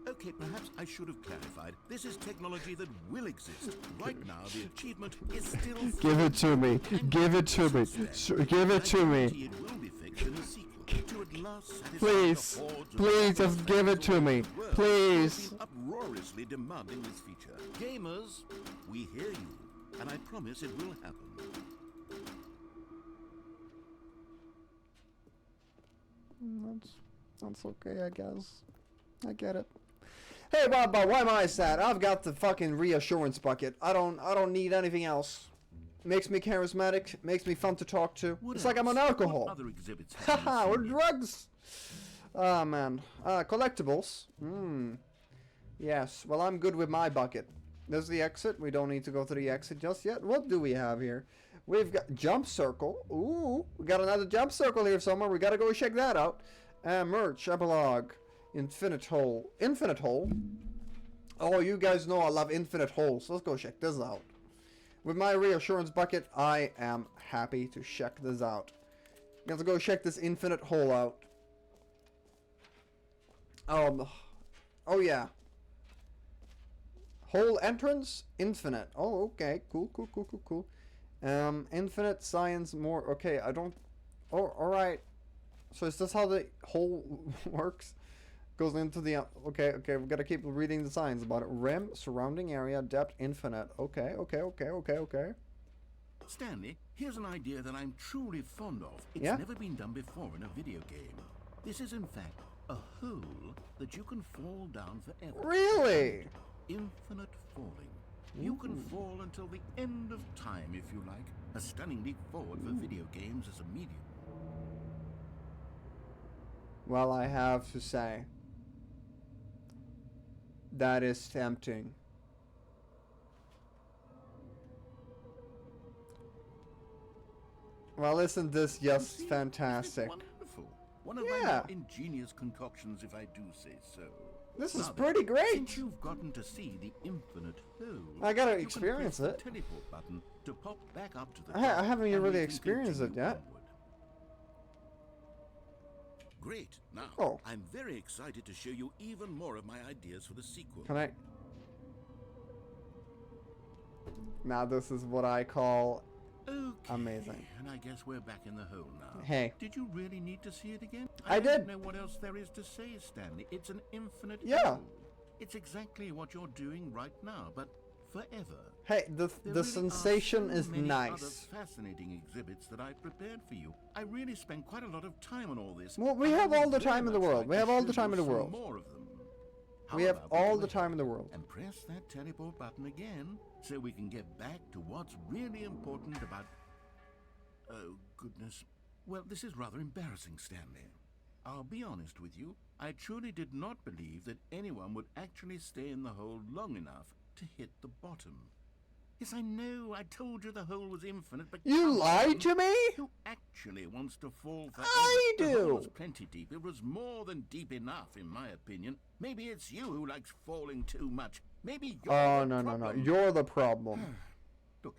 Okay, perhaps I should have clarified. This is technology that will exist. Right now, the achievement is still... Give it to me. Give it to me. Give it to me. It will be fixed in the sequel to at last satisfy Please. the hordes of Please, just fans give it to me. around the world Please. who have been uproariously demanding this feature. Gamers, we hear you, and I promise it will happen. That's okay, I guess. I get it. Hey, Bob, why am I sad? I've got the fucking reassurance bucket. I don't need anything else. Makes me charismatic. Makes me fun to talk to. What It's like I'm on else? alcohol. What other exhibits have you Haha, or seen? drugs. Ah, man. Collectibles. Yes. Well, I'm good with my bucket. There's the exit. We don't need to go to the exit just yet. What do we have here? We've got jump circle. Ooh, we got another jump circle here somewhere. We gotta go check that out. Merch, epilogue, infinite hole. Infinite hole? Oh, you guys know I love infinite holes. Let's go check this out. With my reassurance bucket, I am happy to check this out. Let's go check this infinite hole out. Oh yeah. Hole entrance, infinite. Oh, okay. Cool. Infinite science more. Okay, I don't... Oh, alright. So is this how the hole works? Goes into the... Okay, we gotta keep reading the signs about it. Rim, surrounding area, depth, infinite. Okay. Stanley, here's an idea that I'm truly fond of. It's Yeah? never been done before in a video game. This is in fact a hole that you can fall down forever. Really? Infinite falling. You can fall until the end of time if you like. A stunning leap forward for video games as a medium. Well, I have to say, that is tempting. Well, isn't this You just see, fantastic? Isn't it wonderful? One of my Yeah. more ingenious concoctions, if I do say so. This is Now then, pretty great. Since you've gotten to see the infinite hole, I gotta you can experience press it. The teleport button to pop back up to the I top, haven't and we really can experienced it continue yet. onward. Great. Now, Oh. I'm very excited to show you even more of my ideas for the sequel. Can I? Now this is what I call Okay. amazing. And I guess we're back in the hole now. Hey. Did you really need to see it again? I don't did. know what else there is to say, Stanley. It's an infinite Yeah. hole. It's exactly what you're doing right now, but forever. Hey, There the really sensation are so is many other nice. fascinating exhibits that I've prepared for you. I really spent quite a lot of time on all this. Well, we and I have would all the very time in the much world. like We to have all the show time you in the some world. More of them. How We have about we all go the time ahead in the world. and press that teleport button again so we can get back to what's really important about... Oh, goodness. Well, this is rather embarrassing, Stanley. I'll be honest with you. I truly did not believe that anyone would actually stay in the hole long enough to hit the bottom. Yes, I know. I told you the hole was infinite, but... You come lied on. to me? Who actually wants to fall forever? I The hole do. was plenty deep. It was more than deep enough, in my opinion. Maybe it's you who likes falling too much. Maybe you're Oh, the no. problem. You're the problem. Look,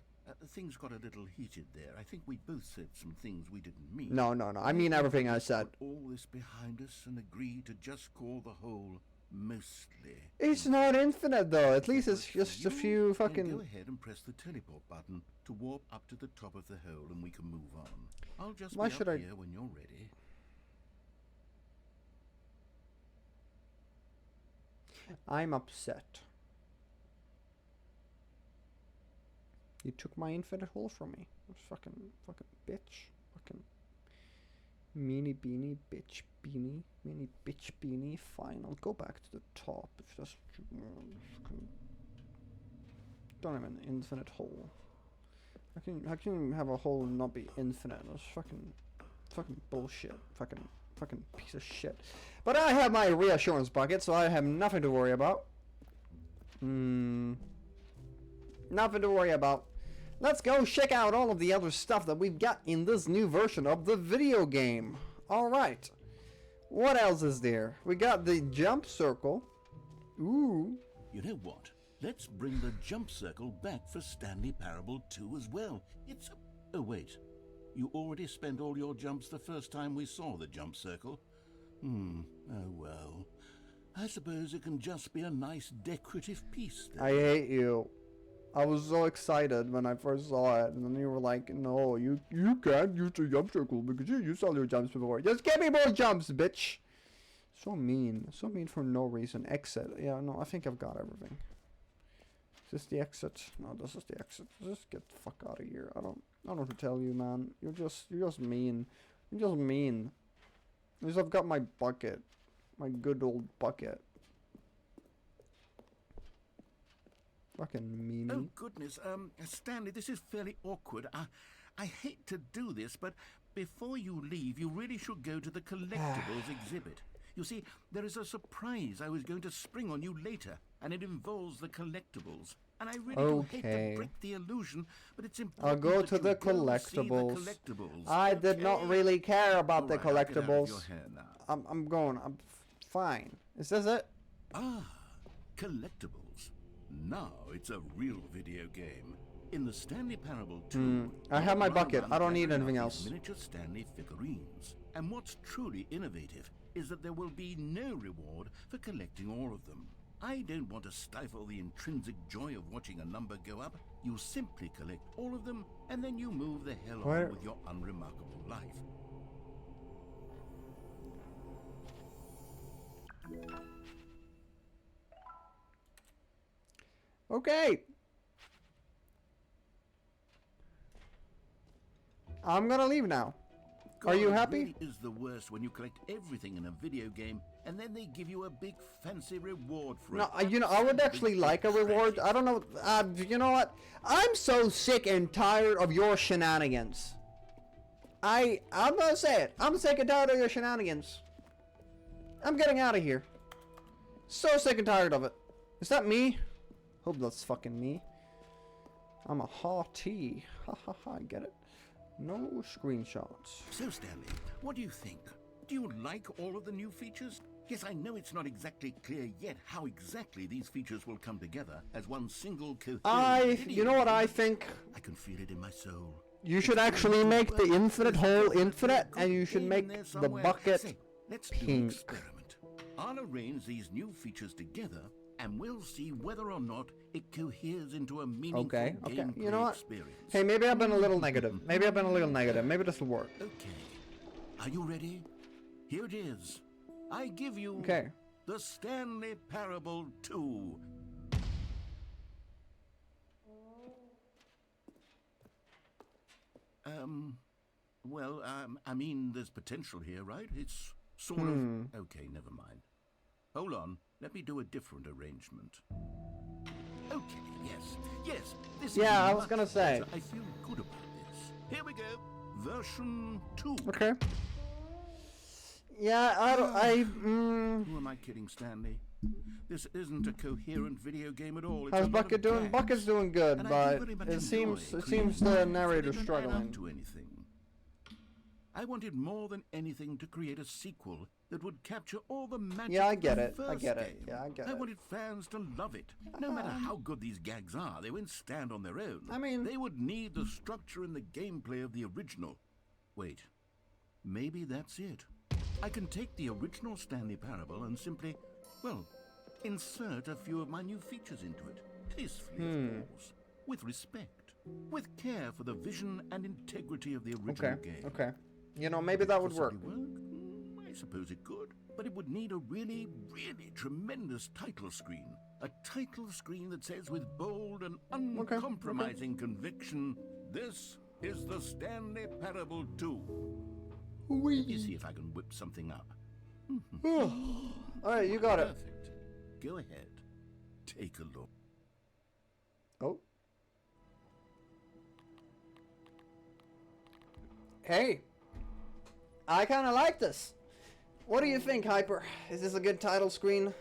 things got a little heated there. I think we both said some things we didn't mean. No. I mean everything I said. Put all this behind us and agree to just call the hole mostly. It's not infinite though. At least it's Good for just a you. few Then fucking... go ahead and press the teleport button to warp up to the top of the hole and we can move on. I'll just Why be should up I- here when you're ready. I'm upset. You took my infinite hole from me. Fucking bitch. Fucking meanie beanie bitch beanie. Meanie bitch beanie. Fine, I'll go back to the top if that's what you want. Fucking don't have an infinite hole. How can you have a hole and not be infinite? That's fucking bullshit. Fucking piece of shit. But I have my reassurance bucket, so I have nothing to worry about. Nothing to worry about. let's go check out all of the other stuff that we've got in this new version of the video game. Alright. What else is there? We got the jump circle. Ooh. You know what? Let's bring the jump circle back for Stanley Parable 2 as well. It's a... Oh, wait. You already spent all your jumps the first time we saw the jump circle? Oh, well. I suppose it can just be a nice decorative piece then. I hate you. I was so excited when I first saw it, and then you were like, no, you can't use the jump circle because you used all your jumps before. Just give me more jumps, bitch! So mean. So mean for no reason. Exit. Yeah, no, I think I've got everything. Is this the exit? No, this is the exit. Just get the fuck out of here. I don't know what to tell you, man. You're just mean. You're just mean. At least I've got my bucket. My good old bucket. Fucking meanie. Oh, goodness. Stanley, this is fairly awkward. I hate to do this, but before you leave, you really should go to the collectibles exhibit. You see, there is a surprise I was going to spring on you later, and it involves the collectibles. And I really do hate to break the illusion, but it's important. I'll go that to you the go see the collectibles. collectibles. I did not really care about the All right, I'll get out of collectibles. your hair now. I'm going. I'm fine. Is this it? Ah, collectibles. Now it's a real video game. In the Stanley Parable 2, I have my you'll bucket. run I don't around need gathering anything up these else. Miniature Stanley figurines. And what's truly innovative is that there will be no reward for collecting all of them. I don't want to stifle the intrinsic joy of watching a number go up. You simply collect all of them, and then you move the hell Where- on with your unremarkable life. Okay. I'm gonna leave now. Are you God, it happy? really is the worst when you collect everything in a video game and then they give you a big fancy reward for No, it. you know, I would Absolutely actually like a reward. tragic. I don't know. You know what? I'm so sick and tired of your shenanigans. I'm gonna say it. I'm sick and tired of your shenanigans. I'm getting out of here. So sick and tired of it. Is that me? Hope that's fucking me. I'm a haughty. Ha ha ha, I get it. No screenshots. So, Stanley, what do you think? Do you like all of the new features? Yes, I know it's not exactly clear yet how exactly these features will come together as one single coherent video You know what game. I think? I can feel it in my soul. You should actually make the infinite hole infinite, and you should make the bucket Say, let's do an pink. experiment. I'll arrange these new features together, and we'll see whether or not it coheres into a meaningful Okay. gameplay You know what? experience. Hey, maybe I've been a little negative. Maybe I've been a little negative. Maybe this will work. Okay. Are you ready? Here it is. I give you Okay. the Stanley Parable 2. I mean, there's potential here, right? It's sort of... Okay, never mind. Hold on. Let me do a different arrangement. Okay, yes, this is Yeah, I was much gonna say. better. I feel good about this. Here we go. Version 2. Okay. Yeah, Who am I kidding, Stanley? This isn't a coherent video game at all. It's How's a lot Bucket of doing? gags. Bucket's doing good, And I but do very much it seems enjoy the creating games narrator's that don't add up struggling. to anything. I wanted more than anything to create a sequel that would capture all the magic Yeah, I of get the it. I first get it. game. Yeah, I get I it. wanted fans to love it. No matter how good these gags are, they won't stand on their own. I mean- they would need the structure and the gameplay of the original. Wait, maybe that's it. I can take the original Stanley Parable and simply, well, insert a few of my new features into it. Tastefully, of course. With respect. With care for the vision and integrity of the original Okay. game. Okay. You know, maybe that would work. Possibly work? I suppose it could. But it would need a really, really tremendous title screen. A title screen that says with bold and uncompromising conviction, this is the Stanley Parable 2. Let me see if I can whip something up. All right, you got it. Perfect. Go ahead. Take a look. Oh. Hey. I kind of like this. What do you think, Hyper? Is this a good title screen?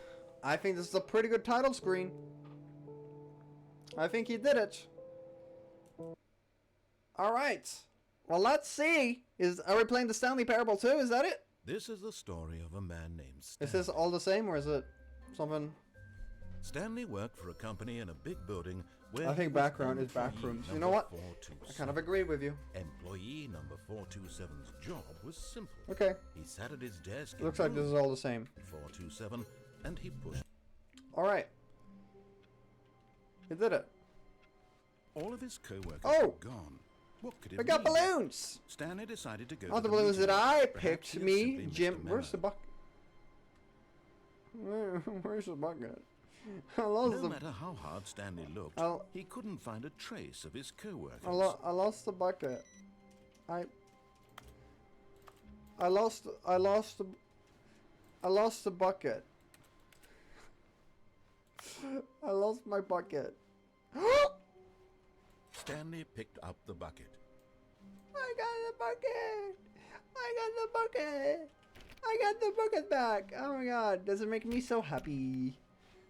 I think this is a pretty good title screen. I think he did it. Alright. Well, let's see. Are we playing the Stanley Parable too? Is that it? This is the story of a man named Stanley. Is this all the same, or is it something? Stanley worked for a company in a big building where I think background is backrooms. You know what? I kind of agree with you. Employee number 427's job was simple. Okay. He sat at his desk. Looks like this is all the same. 427, and he pushed. Alright. You did it. All of his co-workers Oh! were gone. What could it We got mean? balloons! Stanley decided to go Not to the balloons meeting that I room. Perhaps picked. he had Me, simply missed Jim. the memo. Where's the bucket? Where's the bucket? I lost No the. matter how hard Stanley looked, I'll- he couldn't find a trace of his co-workers. I lost the bucket. I lost the bucket. I lost my bucket. Stanley picked up the bucket. I got the bucket. I got the bucket. I got the bucket back. Oh my god, does it make me so happy?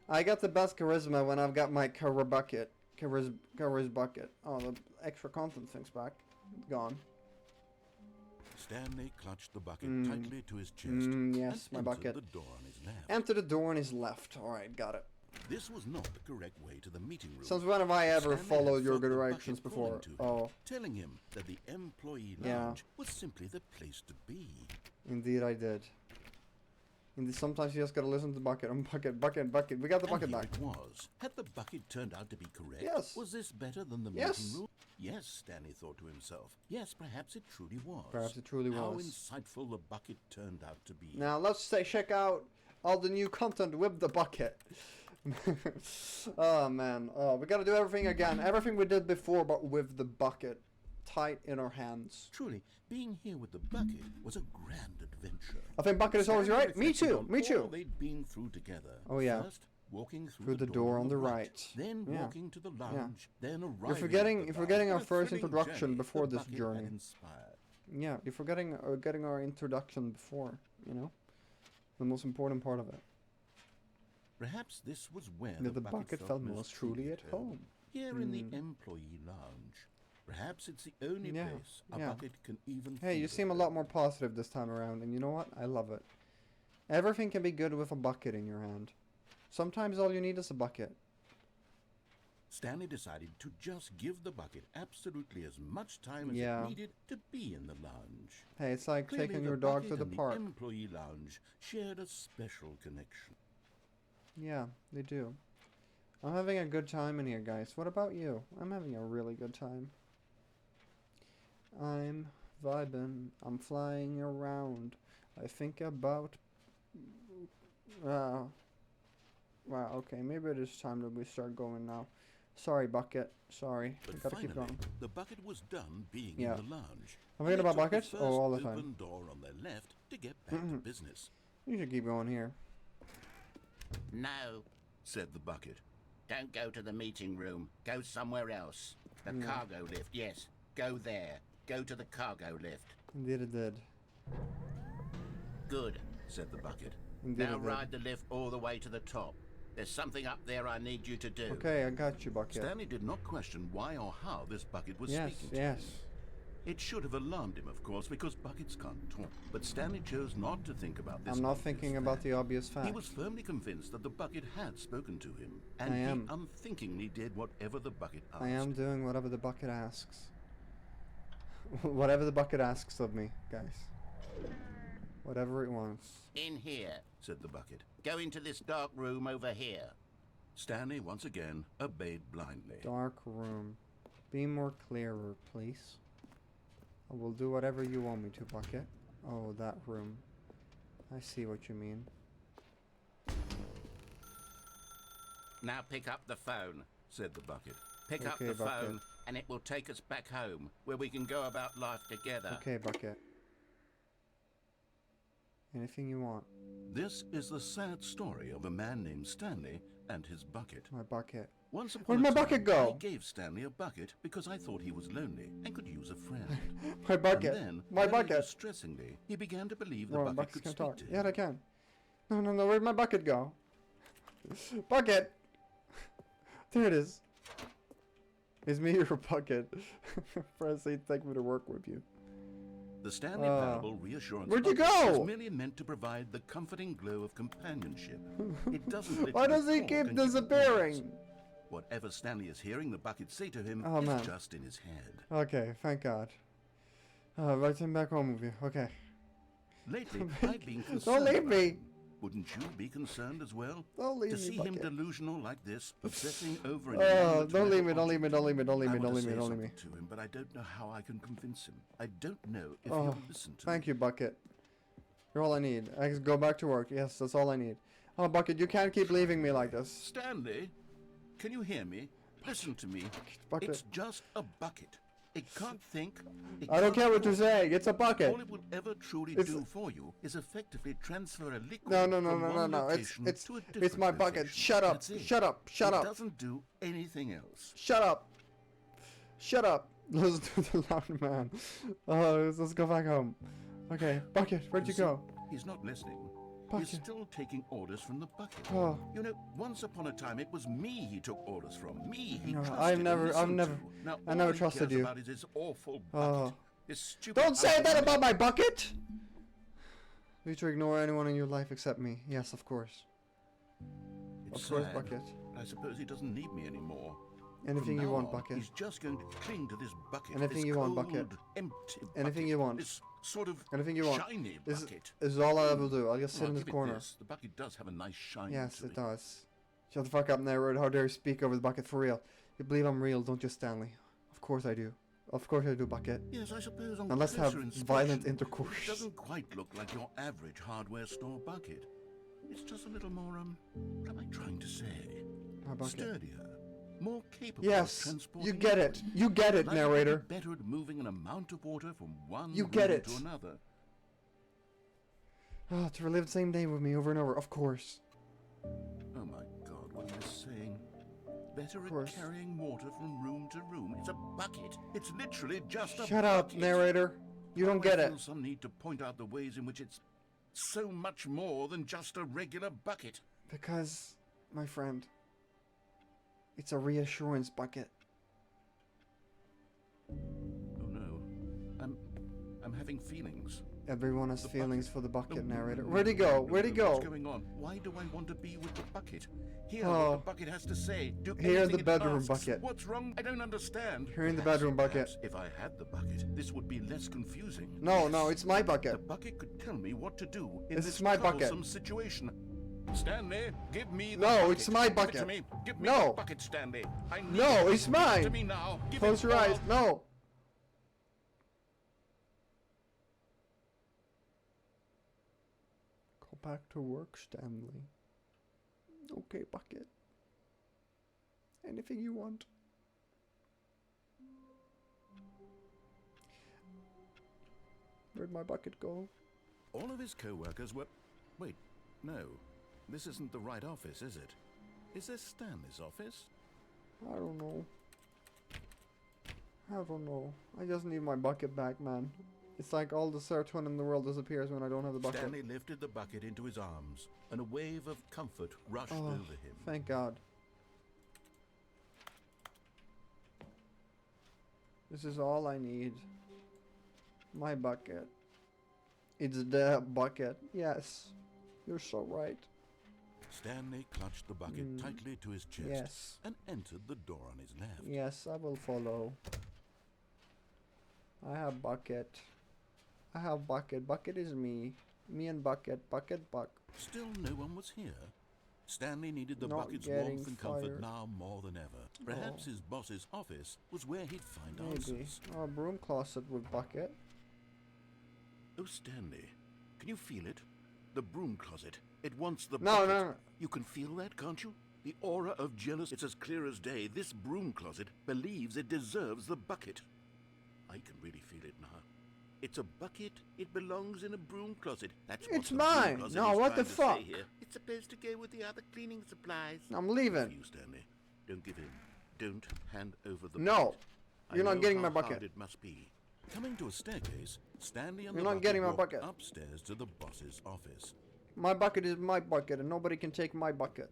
I got the best charisma when I've got my bucket. Chariz bucket. Oh, the extra content thing's back. Gone. Stanley clutched the bucket tightly to his chest Yes, and my entered bucket. the door on his left. Enter the door on his left. Alright, got it. This was not the correct way to the meeting room. Since when have I ever Stanley followed had your felt the directions bucket calling before? to him, Oh, telling him that the employee Yeah. lounge was simply the place to be. indeed I did. Indeed, sometimes you just gotta listen to the bucket. Bucket. We got the bucket And here back. it was. Had the bucket turned out to be correct? Yes. Was this better than the Yes. meeting room? Yes, Stanley thought to himself. Yes, perhaps it truly was. Perhaps it truly How was. insightful the bucket turned out to be. Now let's check out all the new content with the bucket. Oh man, we gotta do everything again. Everything we did before, but with the bucket tight in our hands. Truly, being here with the bucket was a grand adventure. I think bucket is always Stanley right. Me reflected too. on Me all too. they'd been through together. Oh, yeah. First, walking Through the door on the right. Then Yeah. walking to the lounge. Then arriving. You're at the forgetting bar. our A first thrilling introduction journey before the this bucket journey. had inspired. Yeah, you're forgetting getting our introduction before. You know, the most important part of it. Perhaps this was where That the bucket felt most truly at home. Here in the employee lounge. Perhaps it's the only Yeah, place a yeah. bucket can even. Hey, you feel seem a at lot home. more positive this time around, and you know what? I love it. Everything can be good with a bucket in your hand. Sometimes all you need is a bucket. Stanley decided to just give the bucket absolutely as much time as Yeah. it needed to be in the lounge. Hey, it's like Clearly, taking the your dog to bucket the and park. The employee lounge shared a special connection. Yeah, they do. I'm having a good time in here, guys. What about you? I'm having a really good time. I'm vibing. I'm flying around. I think about... Wow, okay. Maybe it is time that we start going now. Sorry, bucket. Sorry. But I gotta finally, keep going. the bucket was done being Yeah. in the lounge. I'm They thinking about took the buckets? first Oh, all the open time. door on their left to get back to business. You should keep going here. No, Said the bucket. don't go to the meeting room. Go somewhere else. The cargo lift, yes. Go there. Go to the cargo lift. Indeed it did. Good. Said the bucket. Indeed Now it did. ride the lift all the way to the top. There's something up there I need you to do. Okay, I got you, bucket. Stanley did not question why or how this bucket was Yes, speaking to yes. him. It should have alarmed him, of course, because buckets can't talk. But Stanley chose not to think about this. I'm not obvious thinking about fact. the obvious fact. He was firmly convinced that the bucket had spoken to him, and I he am. unthinkingly did whatever the bucket asked. I am doing whatever the bucket asks. Whatever the bucket asks of me, guys. Whatever it wants. In here. Said the bucket. Go into this dark room over here. Stanley once again obeyed blindly. Dark room. Be more clearer, please. I will do whatever you want me to, bucket. Oh, that room. I see what you mean. Now pick up the phone. Said the bucket. Pick up Okay, the bucket. phone, and it will take us back home, where we can go about life together. Okay, bucket. Anything you want. This is the sad story of a man named Stanley and his bucket. My bucket. Once upon Where'd a my time, bucket go? I gave Stanley a bucket because I thought he was lonely and could use a friend. My bucket. And then, My very bucket. distressingly, he began to believe the Well, bucket buckets could can speak talk. to him. Yeah, they can. No, where'd my bucket go? Bucket! There it is. Is me your bucket? Press 8, take me to work with you. The Stanley Parable reassurance where'd you bucket go? is merely meant to provide the comforting glow of companionship. It doesn't Why literally does he talk keep and give orders. disappearing? Whatever Stanley is hearing the bucket say to him Oh, is man. just in his head. Okay, thank God. Right, him back home with you. Okay. Lately, I've been concerned. Don't leave about me. him. Wouldn't you be concerned as well? Don't leave To me, see him bucket. delusional like this, obsessing over an Oh, inanimate don't leave me, metal don't leave me, don't leave me, don't leave me, object. don't leave me, I don't want leave me, to don't leave me. say something to him, but I don't know how I can convince him. I don't know if Oh, he'll listen to thank me. you, Bucket. You're all I need. I can go back to work. Yes, that's all I need. Oh, Bucket, you can't keep leaving me like this. Stanley, can you hear me? Listen to me. Bucket. It's just a bucket. It can't think. It I don't can't care what you're talk. saying. It's a bucket. All it will ever truly It's- do for you is effectively transfer a liquid No, no, no, from no, no, one no. location It's to a different it's my bucket. location. Shut up. That's it. Shut up. Shut It up. doesn't do anything else. Shut up. Shut up. Let's do the loud man. Let's go back home. Okay, Bucket, where'd you see, go? He's not listening. Bucket. He's still taking orders from the bucket. Oh. You know, once upon a time it was me he took orders from. Me he No, trusted I've and never- listened never- to. Now, I never all he trusted cares you. about is his awful Oh. bucket. His stupid Don't say that idea. about my bucket! You to ignore anyone in your life except me. Yes, of course. It's Of course, sad. Bucket. I suppose he doesn't need me anymore. Anything From you now want, on, Bucket. He's just going to cling to this bucket. Anything this you want, cold, Bucket. Empty Anything bucket, you want. This sort of Anything you want. shiny This bucket. is all I will do. I'll just sit Well, in this give it corner. this. The bucket does have a nice shine Yes, to it does. Shut the fuck up, narrator. How dare you speak over the bucket for real? You believe I'm real, don't you, Stanley? Of course I do. Of course I do, Bucket. Yes, I suppose on Now let's have closer inspection, violent It intercourse. doesn't quite look like your average hardware store bucket. It's just a little more, what am I trying to say? My bucket. Sturdier. More capable Yes, of transporting you get it. You get it, Likely to be narrator. better at moving an amount of water from one You get room it. to another. Oh, to relive the same day with me over and over, of course. Oh my God, what am I saying? Better course. at carrying water from room to room. It's a bucket. It's literally just a Shut up, bucket. narrator. You don't get I it. feel some need to point out the ways in which it's so much more than just a regular bucket. Because, my friend, it's a reassurance bucket. Oh no, I'm having feelings. Everyone has The feelings bucket. for the bucket, No, narrator. no, Where'd he no, go? no, Where'd he no, go? What's going on? Why do I want to be with the bucket? Hear Oh. what the bucket has to say. Do Here in anything the it bedroom asks. bucket. What's wrong? I don't understand. Here in the Perhaps- bedroom bucket. perhaps if I had the bucket, this would be less confusing. No, no, it's my The bucket. bucket could tell me what to do in This this is my bucket. troublesome situation. Stanley, give me the No, bucket. it's my Give it bucket. to me. Give me No. the bucket, Stanley. I need No, it. it's Give it mine. to me now. Give Close it your all. eyes. No. Go back to work, Stanley. Okay, bucket. Anything you want. Where'd my bucket go? All of his co-workers were... Wait, no. This isn't the right office, is it? Is this Stanley's office? I don't know. I don't know. I just need my bucket back, man. It's like all the serotonin in the world disappears when I don't have the bucket. Stanley lifted the bucket into his arms, and a wave of comfort rushed Oh, over him. thank God. This is all I need. My bucket. It's the bucket. Yes. You're so right. Stanley clutched the bucket tightly to his chest Yes. and entered the door on his left. Yes, I will follow. I have bucket. I have bucket. Bucket is me. Me and bucket. Bucket buck. Still no one was here. Stanley needed the Not bucket's getting warmth and comfort fired. now more than ever. Perhaps Oh. his boss's office was where he'd find Maybe. answers. Oh, a broom closet with bucket. Oh, Stanley, can you feel it? The broom closet. It wants the No, bucket. no, no. You can feel that, can't you? The aura of jealousy. It's as clear as day. This broom closet believes it deserves the bucket. I can really feel it now. It's a bucket. It belongs in a broom closet. That's what It's the broom mine. closet No, is what the trying to say fuck? here. It's supposed to go with the other cleaning supplies. I'm For leaving. you, Stanley. Don't give in. Don't hand over the No. bucket. I You're not know getting how my bucket. hard it must be. Coming to a staircase, Stanley and You're the not getting my walked bucket. upstairs to the boss's office. My bucket is my bucket, and nobody can take my bucket.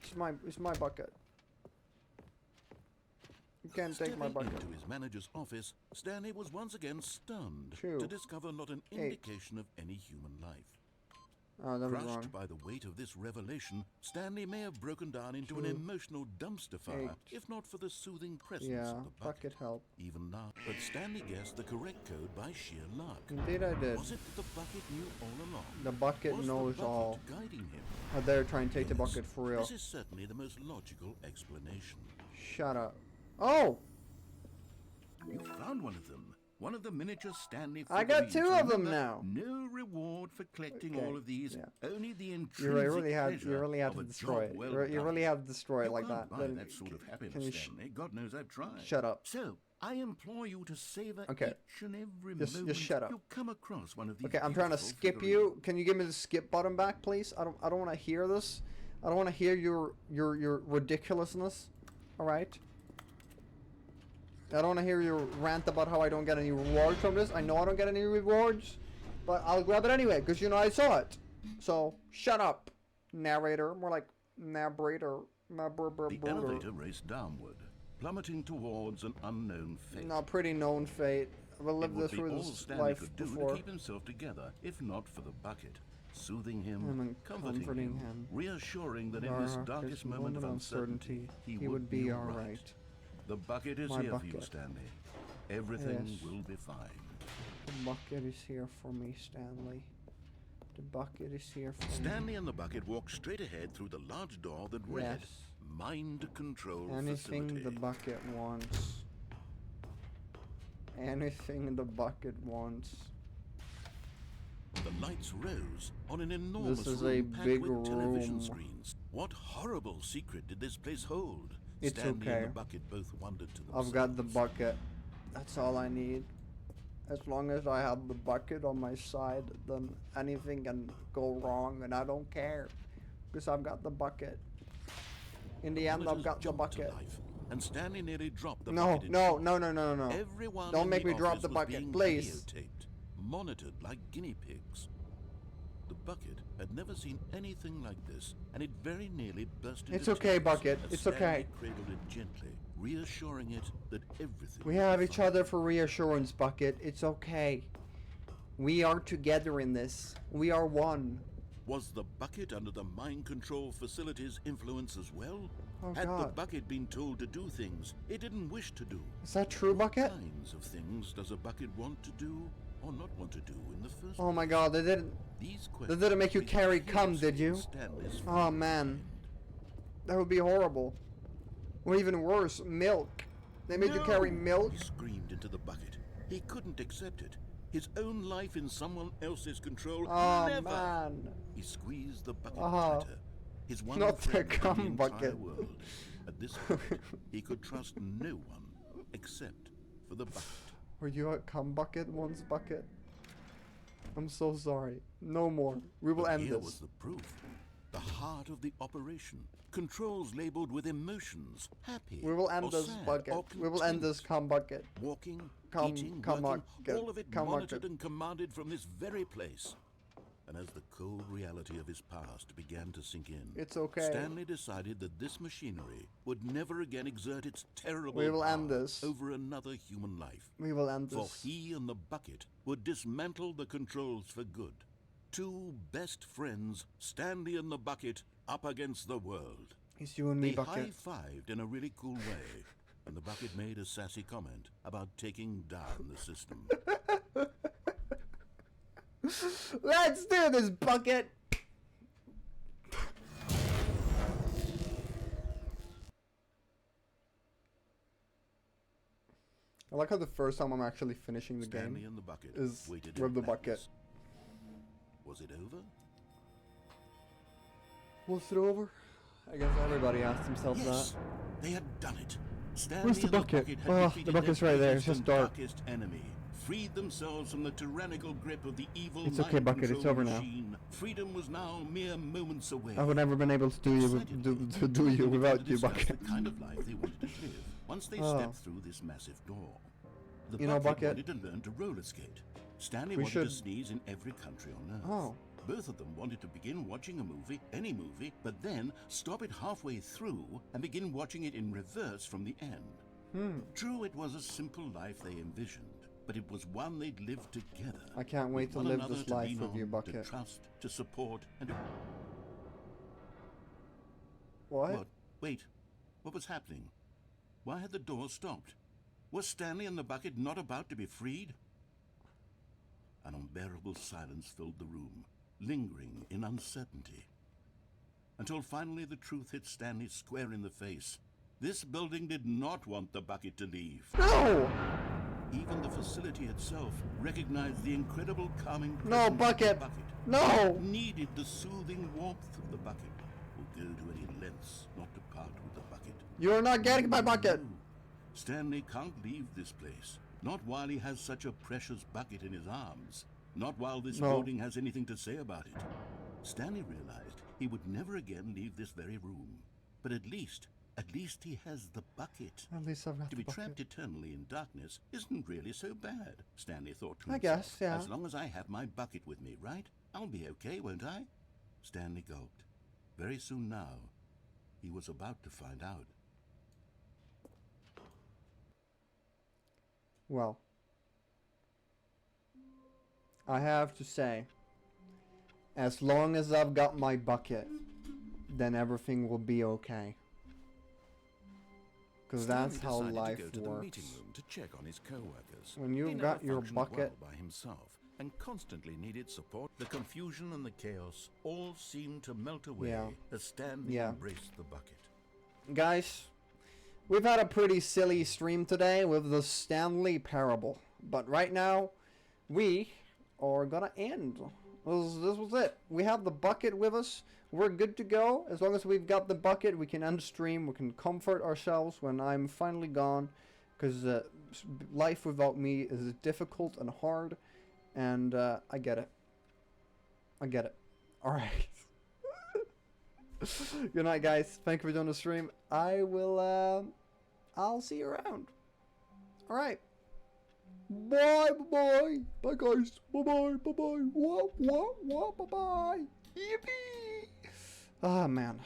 It's my bucket. You can't take my Stepping bucket. into his manager's office, Stanley was once again stunned Two. to discover not an indication of any human life. Oh, that was Crushed wrong. by the weight of this revelation, Stanley may have broken down into an Two. emotional dumpster fire, 8. if not for the soothing presence Yeah, of the bucket. bucket help. Even now, but Stanley guessed the correct code by sheer luck. Indeed I did. Was it that the bucket knew all along? The bucket Was knows the bucket all. guiding him? I dare try and take the Yes, bucket for real. This is certainly the most logical explanation. Shut up. Oh! You found one of them. One of the miniature Stanley I got figurines. 2 of them Remember, now. No reward for collecting Okay, all of these. yeah. Only the You intrinsic really had pleasure to of a destroy job it. well You done. really had to destroy it like can't that. buy Then that sort of can happiness, you Stanley. God knows I've tried. shut up. So, I implore you to savor Okay. each and every Just moment shut up. you come across one of these. Okay, I'm trying to beautiful skip you. figurines. Can you give me the skip button back, please? I don't want to hear this. I don't want to hear your ridiculousness. All right. I don't want to hear your rant about how I don't get any rewards from this. I know I don't get any rewards, but I'll grab it anyway because you know I saw it. So shut up, narrator. More like narrator. The elevator raced downward, plummeting towards an unknown fate. No, pretty known fate. I've It lived would this be through all this Stanley life could do before. to keep himself together, if not for the bucket, soothing him, And comforting him, reassuring that in his darkest moment of uncertainty, he would be all right. The bucket is My here for you, bucket. Stanley. Everything Yes. will be fine. The bucket is here for me, Stanley. The bucket is here for Stanley and the bucket walked straight ahead through the large door that read, Yes. Mind Control Anything Facility. the bucket wants. Anything the bucket wants. The lights rose on an enormous This is room a packed big with television room. screens. What horrible secret did this place hold? It's Stanley okay. and the bucket both wondered to themselves. I've got the bucket. That's all I need. As long as I have the bucket on my side, then anything can go wrong and I don't care. Because I've got the bucket. In the end, I've Monitors got the jumped to bucket. life, and Stanley nearly dropped the No, bucket. no, no, no, no, no. Everyone Don't in make the me drop office the was bucket, being please. videotaped, monitored like guinea pigs. The bucket had never seen anything like this, and it very nearly burst into It's okay, tears bucket. as It's Stanley okay. cradled it gently, reassuring it that everything We would have be each fine. other for reassurance, bucket. It's okay. We are together in this. We are one. Was the bucket under the mind control facility's influence as well? Oh, Had the God. bucket been told to do things it didn't wish to do? Is that true, bucket? What kinds of things does a bucket want to do or not want to do in the first Oh my place? God, they didn't. These They questions didn't make you raised carry chaos cum, did you? in Stanley's Oh frame man, mind. that would be horrible. Or even worse, milk. They made you carry No! milk. He screamed into the bucket. He couldn't accept it. His own life in someone else's control. Oh Never. man. He squeezed the bucket Uh-huh. tighter. His one Not the friend in cum the entire bucket. world. At this point, he could trust no one except for the bucket. Were you a cum bucket once, bucket? I'm so sorry. No more. We will But end here this. was the proof. The heart of the operation. Controls labeled with emotions. Happy. We will end or this sad, bucket. or We will end this content. cum bucket. Walking, Cum- eating, cum working, bucket. all of it Cum monitored bucket. and commanded from this very place. And as the cold reality of his past began to sink in, It's okay. Stanley decided that this machinery would never again exert its terrible We will end power this. over another human life. We will end For this. he and the bucket would dismantle the controls for good. Two best friends, Stanley and the bucket, up against the world. It's you and me, They bucket. high-fived in a really cool way, and the bucket made a sassy comment about taking down the system. Let's do this, bucket. I like how the first time I'm actually finishing the Stanley game and the bucket is waited with in the bucket. blackness. Was it over? Was it over? I guess everybody asked themselves Yes, that. they had done it. Stanley Where's the and bucket? the bucket had Oh, the defeated bucket's their right there. It's biggest just and dark. darkest enemy, freed themselves from the tyrannical grip of the evil It's okay, bucket. It's mind-control over now. machine. Freedom was now mere moments away. I would never been able to do you Excitedly, they without began to you, discuss bucket. the kind of life they wanted to live once they Oh. stepped through this massive door. The You know, bucket, wanted to learn to roller skate. Stanley we wanted should- to sneeze in every country on earth. Oh. Both of them wanted to begin watching a movie, any movie, but then stop it halfway through and begin watching it in reverse from the end. True, it was a simple life they envisioned, but it was one they'd lived together. I can't wait to one live another this to life lean with you, on, Bucket. To trust, to support, and to... What? Wait. What was happening? Why had the door stopped? Was Stanley and the Bucket not about to be freed? An unbearable silence filled the room, lingering in uncertainty. Until finally the truth hit Stanley square in the face. This building did not want the Bucket to leave. No! Even the facility itself recognized the incredible calming No, presence Bucket! of the Bucket. No! Needed the soothing warmth of the Bucket. Would go to any lengths not to part with the Bucket. You're not getting my Bucket! No. Stanley can't leave this place. Not while he has such a precious Bucket in his arms. Not while this No. building has anything to say about it. Stanley realized he would never again leave this very room. But at least he has the Bucket. At least I've got To the be Bucket. trapped eternally in darkness isn't really so bad, Stanley thought to I himself. guess, yeah. As long as I have my Bucket with me, right? I'll be okay, won't I? Stanley gulped. Very soon now, he was about to find out. Well, I have to say, as long as I've got my Bucket, then everything will be okay. Because that's how Stanley decided life to go to the works. meeting room to check on his co-workers. When you've He never got your functioned bucket- well by himself and constantly needed support. The confusion and the chaos all seemed to melt away Yeah. as Stanley Yeah. embraced the Bucket. Guys, we've had a pretty silly stream today with the Stanley Parable. But right now, we are gonna end. This was it. We have the Bucket with us. We're good to go. As long as we've got the Bucket, we can end stream. We can comfort ourselves when I'm finally gone. Because life without me is difficult and hard. And I get it. I get it. Alright. Good night, guys. Thank you for doing the stream. I will, I'll see you around. Alright. Bye, bye, bye, guys. Bye, bye, bye, bye. Whoa, bye, bye. Yippee! Ah, man.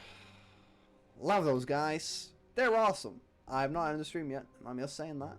Love those guys. They're awesome. I'm not in the stream yet. I'm just saying that.